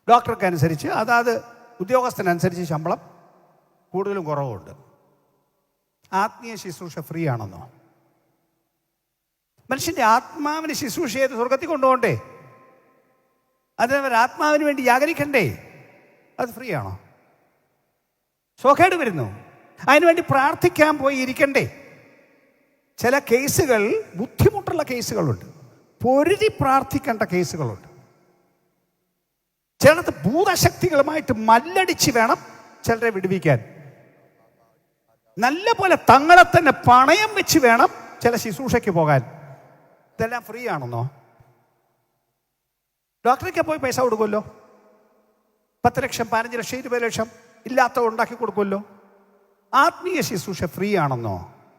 ഡോക്ടർക്ക് അനുസരിച്ച്, അതാത് ഉദ്യോഗസ്ഥനനുസരിച്ച് ശമ്പളം കൂടുതലും കുറവുണ്ട്. ആത്മീയ ശുശ്രൂഷ ഫ്രീ ആണെന്നോ? മനുഷ്യൻ്റെ ആത്മാവിന് ശുശ്രൂഷ ചെയ്ത് സ്വർഗത്തിൽ കൊണ്ടുപോകണ്ടേ? അതിനവർ ആത്മാവിന് വേണ്ടി ജാഗരിക്കണ്ടേ? അത് ഫ്രീ ആണോ? സുഖേട് വരുന്നു, അതിനുവേണ്ടി പ്രാർത്ഥിക്കാൻ പോയി ഇരിക്കണ്ടേ? ചില കേസുകൾ ബുദ്ധിമുട്ടുള്ള കേസുകളുണ്ട്, പൊരുതി പ്രാർത്ഥിക്കേണ്ട കേസുകളുണ്ട്. ചിലത് ഭൂതശക്തികളുമായിട്ട് മല്ലടിച്ച് വേണം ചിലരെ വിടുവിക്കാൻ. നല്ല പോലെ തങ്ങളെ തന്നെ പണയം വെച്ച് വേണം ചില ശുശ്രൂഷയ്ക്ക് പോകാൻ. ഇതെല്ലാം ഫ്രീ ആണെന്നോ? ഡോക്ടറേക്ക് പോയി പൈസ കൊടുക്കുമല്ലോ, 10 ലക്ഷം, 15 ലക്ഷം, 20 ലക്ഷം ഇല്ലാത്ത ഉണ്ടാക്കി കൊടുക്കുമല്ലോ. ആത്മീയ ശുശ്രൂഷ ഫ്രീ ആണെന്നോ?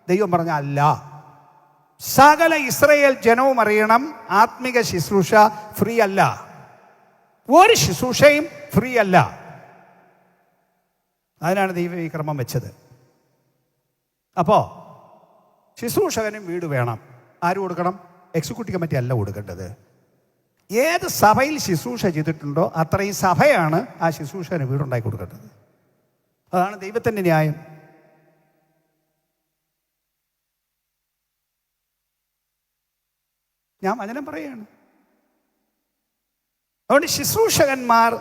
ദൈവം പറഞ്ഞ അല്ല. സകല ഇസ്രായേൽ ജനവും അറിയണം, ആത്മിക ശുശ്രൂഷ ഫ്രീ അല്ല. ഒരു ശുശ്രൂഷയും ഫ്രീ അല്ല. അതിനാണ് ദൈവം ഈ ക്രമം വെച്ചത്. അപ്പോൾ ശുശ്രൂഷകനും വീട് വേണം. ആര് കൊടുക്കണം? എക്സിക്യൂട്ടീവ് കമ്മിറ്റി അല്ല കൊടുക്കേണ്ടത്. ഏത് സഭയിൽ ശുശ്രൂഷ ചെയ്തിട്ടുണ്ടോ അത്രയും സഭയാണ് ആ ശുശ്രൂഷകന് വീടുണ്ടാക്കി കൊടുക്കേണ്ടത്. അതാണ് ദൈവത്തിൻ്റെ ന്യായം. ഞാൻ വചനം പറയുകയാണ്. അതുകൊണ്ട് ശുശ്രൂഷകന്മാർ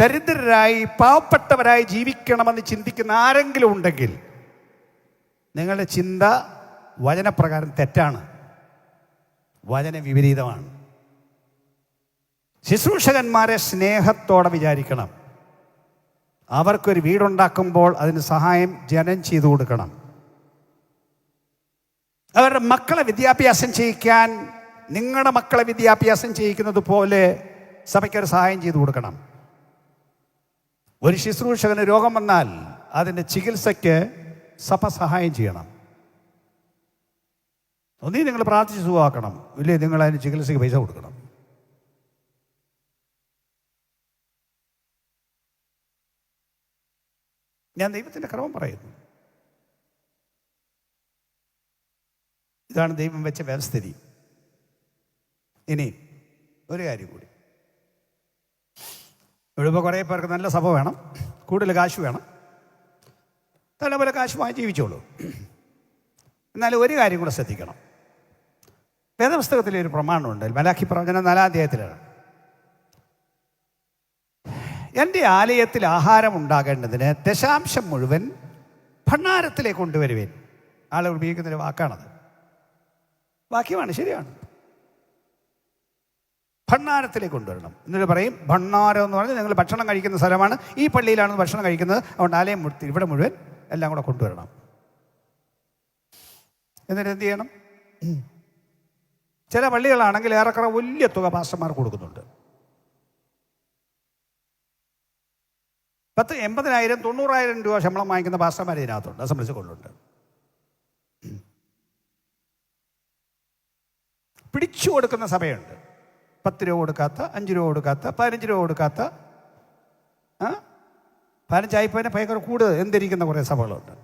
ദരിദ്രരായി പാവപ്പെട്ടവരായി ജീവിക്കണമെന്ന് ചിന്തിക്കുന്ന ആരെങ്കിലും ഉണ്ടെങ്കിൽ നിങ്ങളുടെ ചിന്ത വചനപ്രകാരം തെറ്റാണ്, വചന വിപരീതമാണ്. ശുശ്രൂഷകന്മാരെ സ്നേഹത്തോടെ വിചാരിക്കണം. അവർക്കൊരു വീടുണ്ടാക്കുമ്പോൾ അതിന് സഹായം ജനം ചെയ്തു കൊടുക്കണം. അവരുടെ മക്കളെ വിദ്യാഭ്യാസം ചെയ്യിക്കാൻ നിങ്ങളുടെ മക്കളെ വിദ്യാഭ്യാസം ചെയ്യിക്കുന്നത് പോലെ സഭയ്ക്കൊരു സഹായം ചെയ്തു കൊടുക്കണം. ഒരു ശുശ്രൂഷകന് രോഗം വന്നാൽ അതിൻ്റെ ചികിത്സയ്ക്ക് സഭ സഹായം ചെയ്യണം. ഒന്നീ നിങ്ങൾ പ്രാർത്ഥിച്ച് സുഖമാക്കണം, ഇല്ലേ നിങ്ങൾ അതിന് ചികിത്സയ്ക്ക് പൈസ കൊടുക്കണം. ഞാൻ ദൈവത്തിൻ്റെ ക്രമം പറയുന്നു. ഇതാണ് ദൈവം വെച്ച വ്യവസ്ഥിതി. ഇനി ഒരു കാര്യം കൂടി, ഇവിടെ കുറേ പേർക്ക് നല്ല സഭ വേണം, കൂടുതൽ കാശ് വേണം, നല്ലപോലെ കാശുമായി ജീവിച്ചോളൂ. എന്നാൽ ഒരു കാര്യം കൂടെ ശ്രദ്ധിക്കണം. വേദപുസ്തകത്തിലെ ഒരു പ്രമാണമുണ്ട്, മലാഖി പ്രവചനം 4-ാം അധ്യായത്തിലാണ്. എൻ്റെ ആലയത്തിൽ ആഹാരം ഉണ്ടാകേണ്ടതിന് ദശാംശം മുഴുവൻ ഭണ്ഡാരത്തിലേക്ക് കൊണ്ടുവരുവേൻ. ആളുകൾ ഉപയോഗിക്കുന്നൊരു വാക്കാണത്, വാക്യമാണ്, ശരിയാണ്. ഭണ്ഡാരത്തിലേക്ക് കൊണ്ടുവരണം. എന്നിട്ട് പറയും ഭണ്ഡാരം എന്ന് പറഞ്ഞാൽ നിങ്ങൾ ഭക്ഷണം കഴിക്കുന്ന സ്ഥലമാണ്, ഈ പള്ളിയിലാണ് ഭക്ഷണം കഴിക്കുന്നത്, അതുകൊണ്ട് ആലയം ഇവിടെ മുഴുവൻ എല്ലാം കൂടെ കൊണ്ടുവരണം. എന്നിട്ട് എന്ത് ചെയ്യണം? ചില പള്ളികളാണെങ്കിൽ ഏറെക്കുറെ വലിയ തുക പാസ്റ്റർമാർ കൊടുക്കുന്നുണ്ട്. 80,000 90,000 രൂപ ശമ്പളം വാങ്ങിക്കുന്ന പാസ്റ്റർമാർ ഇതിനകത്തുണ്ട്, അസംബ്ലീസ് കൊള്ളുണ്ട്. പിടിച്ചു കൊടുക്കുന്ന സഭയുണ്ട്. 10 രൂപ കൊടുക്കാത്ത, 5 രൂപ കൊടുക്കാത്ത, 15 രൂപ കൊടുക്കാത്ത, 15 ആയിപ്പോനെ ഭയങ്കര കൂടുതൽ എന്തിരിക്കുന്ന കുറേ സഭകളുണ്ട്.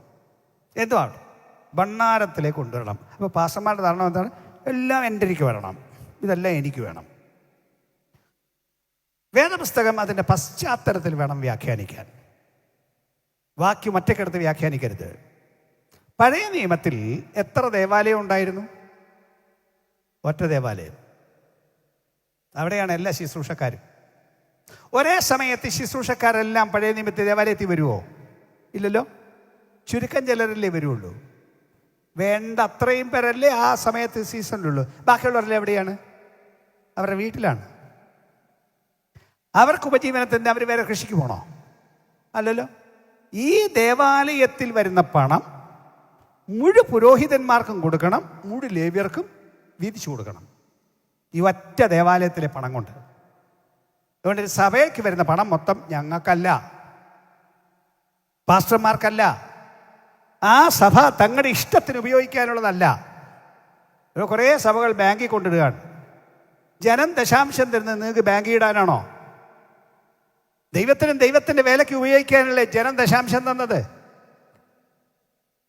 എന്തുവാണ്? ഭണ്ഡാരത്തിലേക്ക് കൊണ്ടുവരണം. അപ്പോൾ പാസ്റ്റർമാരുടെ ധാരണ എന്താണ്? എല്ലാം എൻ്റെ വരണം, ഇതെല്ലാം എനിക്ക് വേണം. വേദപുസ്തകം അതിൻ്റെ പശ്ചാത്തലത്തിൽ വേണം വ്യാഖ്യാനിക്കാൻ. വാക്യം ഒറ്റയ്ക്കെടുത്ത് വ്യാഖ്യാനിക്കരുത്. പഴയ നിയമത്തിൽ എത്ര ദേവാലയം ഉണ്ടായിരുന്നു? ഒറ്റ ദേവാലയം. അവിടെയാണ് എല്ലാ ശുശ്രൂഷക്കാരും. ഒരേ സമയത്ത് ശുശ്രൂഷക്കാരെല്ലാം പഴയ നിയമത്തിൽ ദേവാലയത്തിൽ വരുമോ? ഇല്ലല്ലോ, ചുരുക്കം ചിലരല്ലേ വരുള്ളൂ. വേണ്ട അത്രയും പേരല്ലേ ആ സമയത്ത് സീസണിലുള്ളൂ. ബാക്കിയുള്ളവരല്ലേ എവിടെയാണ്? അവരുടെ വീട്ടിലാണ്. അവർക്ക് ഉപജീവനത്തിൻ്റെ അവർ വേറെ കൃഷിക്ക് പോകണോ? അല്ലല്ലോ. ഈ ദേവാലയത്തിൽ വരുന്ന പണം മുഴുവൻ പുരോഹിതന്മാർക്കും കൊടുക്കണം, മുഴുവൻ ലേവ്യർക്കും വീതിച്ചു കൊടുക്കണം. ഈ ഒറ്റ ദേവാലയത്തിലെ പണം കൊണ്ട്. അതുകൊണ്ട് സഭയ്ക്ക് വരുന്ന പണം മൊത്തം ഞങ്ങൾക്കല്ല, പാസ്റ്റർമാർക്കല്ല. ആ സഭ തങ്ങളുടെ ഇഷ്ടത്തിന് ഉപയോഗിക്കാനുള്ളതല്ല. കുറേ സഭകൾ ബാങ്കിൽ കൊണ്ടിടുകയാണ്. ജനം ദശാംശം തരുന്നത് നിങ്ങൾക്ക് ബാങ്കിൽ ഇടാനാണോ? ദൈവത്തിൻ്റെ വേലയ്ക്ക് ഉപയോഗിക്കാനല്ലേ ജനം ദശാംശം തന്നത്?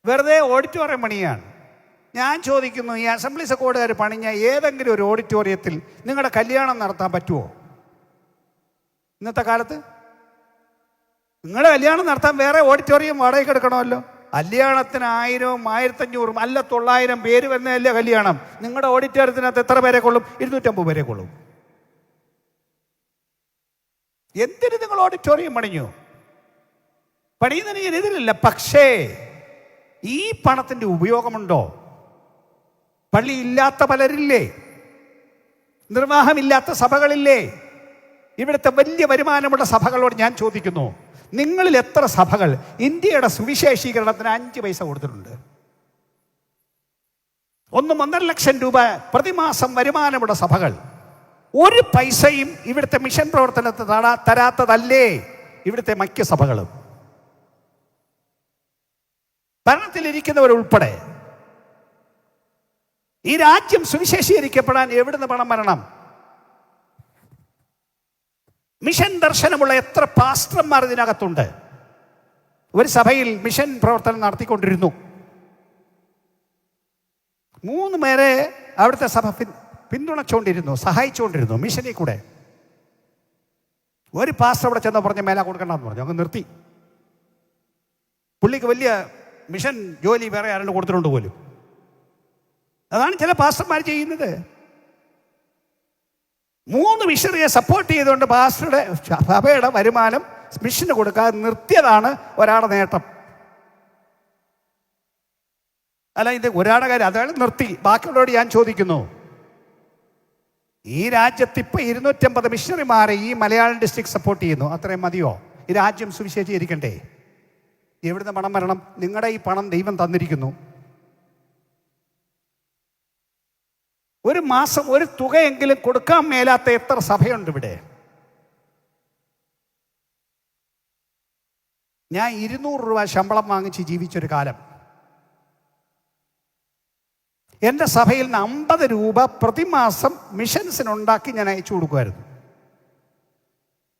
വെറുതെ ഓഡിറ്റോറിയം പണിയാണ്. ഞാൻ ചോദിക്കുന്നു, ഈ അസംബ്ലീസ് കോഡുകാർ പണിഞ്ഞ ഏതെങ്കിലും ഒരു ഓഡിറ്റോറിയത്തിൽ നിങ്ങളുടെ കല്യാണം നടത്താൻ പറ്റുമോ? ഇന്നത്തെ കാലത്ത് നിങ്ങളുടെ കല്യാണം നടത്താൻ വേറെ ഓഡിറ്റോറിയം വാടകയ്ക്ക് എടുക്കണമല്ലോ. കല്യാണത്തിന് 1000, 1500 അല്ല 900 പേര് വരുന്നതല്ലേ കല്യാണം. നിങ്ങളുടെ ഓഡിറ്റോറിയത്തിനകത്ത് എത്ര പേരെ കൊള്ളും? 250 പേരെ കൊള്ളും. എന്തിന് നിങ്ങൾ ഓഡിറ്റോറിയം പണിഞ്ഞു? പണിയുന്നതിന് ഞാൻ എതിരില്ല. പക്ഷേ ഈ പണത്തിൻ്റെ ഉപയോഗമുണ്ടോ? പള്ളി ഇല്ലാത്ത പലരില്ലേ? നിർവാഹമില്ലാത്ത സഭകളില്ലേ? ഇവിടുത്തെ വലിയ വരുമാനമുള്ള സഭകളോട് ഞാൻ ചോദിക്കുന്നു, നിങ്ങളിൽ എത്ര സഭകൾ ഇന്ത്യയുടെ സുവിശേഷീകരണത്തിന് 5 പൈസ കൊടുത്തിട്ടുണ്ട്? 1.5 ലക്ഷം രൂപ പ്രതിമാസം വരുമാനമുള്ള സഭകൾ 1 പൈസയും ഇവിടുത്തെ മിഷൻ പ്രവർത്തനത്തെ തരാത്തതല്ലേ ഇവിടുത്തെ മിക്ക സഭകളും? ഭരണത്തിലിരിക്കുന്നവരുൾപ്പെടെ. ഈ രാജ്യം സുവിശേഷീകരിക്കപ്പെടാൻ എവിടുന്ന് പണം വരണം? മിഷൻ ദർശനമുള്ള എത്ര പാസ്റ്റർമാർ ഇതിനകത്തുണ്ട്? ഒരു സഭയിൽ മിഷൻ പ്രവർത്തനം നടത്തിക്കൊണ്ടിരുന്നു. 3 പേരെ അവിടുത്തെ സഭ പിന്തുണച്ചുകൊണ്ടിരുന്നു, സഹായിച്ചുകൊണ്ടിരുന്നു മിഷനിൽ കൂടെ. ഒരു പാസ്റ്റർ അവിടെ ചെന്ന് പറഞ്ഞ് മേല കൊടുക്കണ്ടെന്ന് പറഞ്ഞു, അങ്ങ് നിർത്തി. പുള്ളിക്ക് വലിയ മിഷൻ ജോലി വേറെ ആരുടെ കൊടുത്തിട്ടുണ്ട് പോലും. അതാണ് ചില പാസ്റ്റർമാർ ചെയ്യുന്നത്. 3 മിഷണറിയെ സപ്പോർട്ട് ചെയ്തുകൊണ്ട് പാസ്റ്ററുടെ സഭയുടെ വരുമാനം മിഷന് കൊടുക്കാതെ നിർത്തിയതാണ് ഒരാളുടെ നേട്ടം. അല്ല, ഇത് ഒരാളുടെ കാര്യം, അതാണ് നിർത്തി. ബാക്കിയുള്ളവരോട് ഞാൻ ചോദിക്കുന്നു, ഈ രാജ്യത്ത് ഇപ്പം 250 മിഷണറിമാരെ ഈ മലയാളം ഡിസ്ട്രിക്ട് സപ്പോർട്ട് ചെയ്യുന്നു. അത്രയും മതിയോ? ഈ രാജ്യം സുവിശേഷീകരിക്കണ്ടേ? എവിടുന്ന് പണം വരണം? നിങ്ങളുടെ ഈ പണം ദൈവം തന്നിരിക്കുന്നു. ഒരു മാസം ഒരു തുകയെങ്കിലും കൊടുക്കാൻ മേലാത്ത എത്ര സഭയുണ്ട് ഇവിടെ? ഞാൻ 200 രൂപ ശമ്പളം വാങ്ങിച്ച് ജീവിച്ചൊരു കാലം. എൻ്റെ സഭയിൽ നിന്ന് 50 രൂപ പ്രതിമാസം മിഷൻസിനുണ്ടാക്കി ഞാൻ അയച്ചു കൊടുക്കുമായിരുന്നു.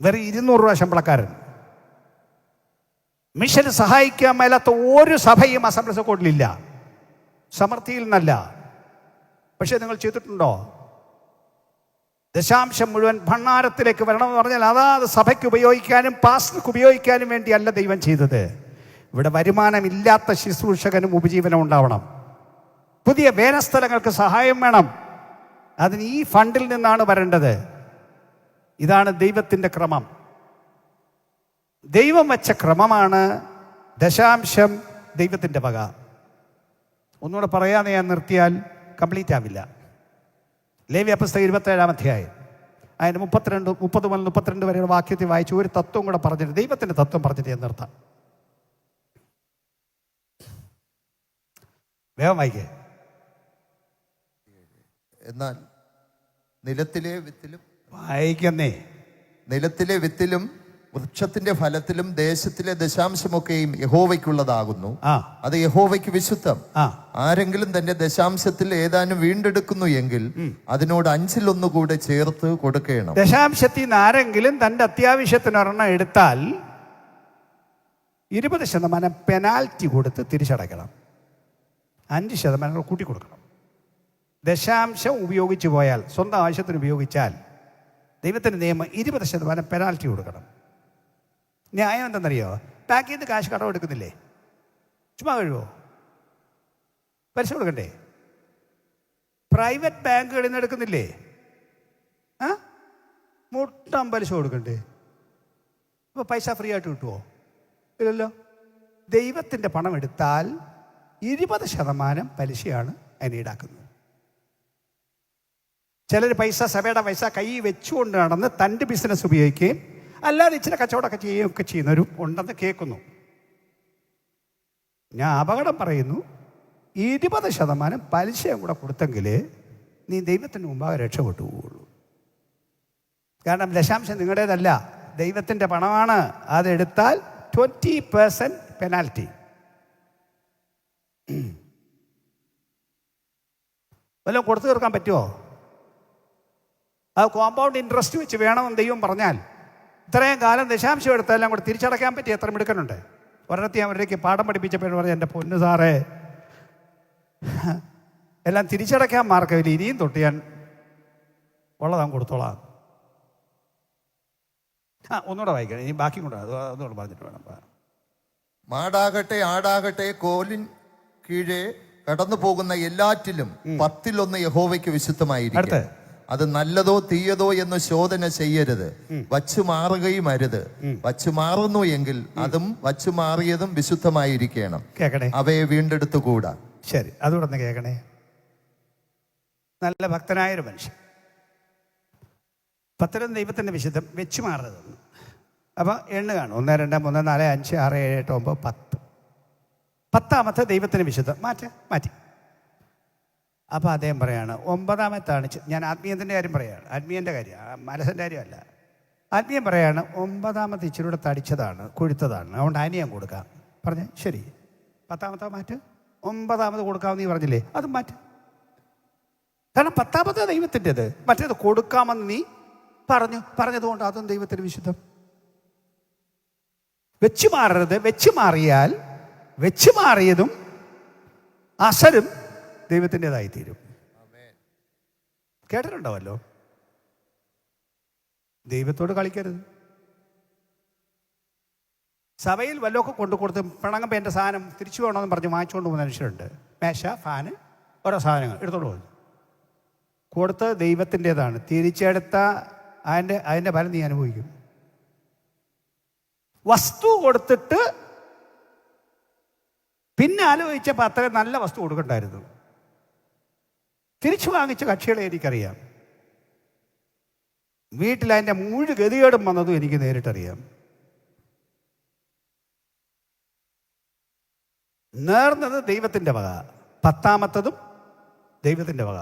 വെറും 200 രൂപ ശമ്പളക്കാരൻ. മിഷന് സഹായിക്കാൻ മേലാത്ത ഒരു സഭയും അസംബ്ലീസ് കോഡിലില്ല, സമൃദ്ധിയിൽ നിന്നല്ല. പക്ഷെ നിങ്ങൾ ചെയ്തിട്ടുണ്ടോ? ദശാംശം മുഴുവൻ ഭണ്ഡാരത്തിലേക്ക് വരണമെന്ന് പറഞ്ഞാൽ അതാത് സഭയ്ക്ക് ഉപയോഗിക്കാനും പാസ്റ്റർക്ക് ഉപയോഗിക്കാനും വേണ്ടിയല്ല ദൈവം ചെയ്തത്. ഇവിടെ വരുമാനമില്ലാത്ത ശുശ്രൂഷകനും ഉപജീവനം ഉണ്ടാവണം. പുതിയ വേലസ്ഥലങ്ങൾക്ക് സഹായം വേണം. അതിന് ഈ ഫണ്ടിൽ നിന്നാണ് വരേണ്ടത്. ഇതാണ് ദൈവത്തിൻ്റെ ക്രമം. ദൈവം വെച്ച ക്രമമാണ് ദശാംശം ദൈവത്തിൻ്റെ വക. ഒന്നുകൂടെ പറയാതെ ഞാൻ നിർത്തിയാൽ കംപ്ലീറ്റ് ആവില്ല. ലേവ്യ പുസ്തകം 27-ാം അധ്യായം അതിൻ്റെ 30 മുതൽ 32 വരെയുള്ള വാക്യത്തിൽ വായിച്ച് ഒരു തത്വം കൂടെ പറഞ്ഞിട്ട്, ദൈവത്തിൻ്റെ തത്വം പറഞ്ഞിട്ട് ഞാൻ നിർത്താം. വേഗം വായിക്കേ. എന്നാൽ നിലത്തിലെ വിത്തിലും വായിക്കുന്നേ. നിലത്തിലെ വിത്തിലും വൃക്ഷത്തിന്റെ ഫലത്തിലും ദേശത്തിലെ ദശാംശമൊക്കെയും യഹോവയ്ക്കുള്ളതാകുന്നു. അത് യഹോവയ്ക്ക് വിശുദ്ധം. ആരെങ്കിലും തന്റെ ദശാംശത്തിൽ ഏതാനും വീണ്ടെടുക്കുന്നു എങ്കിൽ അതിനോട് 5-1 കൂടെ ചേർത്ത് കൊടുക്കണം. ദശാംശത്തിൽ നിന്ന് ആരെങ്കിലും തന്റെ അത്യാവശ്യത്തിന് ഒരെണ്ണം എടുത്താൽ 20% പെനാൽറ്റി കൊടുത്ത് തിരിച്ചടയ്ക്കണം. 5% കൂട്ടി കൊടുക്കണം. ദശാംശം ഉപയോഗിച്ചു പോയാൽ, സ്വന്തം ആവശ്യത്തിന് ഉപയോഗിച്ചാൽ ദൈവത്തിൻ്റെ നിയമം 20% പെനാൽറ്റി കൊടുക്കണം. ന്യായം എന്തെന്നറിയോ? ബാങ്കിൽ നിന്ന് കാശ് കടം എടുക്കുന്നില്ലേ? ചുമ്മാ കഴിവോ? പലിശ കൊടുക്കണ്ടേ? പ്രൈവറ്റ് ബാങ്കുകളിൽ നിന്ന് എടുക്കുന്നില്ലേ? മുട്ടം പലിശ കൊടുക്കണ്ടേ? അപ്പോൾ പൈസ ഫ്രീ ആയിട്ട് കിട്ടുമോ? ഇല്ലല്ലോ. ദൈവത്തിൻ്റെ പണം എടുത്താൽ 20% പലിശയാണ് അതിന് ഈടാക്കുന്നത്. ചിലർ സഭയുടെ പൈസ കൈ വെച്ചുകൊണ്ട് നടന്ന് തൻ്റെ ബിസിനസ് ഉപയോഗിക്കുകയും അല്ലാതെ ഇച്ചിരി കച്ചവടമൊക്കെ ചെയ്യുകയൊക്കെ ചെയ്യുന്നവരും ഉണ്ടെന്ന് കേൾക്കുന്നു. ഞാൻ അപകടം പറയുന്നു, 20% പലിശയും കൂടെ കൊടുത്തെങ്കിൽ നീ ദൈവത്തിന് മുമ്പാകെ രക്ഷപ്പെട്ടു പോവുള്ളൂ. കാരണം ദശാംശം നിങ്ങളുടേതല്ല, ദൈവത്തിൻ്റെ പണമാണ്. അതെടുത്താൽ 20% പെനാൽറ്റി. വല്ലതും കൊടുത്തു തീർക്കാൻ പറ്റുമോ? അത് കോമ്പൗണ്ട് ഇൻട്രസ്റ്റ് വെച്ച് വേണമെന്ന് ദൈവം പറഞ്ഞാൽ ഇത്രയും കാലം ദശാംശം എടുത്തെല്ലാം കൂടെ തിരിച്ചടയ്ക്കാൻ പറ്റി എത്ര മിടുക്കനുണ്ട്. ഒരിടത്ത് ഞാൻ അവരേക്ക് പാഠം പഠിപ്പിച്ചപ്പോൾ പറഞ്ഞു, എൻ്റെ പൊന്നു സാറേ, എല്ലാം തിരിച്ചടയ്ക്കാൻ മാർക്കമില്ല, ഇനിയും തൊട്ട് ഞാൻ ഉള്ളതാൻ കൊടുത്തോളാം. ഒന്നുകൂടെ വായിക്കണം, ഇനി ബാക്കി കൂടെ അതുകൊണ്ട് പറഞ്ഞിട്ട് വേണം. മാടാകട്ടെ ആടാകട്ടെ കോലിൻ കീഴെ കടന്നു പോകുന്ന എല്ലാറ്റിലും 10-1 യഹോവയ്ക്ക് വിശുദ്ധമായിരിക്കും. അത് നല്ലതോ തീയതോ എന്ന് ശോധന ചെയ്യരുത്, വച്ചു മാറുകയും അരുത്. വച്ചു മാറുന്നു എങ്കിൽ അതും വച്ചു മാറിയതും വിശുദ്ധമായിരിക്കണം. കേൾക്കണേ, അവയെ വീണ്ടെടുത്തുകൂടാ. ശരി, അതുകൂടെ കേൾക്കണേ. നല്ല ഭക്തനായൊരു മനുഷ്യൻ, 10 ദൈവത്തിൻ്റെ വിശുദ്ധം, വെച്ചു മാറരുത്. അപ്പോൾ എണ്ണ കാണും, 1 2 3 4 5 6 7 8 9 10. 10ാമത്തെ ദൈവത്തിന് വിശുദ്ധം മാറ്റി. അപ്പോൾ അദ്ദേഹം പറയാണ് 9ാമത്താണ്. ഞാൻ ആത്മീയത്തിൻ്റെ കാര്യം പറയുകയാണ്, ആത്മീയൻ്റെ കാര്യം, മനസ്സിൻ്റെ കാര്യമല്ല. ആത്മീയം പറയാണ് 9ാമത്തെ ഇച്ചിരൂടെ തടിച്ചതാണ്, കൊഴുത്തതാണ്, അതുകൊണ്ട് അനിയം കൊടുക്കാം. പറഞ്ഞേ ശരി. 10ാമത്തെ മാറ്റ്. 9ാമത് കൊടുക്കാമെന്ന് നീ പറഞ്ഞില്ലേ, അതും മാറ്റ്. കാരണം 10ാമത്തെ ദൈവത്തിൻ്റെത്, മറ്റേത് കൊടുക്കാമെന്ന് നീ പറഞ്ഞതുകൊണ്ട് അതും ദൈവത്തിന് വിശുദ്ധം. വെച്ച് മാറരുത്. വെച്ച് മാറിയാൽ വെച്ച് മാറിയതും അസലും ദൈവത്തിൻ്റെതായിത്തീരും. കേട്ടിട്ടുണ്ടാവല്ലോ. ദൈവത്തോട് കളിക്കരുത്. സഭയിൽ വല്ലതൊക്കെ കൊണ്ടു കൊടുത്ത് പിണങ്ങുമ്പോൾ എൻ്റെ സാധനം തിരിച്ചു വേണമെന്ന് പറഞ്ഞ് വാങ്ങിച്ചുകൊണ്ട് പോകുന്ന മനുഷ്യരുണ്ട്. മേശ, ഫാന്, ഓരോ സാധനങ്ങൾ എടുത്തോണ്ട് പോകുന്നു. കൊടുത്ത് ദൈവത്തിൻ്റെതാണ്. തിരിച്ചെടുത്ത അതിൻ്റെ ഫലം നീ അനുഭവിക്കും. വസ്തു കൊടുത്തിട്ട് പിന്നെ ആലോചിച്ചപ്പോൾ അത്രയും നല്ല വസ്തു കൊടുക്കണ്ടായിരുന്നു. തിരിച്ചു വാങ്ങിച്ച കക്ഷികളെ എനിക്കറിയാം. വീട്ടിൽ അതിൻ്റെ മുഴുവൻ ഗതികേടും വന്നതും എനിക്ക് നേരിട്ടറിയാം. നേർന്നത് ദൈവത്തിൻ്റെ വക, 10ാമത്തതും ദൈവത്തിൻ്റെ വക.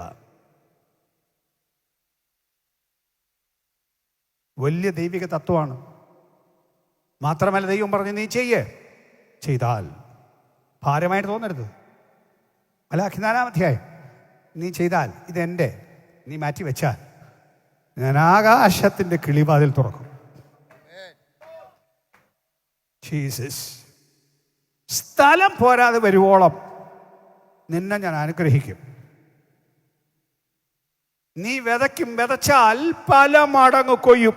വലിയ ദൈവിക തത്വമാണ്. മാത്രമല്ല ദൈവം പറഞ്ഞു നീ ചെയ്താൽ ഭാരമായിട്ട് തോന്നരുത്. മലാഖി 4-ാം അധ്യായം, നീ ചെയ്താൽ ഇതെൻ്റെ, നീ മാറ്റി വെച്ചാൽ ഞാൻ ആകാശത്തിൻ്റെ കിളിവാതിൽ തുറക്കും. ജീസസ്. സ്ഥലം പോരാതെ വരുവോളം നിന്നെ ഞാൻ അനുഗ്രഹിക്കും. നീ വിതച്ചാൽ പല മടങ്ങ് കൊയ്യും.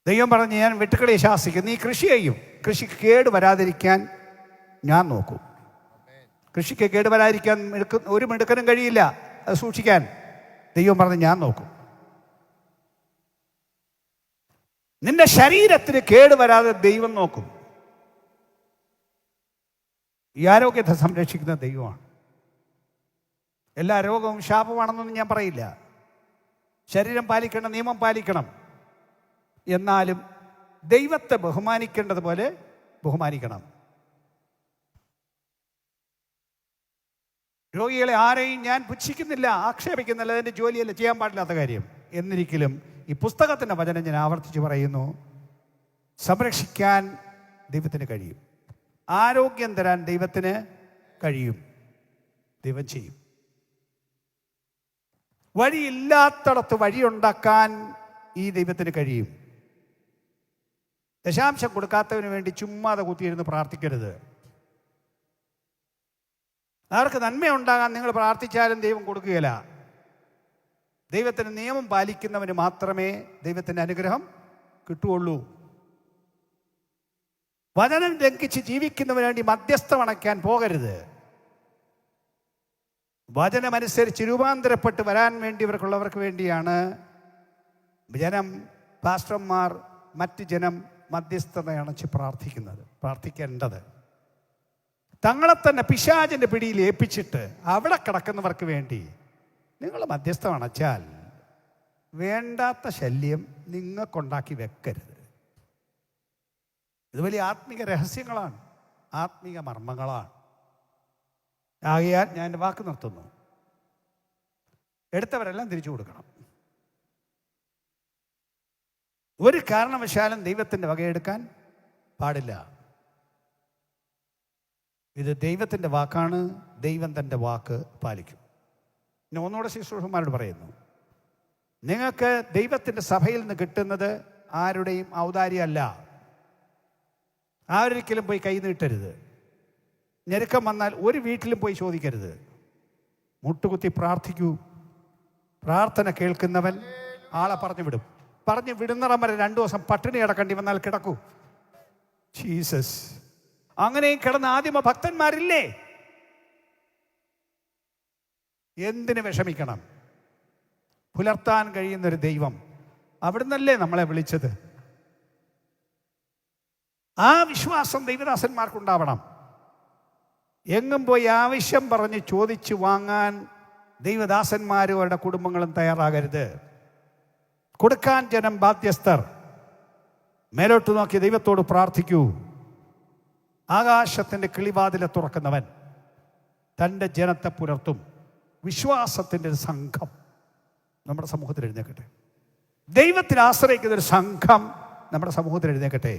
ദൈവം പറഞ്ഞ് ഞാൻ വെട്ടുക്കിളിയെ ശാസിക്കും. നീ കൃഷി ചെയ്യും, കൃഷിക്ക് കേട് വരാതിരിക്കാൻ ഞാൻ നോക്കും. കൃഷിക്ക് കേട് വരാതിരിക്കാൻ ഒരു മിടുക്കനും കഴിയില്ല, അത് സൂക്ഷിക്കാൻ. ദൈവം പറഞ്ഞ് ഞാൻ നോക്കും. നിന്റെ ശരീരത്തിന് കേട് വരാതെ ദൈവം നോക്കും. ഈ ആരോഗ്യത്തെ സംരക്ഷിക്കുന്ന ദൈവമാണ്. എല്ലാ രോഗവും ശാപമാണെന്നൊന്നും ഞാൻ പറയില്ല. ശരീരം പാലിക്കണം, നിയമം പാലിക്കണം. എന്നാലും ദൈവത്തെ ബഹുമാനിക്കേണ്ടതുപോലെ ബഹുമാനിക്കണം. രോഗികളെ ആരെയും ഞാൻ പുച്ഛിക്കുന്നില്ല, ആക്ഷേപിക്കുന്നില്ല. അതിൻ്റെ ജോലിയല്ല, ചെയ്യാൻ പാടില്ലാത്ത കാര്യം. എന്നിരിക്കലും ഈ പുസ്തകത്തിൻ്റെ വചനം ഞാൻ ആവർത്തിച്ച് പറയുന്നു, സംരക്ഷിക്കാൻ ദൈവത്തിന് കഴിയും. ആരോഗ്യം തരാൻ ദൈവത്തിന് കഴിയും. ദൈവം ചെയ്യും. വഴിയില്ലാത്തടത്ത് വഴിയുണ്ടാക്കാൻ ഈ ദൈവത്തിന് കഴിയും. ദശാംശം കൊടുക്കാത്തവന് വേണ്ടി ചുമ്മാതെ കുത്തിയിരുന്ന് പ്രാർത്ഥിക്കരുത്. ആർക്ക് നന്മയുണ്ടാകാൻ നിങ്ങൾ പ്രാർത്ഥിച്ചാലും ദൈവം കൊടുക്കുകയില്ല. ദൈവത്തിന് നിയമം പാലിക്കുന്നവന് മാത്രമേ ദൈവത്തിൻ്റെ അനുഗ്രഹം കിട്ടുകയുള്ളൂ. വചനം ലംഘിച്ച് ജീവിക്കുന്നവന് വേണ്ടി മധ്യസ്ഥം അണയ്ക്കാൻ പോകരുത്. വചനമനുസരിച്ച് രൂപാന്തരപ്പെട്ട് വരാൻ വേണ്ടിയവർക്കുള്ളവർക്ക് വേണ്ടിയാണ് ജനം, പാസ്റ്റർമാർ, മറ്റ് ജനം മധ്യസ്ഥത അണച്ച് പ്രാർത്ഥിക്കേണ്ടത്. തങ്ങളെ തന്നെ പിശാചിൻ്റെ പിടിയിൽ ഏൽപ്പിച്ചിട്ട് അവിടെ കിടക്കുന്നവർക്ക് വേണ്ടി നിങ്ങൾ മധ്യസ്ഥം അണച്ചാൽ വേണ്ടാത്ത ശല്യം നിങ്ങൾക്കുണ്ടാക്കി വെക്കരുത്. ഇത് വലിയ ആത്മീക രഹസ്യങ്ങളാണ്, ആത്മീക മർമ്മങ്ങളാണ്. ആകയാൽ ഞാൻ എൻ്റെ വാക്ക് നിർത്തുന്നു. എടുത്തവരെല്ലാം തിരിച്ചു കൊടുക്കണം. ഒരു കാരണവശാലും ദൈവത്തിൻ്റെ വകയെടുക്കാൻ പാടില്ല. ഇത് ദൈവത്തിൻ്റെ വാക്കാണ്. ദൈവം തൻ്റെ വാക്ക് പാലിക്കും. പിന്നെ ഒന്നുകൂടെ ശുശ്രൂഷന്മാരോട് പറയുന്നു, നിങ്ങൾക്ക് ദൈവത്തിൻ്റെ സഭയിൽ നിന്ന് കിട്ടുന്നത് ആരുടെയും ഔദാര്യമല്ല. ആരൊരിക്കലും പോയി കൈ നീട്ടരുത്. ഞെരുക്കം വന്നാൽ ഒരു വീട്ടിലും പോയി ചോദിക്കരുത്. മുട്ടുകുത്തി പ്രാർത്ഥിക്കൂ. പ്രാർത്ഥന കേൾക്കുന്നവൻ ആളെ പറഞ്ഞു വിടുന്നിടം വരെ 2 ദിവസം പട്ടിണി കിടക്കേണ്ടി വന്നാൽ കിടക്കൂ. ജീസസ്. അങ്ങനെയും കിടന്ന ആദിമ ഭക്തന്മാരില്ലേ? എന്തിന് വിഷമിക്കണം? പുലർത്താൻ കഴിയുന്നൊരു ദൈവം അവിടുന്നല്ലേ നമ്മളെ വിളിച്ചത്. ആ വിശ്വാസം ദൈവദാസന്മാർക്കുണ്ടാവണം. എങ്ങും പോയി ആവശ്യം പറഞ്ഞ് ചോദിച്ചു വാങ്ങാൻ ദൈവദാസന്മാരും അവരുടെ കുടുംബങ്ങളും തയ്യാറാകരുത്. കൊടുക്കാൻ ജനം ബാധ്യസ്ഥർ. മേലോട്ട് നോക്കി ദൈവത്തോട് പ്രാർത്ഥിക്കൂ. ആകാശത്തിൻ്റെ കിളിവാതിലെ തുറക്കുന്നവൻ തൻ്റെ ജനത്തെ പുലർത്തും. വിശ്വാസത്തിൻ്റെ ഒരു സംഘം നമ്മുടെ സമൂഹത്തിൽ എഴുന്നേക്കട്ടെ. ദൈവത്തിൽ ആശ്രയിക്കുന്ന ഒരു സംഘം നമ്മുടെ സമൂഹത്തിൽ എഴുന്നേക്കട്ടെ.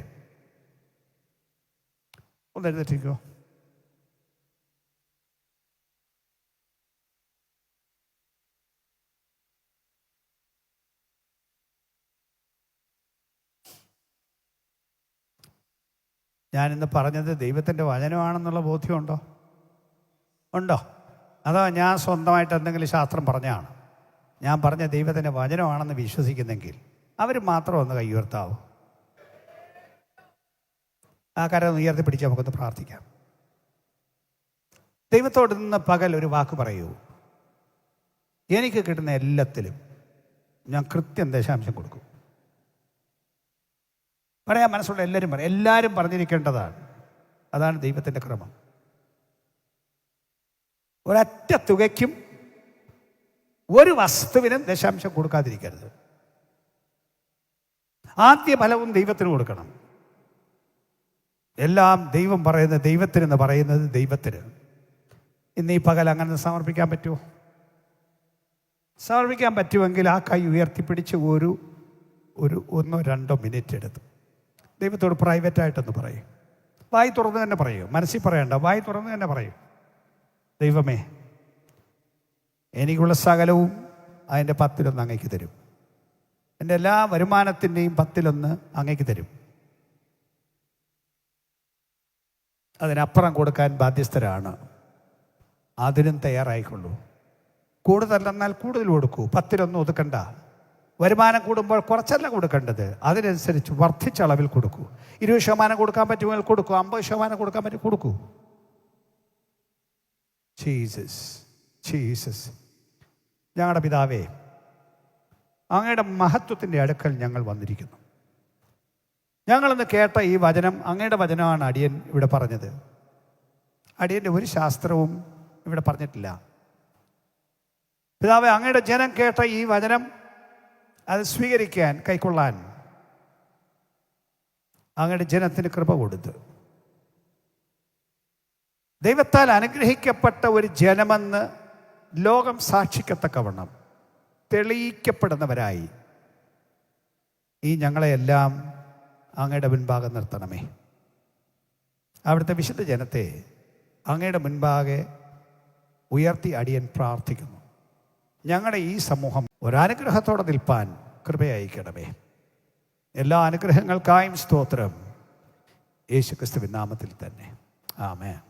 ഒന്ന് എഴുന്നേറ്റിരിക്കോ. ഞാനിന്ന് പറഞ്ഞത് ദൈവത്തിൻ്റെ വചനമാണെന്നുള്ള ബോധ്യമുണ്ടോ? ഉണ്ടോ? അതോ ഞാൻ സ്വന്തമായിട്ട് എന്തെങ്കിലും ശാസ്ത്രം പറഞ്ഞാണ്? ഞാൻ പറഞ്ഞ ദൈവത്തിൻ്റെ വചനമാണെന്ന് വിശ്വസിക്കുന്നെങ്കിൽ അവർ മാത്രം ഒന്ന് കൈ ഉയർത്താവൂ. ആ കരം ഉയർത്തി പിടിച്ച് നമുക്കൊന്ന് പ്രാർത്ഥിക്കാം. ദൈവത്തോട് നിന്ന് പകൽ ഒരു വാക്ക് പറയൂ. എനിക്ക് കിട്ടുന്ന എല്ലാത്തിലും ഞാൻ കൃത്യം ദശാംശം കൊടുക്കും. പറയാൻ മനസ്സുള്ള എല്ലാവരും പറഞ്ഞിരിക്കേണ്ടതാണ്. അതാണ് ദൈവത്തിൻ്റെ ക്രമം. ഒരൊറ്റ തുകയ്ക്കും ഒരു വസ്തുവിനും ദശാംശം കൊടുക്കാതിരിക്കരുത്. ആദ്യ ഫലവും ദൈവത്തിന് കൊടുക്കണം. എല്ലാം ദൈവം പറയുന്നത് ദൈവത്തിനെന്ന് പറയുന്നത് ദൈവത്തിന്. ഇന്ന് ഈ പകൽ അങ്ങനെ സമർപ്പിക്കാൻ പറ്റുമോ? സമർപ്പിക്കാൻ പറ്റുമെങ്കിൽ ആ കൈ ഉയർത്തിപ്പിടിച്ച് ഒരു 1-2 മിനിറ്റ് എടുത്ത് ദൈവത്തോട് പ്രൈവറ്റായിട്ടൊന്ന് പറയും. വായി തുറന്ന് തന്നെ പറയൂ, മനസ്സിൽ പറയണ്ട, വായി തുറന്ന് തന്നെ പറയൂ. ദൈവമേ, എനിക്കുള്ള സകലവും അതിൻ്റെ 10-1 അങ്ങേക്ക് തരും. എൻ്റെ എല്ലാ വരുമാനത്തിൻ്റെയും 10-1 അങ്ങേക്ക് തരും. അതിനപ്പുറം കൊടുക്കാൻ ബാധ്യസ്ഥരാണ്. അതിനും തയ്യാറായിക്കൊള്ളൂ. കൂടുതലെന്നാൽ കൂടുതൽ കൊടുക്കൂ. 10-1 ഒതുക്കണ്ട. വരുമാനം കൂടുമ്പോൾ കുറച്ചല്ല കൊടുക്കേണ്ടത്, അതിനനുസരിച്ച് വർദ്ധിച്ച അളവിൽ കൊടുക്കൂ. 20% കൊടുക്കാൻ പറ്റുമെങ്കിൽ കൊടുക്കൂ. 50% കൊടുക്കാൻ പറ്റും, കൊടുക്കൂ. ജീസസ് ഞങ്ങളുടെ പിതാവേ, അങ്ങയുടെ മഹത്വത്തിൻ്റെ അടുക്കൽ ഞങ്ങൾ വന്നിരിക്കുന്നു. ഞങ്ങളിന്ന് കേട്ട ഈ വചനം അങ്ങയുടെ വചനമാണ് അടിയൻ ഇവിടെ പറഞ്ഞത്. അടിയൻ്റെ ഒരു ശാസ്ത്രവും ഇവിടെ പറഞ്ഞിട്ടില്ല. പിതാവേ, അങ്ങയുടെ ജനം കേട്ട ഈ വചനം അത് സ്വീകരിക്കാൻ, കൈക്കൊള്ളാൻ അങ്ങയുടെ ജനത്തിന് കൃപ കൊടുത്ത് ദൈവത്താൽ അനുഗ്രഹിക്കപ്പെട്ട ഒരു ജനമെന്ന് ലോകം സാക്ഷിക്കത്തക്കവണ്ണം തെളിയിക്കപ്പെടുന്നവരായി ഈ ഞങ്ങളെയെല്ലാം അങ്ങയുടെ മുൻപാകെ നിർത്തണമേ. അവിടുത്തെ വിശുദ്ധ ജനത്തെ അങ്ങയുടെ മുൻപാകെ ഉയർത്തി അടിയൻ പ്രാർത്ഥിക്കുന്നു. ഞങ്ങളുടെ ഈ സമൂഹം ഒരനുഗ്രഹത്തോടെ നിൽപ്പാൻ കൃപയയക്കണമേ. എല്ലാ അനുഗ്രഹങ്ങൾക്കായും സ്തോത്രം. യേശുക്രിസ്തുവിൻ നാമത്തിൽ തന്നെ. ആമേൻ.